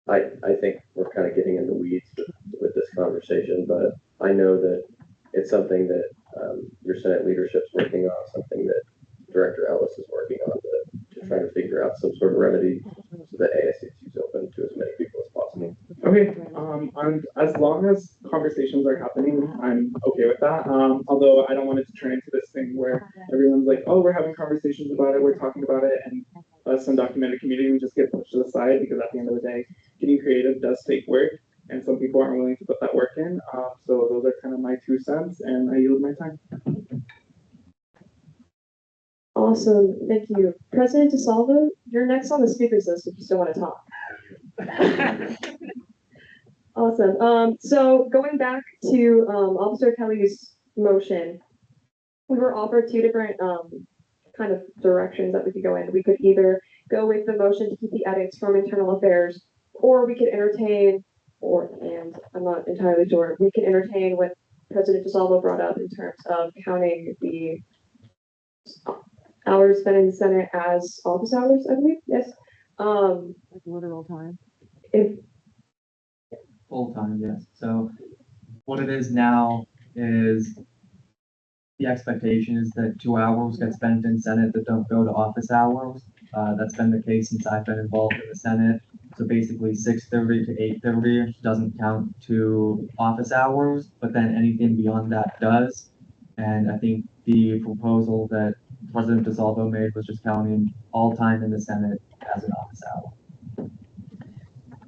Speaker 11: I think we're kind of getting in the weeds with this conversation, but I know that it's something that your Senate leadership's working on, something that Director Ellis is working on to try to figure out some sort of remedy so that ASCSU is open to as many people as possible.
Speaker 19: Okay. And as long as conversations are happening, I'm okay with that. Although I don't want it to turn into this thing where everyone's like, oh, we're having conversations about it, we're talking about it, and us undocumented community, we just get pushed to the side, because at the end of the day, getting creative does take work, and some people aren't willing to put that work in. So those are kind of my 2 cents, and I yield my time.
Speaker 3: Awesome, thank you. President DeSalvo, you're next on the speakers list if you still want to talk. Awesome. So going back to Officer Kelly's motion, we were offered 2 different kind of directions that we could go in. We could either go with the motion to keep the edits from internal affairs, or we could entertain, and I'm not entirely sure, we could entertain what President DeSalvo brought up in terms of counting the hours spent in the Senate as office hours, I believe. Yes.
Speaker 2: Like literal time.
Speaker 3: If
Speaker 1: Full time, yes. So what it is now is the expectation is that 2 hours get spent in Senate that don't go to office hours. That's been the case since I've been involved in the Senate. So basically 6:30 to 8:30 doesn't count to office hours, but then anything beyond that does. And I think the proposal that President DeSalvo made was just counting all time in the Senate as an office hour.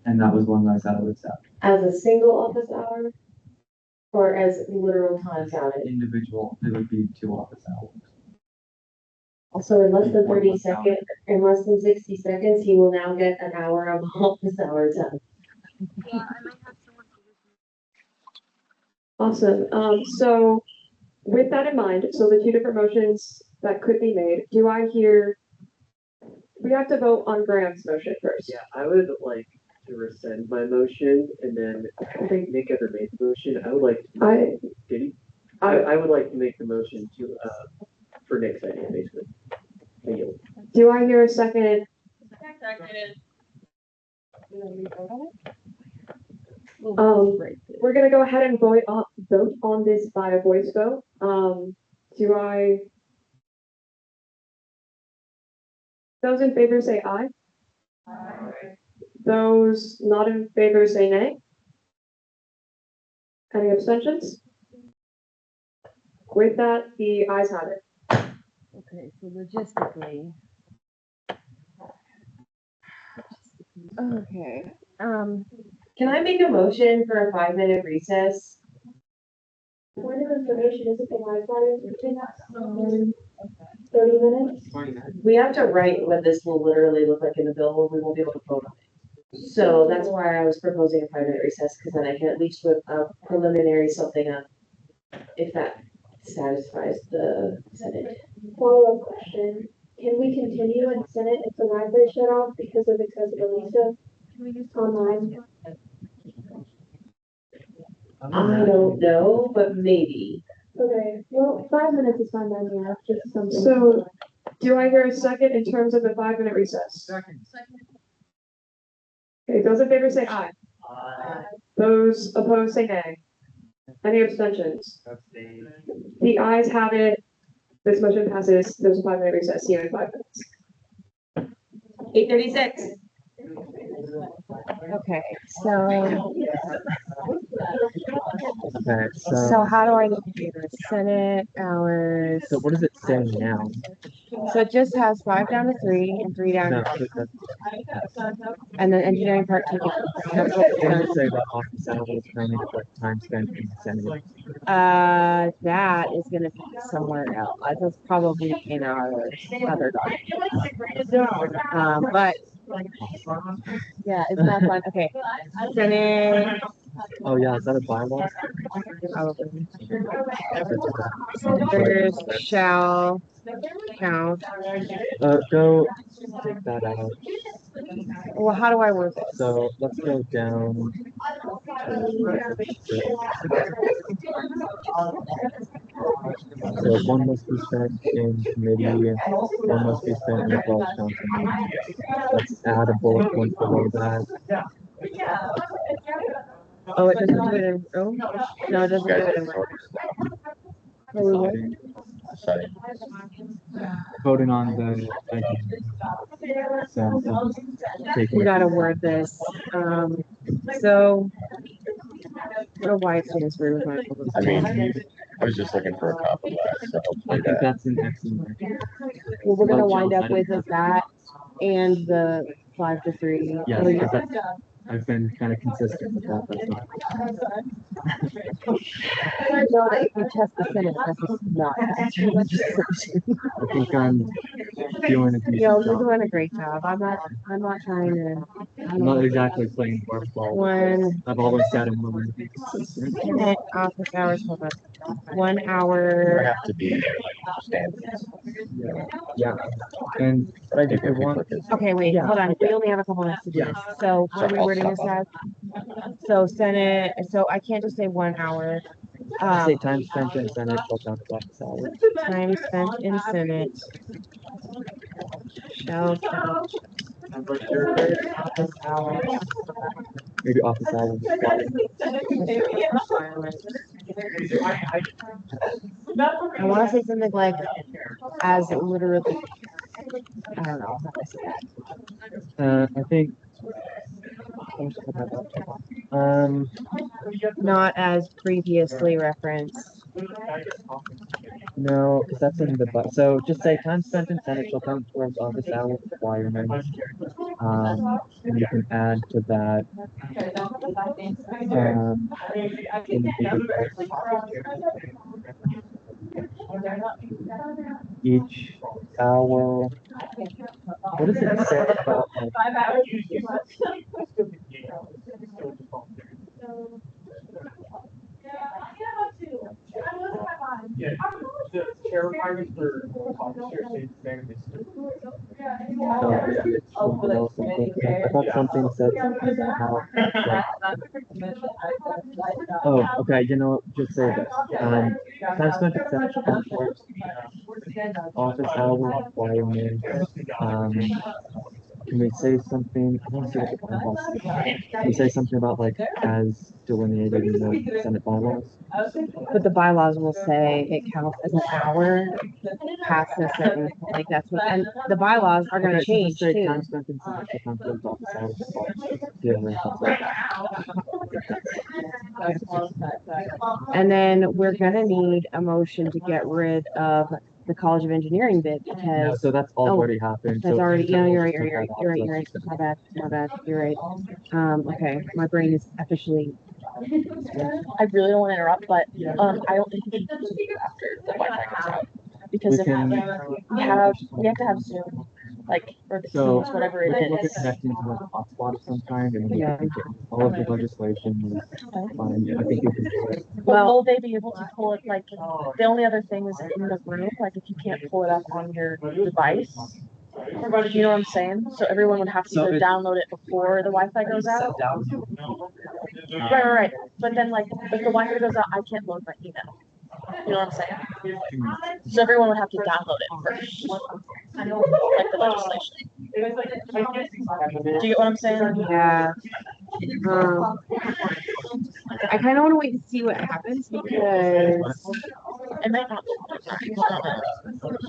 Speaker 1: And that was one that I said I would accept.
Speaker 13: As a single office hour? Or as literal time counted?
Speaker 1: Individual, it would be 2 office hours.
Speaker 13: Also, in less than 30 seconds, in less than 60 seconds, he will now get an hour of office hour time.
Speaker 3: Awesome. So with that in mind, so the 2 different motions that could be made, do I hear, we have to vote on Graham's motion first.
Speaker 14: Yeah, I would like to rescind my motion, and then I think Nick ever made the motion. I would like to. Did he? I would like to make the motion to, for Nick's idea, basically. I yield.
Speaker 3: Do I hear a second? We're gonna go ahead and vote on this by a voice vote. Those in favor say aye. Aye. Those not in favor say nay. Any abstentions? With that, the ayes have it.
Speaker 2: Okay, so logistically. Okay,
Speaker 13: Can I make a motion for a 5-minute recess?
Speaker 3: Point of information, is it the Wi-Fi? 30 minutes?
Speaker 13: We have to write what this will literally look like in the bill, or we won't be able to vote on it. So that's why I was proposing a 5-minute recess, because then I can at least whip a preliminary something up, if that satisfies the Senate.
Speaker 3: Follow-up question. Can we continue in Senate if the Wi-Fi shut off because of accessibility stuff? Can we use online?
Speaker 13: I don't know, but maybe.
Speaker 3: Okay, well, 5 minutes is fine by me, just something. So, do I hear a second in terms of the 5-minute recess? Second. Okay, those in favor say aye. Aye. Those opposed say nay. Any abstentions? The ayes have it. This motion passes. There's a 5-minute recess. See you in 5 minutes.
Speaker 13: 8:36.
Speaker 2: okay, so.
Speaker 7: Okay,
Speaker 2: So how do I do the Senate hours?
Speaker 7: So what does it say now?
Speaker 2: So it just has 5 down to 3 and 3 down
Speaker 7: No,
Speaker 2: to 2. And then engineering part 2. That's what
Speaker 7: what does it say about office hours, how many time spent in the Senate?
Speaker 2: that is gonna be somewhere else. That's probably in our other document. But yeah, it's not fun. Okay. Senate.
Speaker 7: Oh yeah, is that a bylaw?
Speaker 2: Probably. Senators shall count.
Speaker 7: Go take that out.
Speaker 2: Well, how do I word this?
Speaker 7: So let's go down. So one must be spent in committee, one must be spent in the Gulf Council. Let's add a bullet point below that.
Speaker 2: Oh, it doesn't do it in, oh, no, it doesn't do it in.
Speaker 7: Voting on the. So,
Speaker 2: We gotta word this. So. What a wide students were with my.
Speaker 11: I mean, I was just looking for a compromise, so
Speaker 7: I think that's an excellent.
Speaker 2: What we're gonna wind up with is that and the 5 to 3.
Speaker 7: Yeah, I've been kind of consistent with that.
Speaker 2: If you test the Senate, that's not.
Speaker 7: I think I'm doing a decent
Speaker 2: You're
Speaker 7: job.
Speaker 2: doing a great job. I'm not trying to.
Speaker 7: I'm not exactly playing ball.
Speaker 2: One.
Speaker 7: I've always got in mind.
Speaker 2: Senate office hours, hold on. 1
Speaker 11: there
Speaker 2: hour.
Speaker 11: have to be standards.
Speaker 7: Yeah. And if you want.
Speaker 2: Okay, wait, hold on. We only have a couple minutes to do this. So what are we wording this as? So Senate, so I can't just say 1 hour.
Speaker 7: Say time spent in Senate, shall count as office hours.
Speaker 2: Time spent in Senate shall count office hours.
Speaker 7: Maybe office hours.
Speaker 2: I want to say something like as literally. I don't know how to say that.
Speaker 7: I think.
Speaker 2: Not as previously referenced.
Speaker 7: No, because that's in the so just say time spent in Senate shall count towards office hour requirements. And you can add to that. Each hour. What does it say about like,
Speaker 4: 5 hours?
Speaker 18: the chair requirements for officer stays the same.
Speaker 7: I thought something said something about how, oh, okay, you know, just say this. Time spent at central office hours requirements, can we say something, I want to see what the bylaws say. Can we say something about like as delineated in the Senate bylaws?
Speaker 2: But the bylaws will say it counts as an hour past a certain, like that's what, and the bylaws are gonna
Speaker 7: Okay, so
Speaker 2: change
Speaker 7: just say
Speaker 2: too.
Speaker 7: time spent in central conference office hours. Yeah, right.
Speaker 2: And then we're gonna need a motion to get rid of the College of Engineering bid
Speaker 7: Yeah,
Speaker 2: because
Speaker 7: so that's already happened.
Speaker 2: that's
Speaker 7: so
Speaker 2: already,
Speaker 7: anytime
Speaker 2: you're
Speaker 7: we'll
Speaker 2: right,
Speaker 7: just
Speaker 2: you're
Speaker 7: put
Speaker 2: right,
Speaker 7: that
Speaker 2: you're right,
Speaker 7: off,
Speaker 2: you're right. My bad, you're right. Okay, my brain is officially.
Speaker 20: I really don't want to interrupt, but I don't think we can continue after the Wi-Fi goes out because
Speaker 7: We
Speaker 20: if
Speaker 7: can-
Speaker 20: we have to have Zoom, like or the
Speaker 7: So
Speaker 20: Teams, whatever
Speaker 7: we
Speaker 20: it
Speaker 7: can look at
Speaker 20: is.
Speaker 7: connecting to like a hotspot of some kind and we
Speaker 2: Yeah.
Speaker 7: can get all of the legislation is fine. I think we can do it.
Speaker 20: But will they be able to pull it like the only other thing is in the group, like if you can't pull it up on your device. You know what I'm saying? So everyone would have to
Speaker 7: So
Speaker 20: either
Speaker 7: it-
Speaker 20: download it before the Wi-Fi goes out. Right. But then like if the Wi-Fi goes out, I can't load my email. You know what I'm saying? So everyone would have to download it first. Like the legislation. Do you get what I'm saying?
Speaker 2: Yeah. I kind of want to wait and see what happens because
Speaker 20: it might not.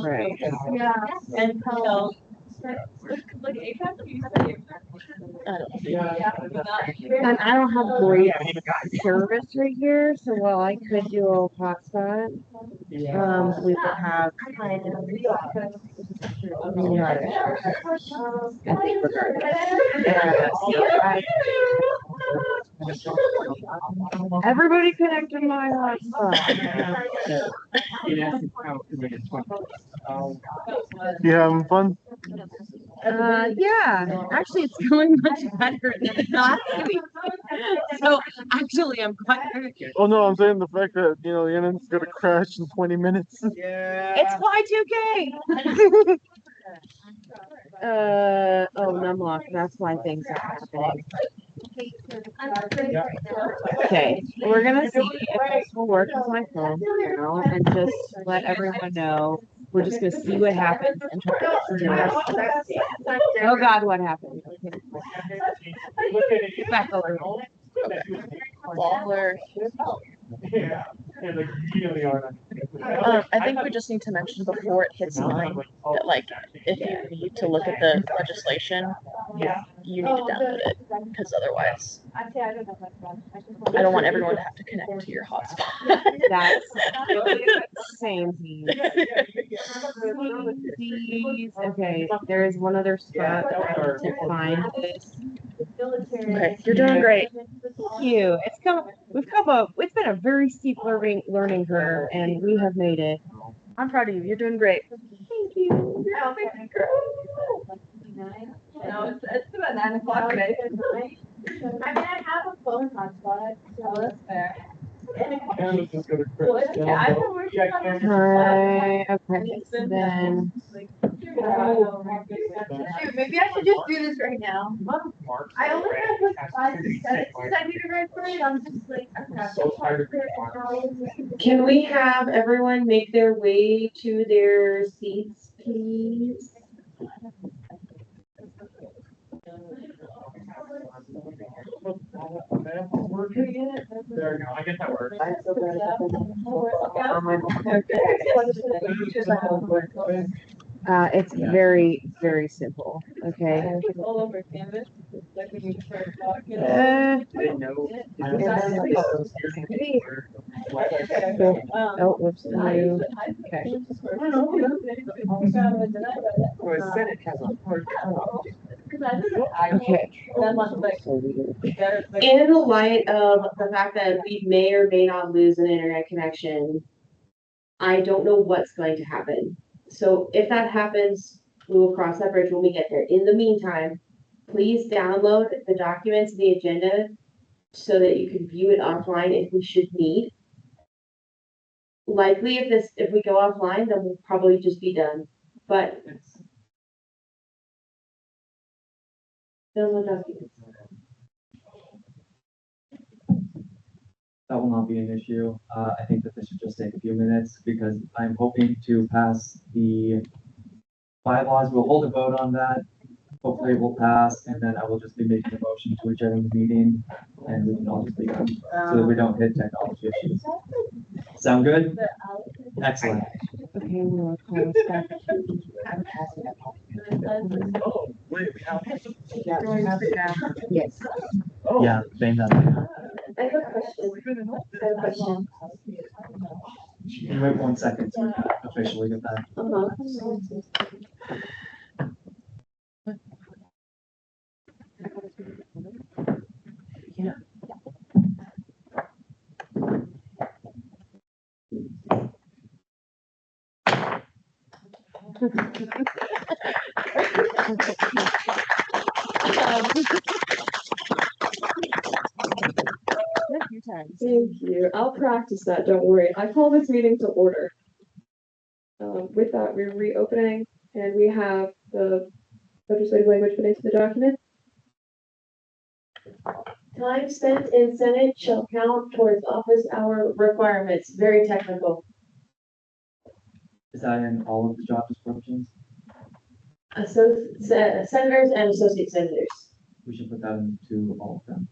Speaker 2: Right.
Speaker 16: Yeah, and so. Like
Speaker 2: And I don't have great service right here, so while I could do a hotspot, we would have. I think everybody connect to my hotspot.
Speaker 18: You having fun?
Speaker 2: Yeah, actually, it's going much better than last week. So actually, I'm quite.
Speaker 18: Oh no, I'm saying the fact that the internet's gonna crash in 20 minutes.
Speaker 2: It's Y2K. Oh, numlock. That's why things are happening. Okay, we're gonna see if this will work with my phone now, and just let everyone know. We're just gonna see what happens and try to do it. Oh God, what happened? Okay. Back over.
Speaker 20: Baller. I think we just need to mention before it hits 9 that like if you need to look at the legislation, you need to download it because otherwise I don't want everyone to have to connect to your hotspot.
Speaker 2: That's same thing. Okay, there is one other spot that I need to find this.
Speaker 20: Okay, you're doing great.
Speaker 2: Thank you. It's been a very steep learning curve, and we have made it.
Speaker 20: I'm proud of you. You're doing great.
Speaker 2: Thank you.
Speaker 6: No, it's about 9 o'clock today. I mean, I have a phone hotspot, so that's fair.
Speaker 18: It's just gonna
Speaker 6: Well,
Speaker 18: crash.
Speaker 6: yeah, I've been working on this.
Speaker 2: Okay, so then.
Speaker 6: Shoot, maybe I should just do this right now. I only have like 5 minutes. Since I need to record it, I'm just like,
Speaker 2: Can we have everyone make their way to their seats, please?
Speaker 5: There we go. I guess that works.
Speaker 2: It's very, very simple. Okay.
Speaker 6: all over canvas.
Speaker 2: Oh, whoops. No. Okay. Okay. In the light of the fact that we may or may not lose an internet connection, I don't know what's going to happen. So if that happens, we will cross that bridge when we get there. In the meantime, please download the documents, the agenda, so that you can view it offline if we should need.
Speaker 13: likely if we go offline, then we'll probably just be done, but. Those are documents.
Speaker 1: That will not be an issue. I think that this should just take a few minutes because I'm hoping to pass the bylaws. We'll hold a vote on that. Hopefully it will pass, and then I will just be making a motion to adjourn the meeting, and we can all just be done, so that we don't hit technology issues. Sound good? Excellent.
Speaker 2: Okay, we'll call us back to, I'm passing it off.
Speaker 1: Oh, wait, we have.
Speaker 2: Yes.
Speaker 1: Yeah, same that.
Speaker 16: I have a question. I have a question.
Speaker 1: Can you wait 1 second to officially get that?
Speaker 2: Yeah.
Speaker 3: Thank you. I'll practice that, don't worry. I call this meeting to order. With that, we're reopening and we have the legislative language put into the document.
Speaker 13: Time spent in Senate shall count towards office hour requirements. Very technical.
Speaker 1: Is that in all of the job descriptions?
Speaker 13: Senators and associate senators.
Speaker 1: We should put that into all of them.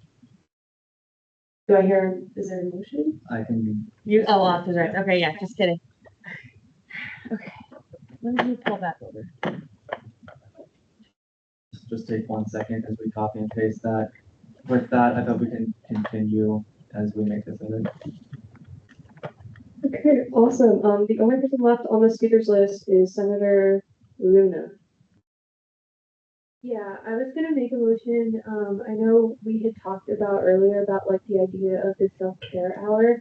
Speaker 13: Do I hear, is there a motion?
Speaker 1: I can.
Speaker 2: You, oh, office, right, okay, yeah, just kidding. Okay, let me pull that over.
Speaker 1: Just take 1 second as we copy and paste that. With that, I thought we can continue as we make this edit.
Speaker 3: Okay, awesome. The only person left on the speakers list is Senator Luna.
Speaker 4: Yeah, I was gonna make a motion. I know we had talked about earlier about like the idea of the self-care hour.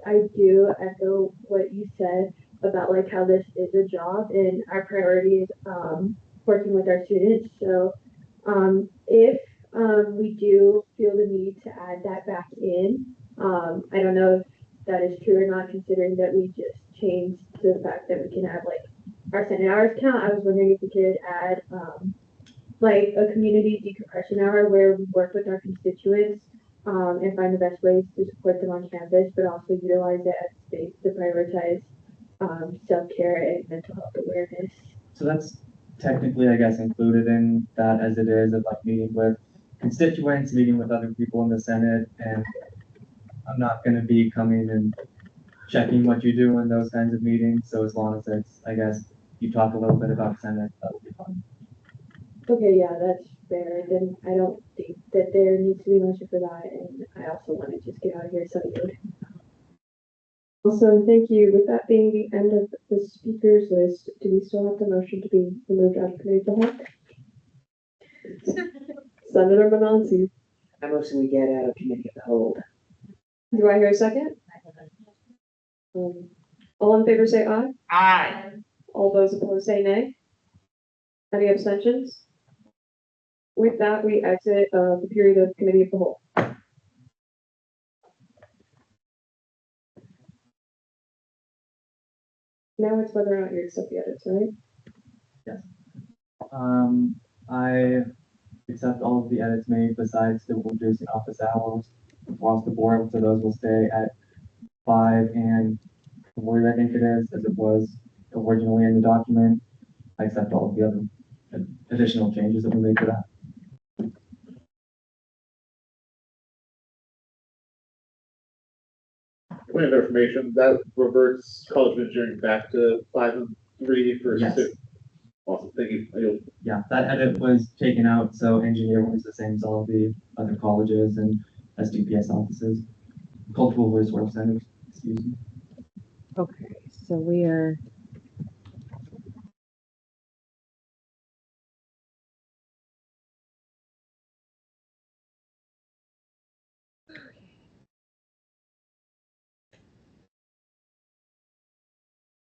Speaker 4: I do echo what you said about like how this is a job and our priority is working with our students. So if we do feel the need to add that back in, I don't know if that is true or not, considering that we just changed to the fact that we can have like our Senate hours count. I was wondering if we could add like a community decompression hour where we work with our constituents and find the best ways to support them on campus, but also utilize it as a space to prioritize self-care and mental health awareness.
Speaker 1: So that's technically, I guess, included in that as it is of like meeting with constituents, meeting with other people in the Senate, and I'm not gonna be coming and checking what you do in those kinds of meetings, so as long as it's, I guess, you talk a little bit about Senate, that would be fine.
Speaker 4: Okay, yeah, that's fair. Then I don't think that there needs to be motion for that, and I also want to just get out of here so good.
Speaker 3: Awesome, thank you. With that being the end of the speakers list, do we still have the motion to be removed out of committee of the whole? Senator Benanzi.
Speaker 15: I motion we get out of committee of the whole.
Speaker 3: Do I hear a second? All in favor say aye.
Speaker 13: Aye.
Speaker 3: All those opposed say nay. Any abstentions? With that, we exit the period of committee of the whole. Now it's whether or not you accept the edits, right?
Speaker 1: Yes. I accept all of the edits made besides the reducing office hours across the board, so those will stay at 5 and 40, I think it is, as it was originally in the document. I accept all of the other additional changes that we made to that.
Speaker 9: Point of information, that reverts college of engineering back to 5 and 3 for
Speaker 1: Yes.
Speaker 9: 6. Awesome, thank you.
Speaker 1: Yeah, that edit was taken out, so engineering was the same as all of the other colleges and SDPS offices, cultural resource centers, excuse me.
Speaker 2: Okay, so we are.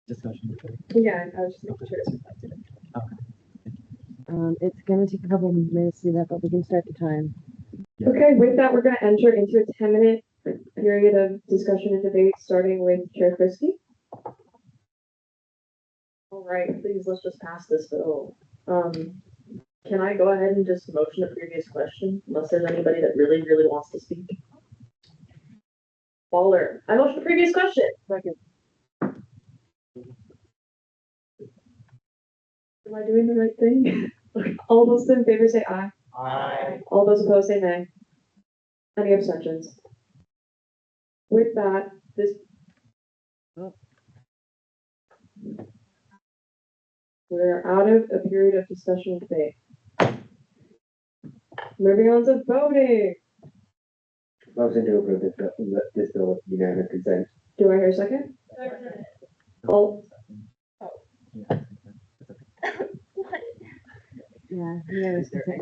Speaker 1: Discussion.
Speaker 3: Yeah, I was just making sure it's reflected.
Speaker 2: It's gonna take a couple of minutes to do that, but we can start the time.
Speaker 3: Okay, with that, we're gonna enter into a 10-minute period of discussion and debate, starting with Chair Frisky.
Speaker 14: All right, please, let's just pass this bill. Can I go ahead and just motion a previous question, unless there's anybody that really, really wants to speak? Baller, I motion a previous question.
Speaker 3: Second. Am I doing the right thing? All those in favor say aye.
Speaker 14: Aye.
Speaker 3: All those opposed say nay. Any abstentions? With that, this. We're out of a period of discussion and debate. Moving on to voting.
Speaker 17: Motion to approve this bill with unanimous consent.
Speaker 3: Do I hear a second? All,
Speaker 8: Yeah, yeah, it's okay.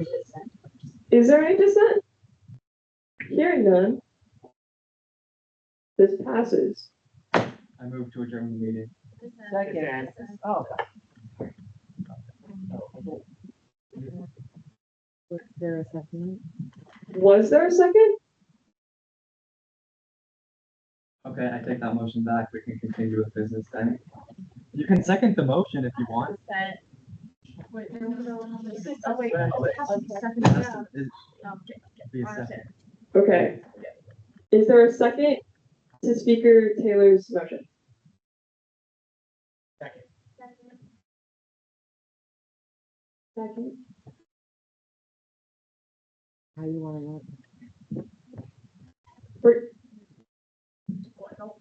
Speaker 3: is there any dissent? Hearing none. This passes.
Speaker 1: I move to adjourn the meeting.
Speaker 8: Second.
Speaker 1: Oh.
Speaker 8: Was there a second?
Speaker 3: Was there a second?
Speaker 1: Okay, I take that motion back. We can continue with business then. You can second the motion if you want.
Speaker 20: Wait,
Speaker 1: It has to be a second.
Speaker 3: Okay. Is there a second to Speaker Taylor's motion? Second.
Speaker 8: How you want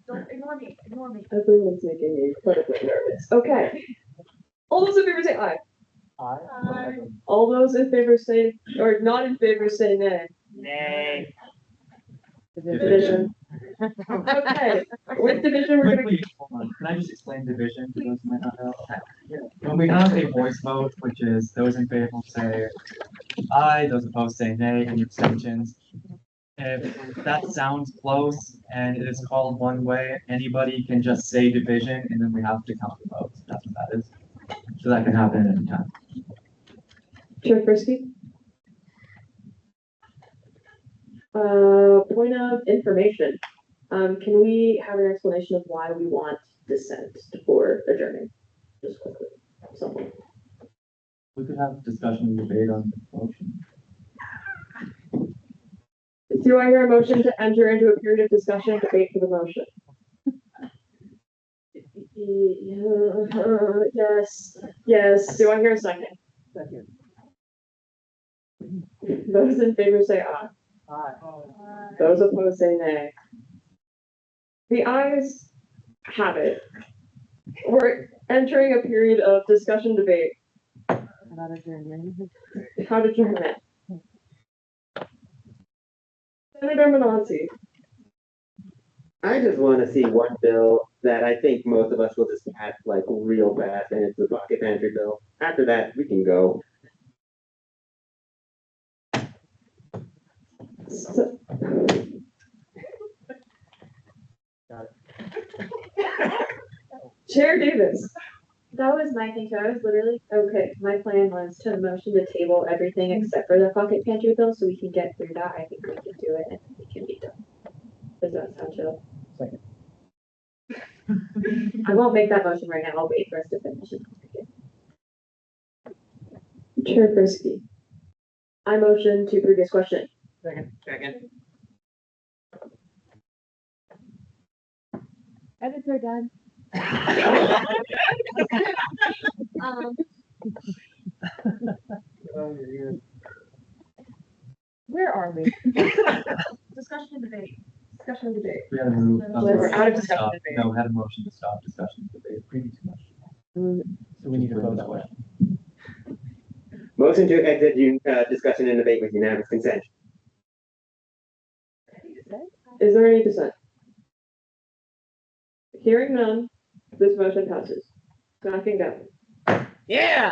Speaker 20: Don't ignore me, ignore me.
Speaker 3: Everyone's making me incredibly nervous. Okay. All those in favor say aye.
Speaker 1: Aye.
Speaker 3: All those in favor say, or not in favor say nay.
Speaker 14: Nay.
Speaker 3: Division. Okay. With division, we're gonna.
Speaker 1: Quickly, hold on. Can I just explain division to those who might not know? When we have a voice vote, which is those in favor say aye, those opposed say nay, and abstentions. If that sounds close and it is called one way, anybody can just say division and then we have to count the votes. That's what that is. So that can happen at any time.
Speaker 3: Chair Frisky? Point of information. Can we have an explanation of why we want dissent for adjourning? Just quickly, someone.
Speaker 1: We could have discussion and debate on the motion.
Speaker 3: Do I hear a motion to enter into a period of discussion and debate for the motion? Yes. Yes. Do I hear a second?
Speaker 14: Second.
Speaker 3: Those in favor say aye.
Speaker 14: Aye.
Speaker 3: Those opposed say nay. The ayes have it. We're entering a period of discussion debate.
Speaker 8: about adjournment?
Speaker 3: How to adjournment. Senator Minanci.
Speaker 17: I just want to see one bill that I think most of us will just pass like real fast, and it's the pocket pantry bill. After that, we can go.
Speaker 3: So, Chair Davis.
Speaker 16: That was my thing too. I was literally, okay, my plan was to motion to table everything except for the pocket pantry bill so we can get through that. I think we can do it and we can be done. Does that sound chill?
Speaker 1: Second.
Speaker 16: I won't make that motion right now. I'll wait for us to finish it.
Speaker 3: Chair Frisky. I motion to previous question.
Speaker 14: Second.
Speaker 8: Edits are done.
Speaker 16: Where are we? Discussion and debate. Discussion and debate.
Speaker 1: We had a move.
Speaker 16: We're out of
Speaker 1: to
Speaker 16: discussion
Speaker 1: stop.
Speaker 16: and debate.
Speaker 1: No, we had a motion to stop discussion and debate. Previous motion.
Speaker 14: So we need to vote that way.
Speaker 17: Motion to exit discussion and debate with unanimous consent.
Speaker 3: Is there any dissent? Hearing none, this motion passes. So I can go.
Speaker 14: Yeah.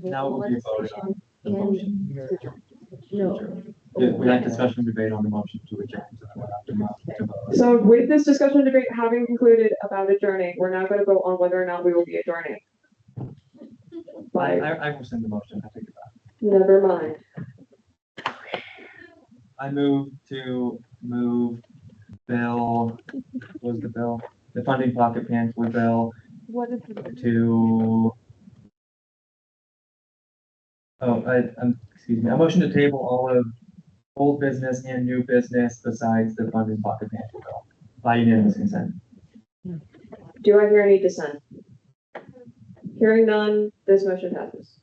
Speaker 1: Now will be voted on the motion.
Speaker 8: No.
Speaker 1: We had discussion and debate on the motion to adjourn. So then we'll have to move to vote.
Speaker 3: So with this discussion and debate having concluded about adjourning, we're now going to vote on whether or not we will be adjourning. by,
Speaker 14: I will send the motion, I take it back.
Speaker 3: never mind.
Speaker 14: I move to move bill, what was the bill? The funding pocket pantry bill
Speaker 2: What is
Speaker 14: to, excuse me, a motion to table all of old business and new business besides the funding pocket pantry bill by unanimous consent.
Speaker 3: Do I hear any dissent? Hearing none, this motion passes.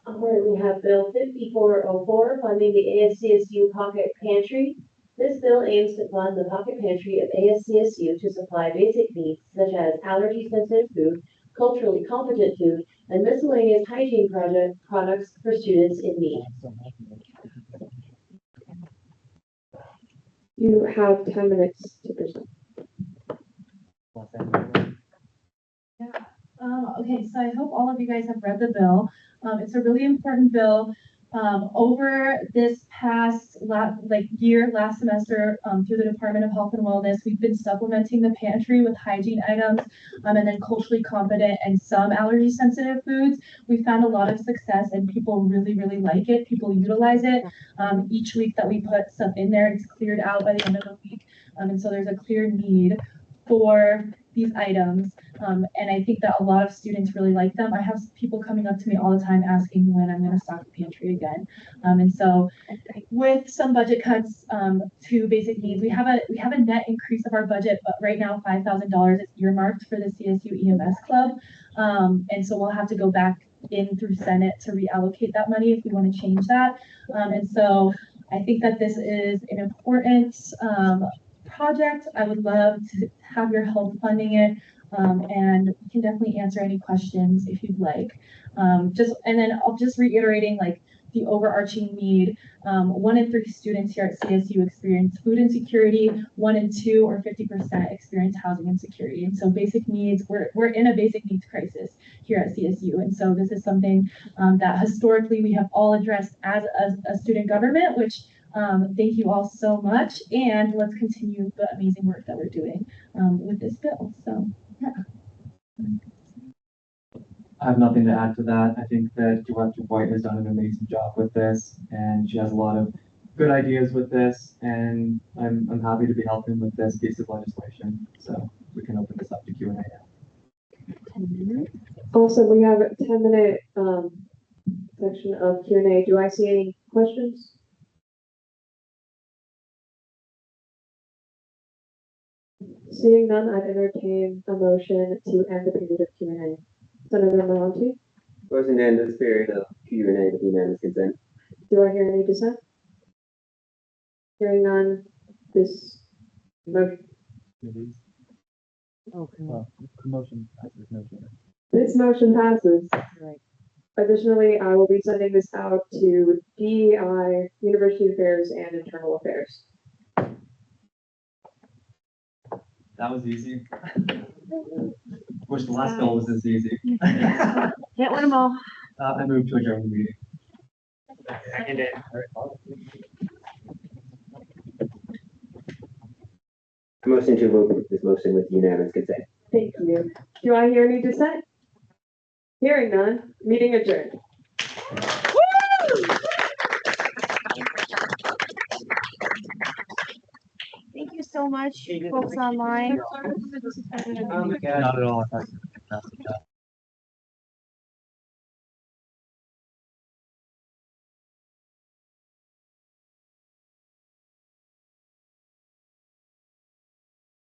Speaker 13: All right, we have Bill 5404, funding the ASCSU Pocket Pantry. This bill aims to fund the Pocket Pantry of ASCSU to supply basic needs such as allergy-sensitive food, culturally competent food, and miscellaneous hygiene products for students in need.
Speaker 3: You have 10 minutes to present.
Speaker 8: Okay, so I hope all of you guys have read the bill. It's a really important bill. Over this past last semester, through the Department of Health and Wellness, we've been supplementing the pantry with hygiene items, and then culturally competent and some allergy sensitive foods. We found a lot of success and people really, really like it. People utilize it. Each week that we put stuff in there, it's cleared out by the end of the week. And so there's a clear need for these items. And I think that a lot of students really like them. I have people coming up to me all the time asking when I'm going to stock the pantry again. And so with some budget cuts to basic needs, we have a net increase of our budget, but right now $5,000 is earmarked for the CSU EMS club. And so we'll have to go back in through Senate to reallocate that money if we want to change that. And so I think that this is an important project. I would love to have your help funding it. And we can definitely answer any questions if you'd like. And then I'll just reiterating like the overarching need. 1 in 3 students here at CSU experience food insecurity. 1 in 2 or 50% experience housing insecurity. And so basic needs, we're in a basic needs crisis here at CSU. And so this is something that historically we have all addressed as a student government, which thank you all so much. And let's continue the amazing work that we're doing with this bill. So yeah.
Speaker 14: I have nothing to add to that. I think that Director White has done an amazing job with this, and she has a lot of good ideas with this, and I'm happy to be helping with this piece of legislation. So we can open this up to Q&A now.
Speaker 3: Also, we have a 10-minute section of Q&A. Do I see any questions? Seeing none, I'd entertain a motion to end the period of Q&A. Senator Malonte,
Speaker 17: Motion to end this period of Q&A with unanimous consent.
Speaker 3: do I hear any dissent? Hearing none, this motion.
Speaker 14: Okay. Well, motion passes, no change.
Speaker 3: This motion passes.
Speaker 8: Right.
Speaker 3: Additionally, I will be sending this out to DEI, University Affairs, and Internal Affairs.
Speaker 14: That was easy. Wish the last bill was this easy.
Speaker 2: Can't win them all.
Speaker 14: I moved to adjourn the meeting.
Speaker 5: Seconded.
Speaker 17: Motion to approve this motion with unanimous consent.
Speaker 3: Thank you. Do I hear any dissent? Hearing none, meeting adjourned.
Speaker 2: Thank you so much, folks online.
Speaker 14: Not at all.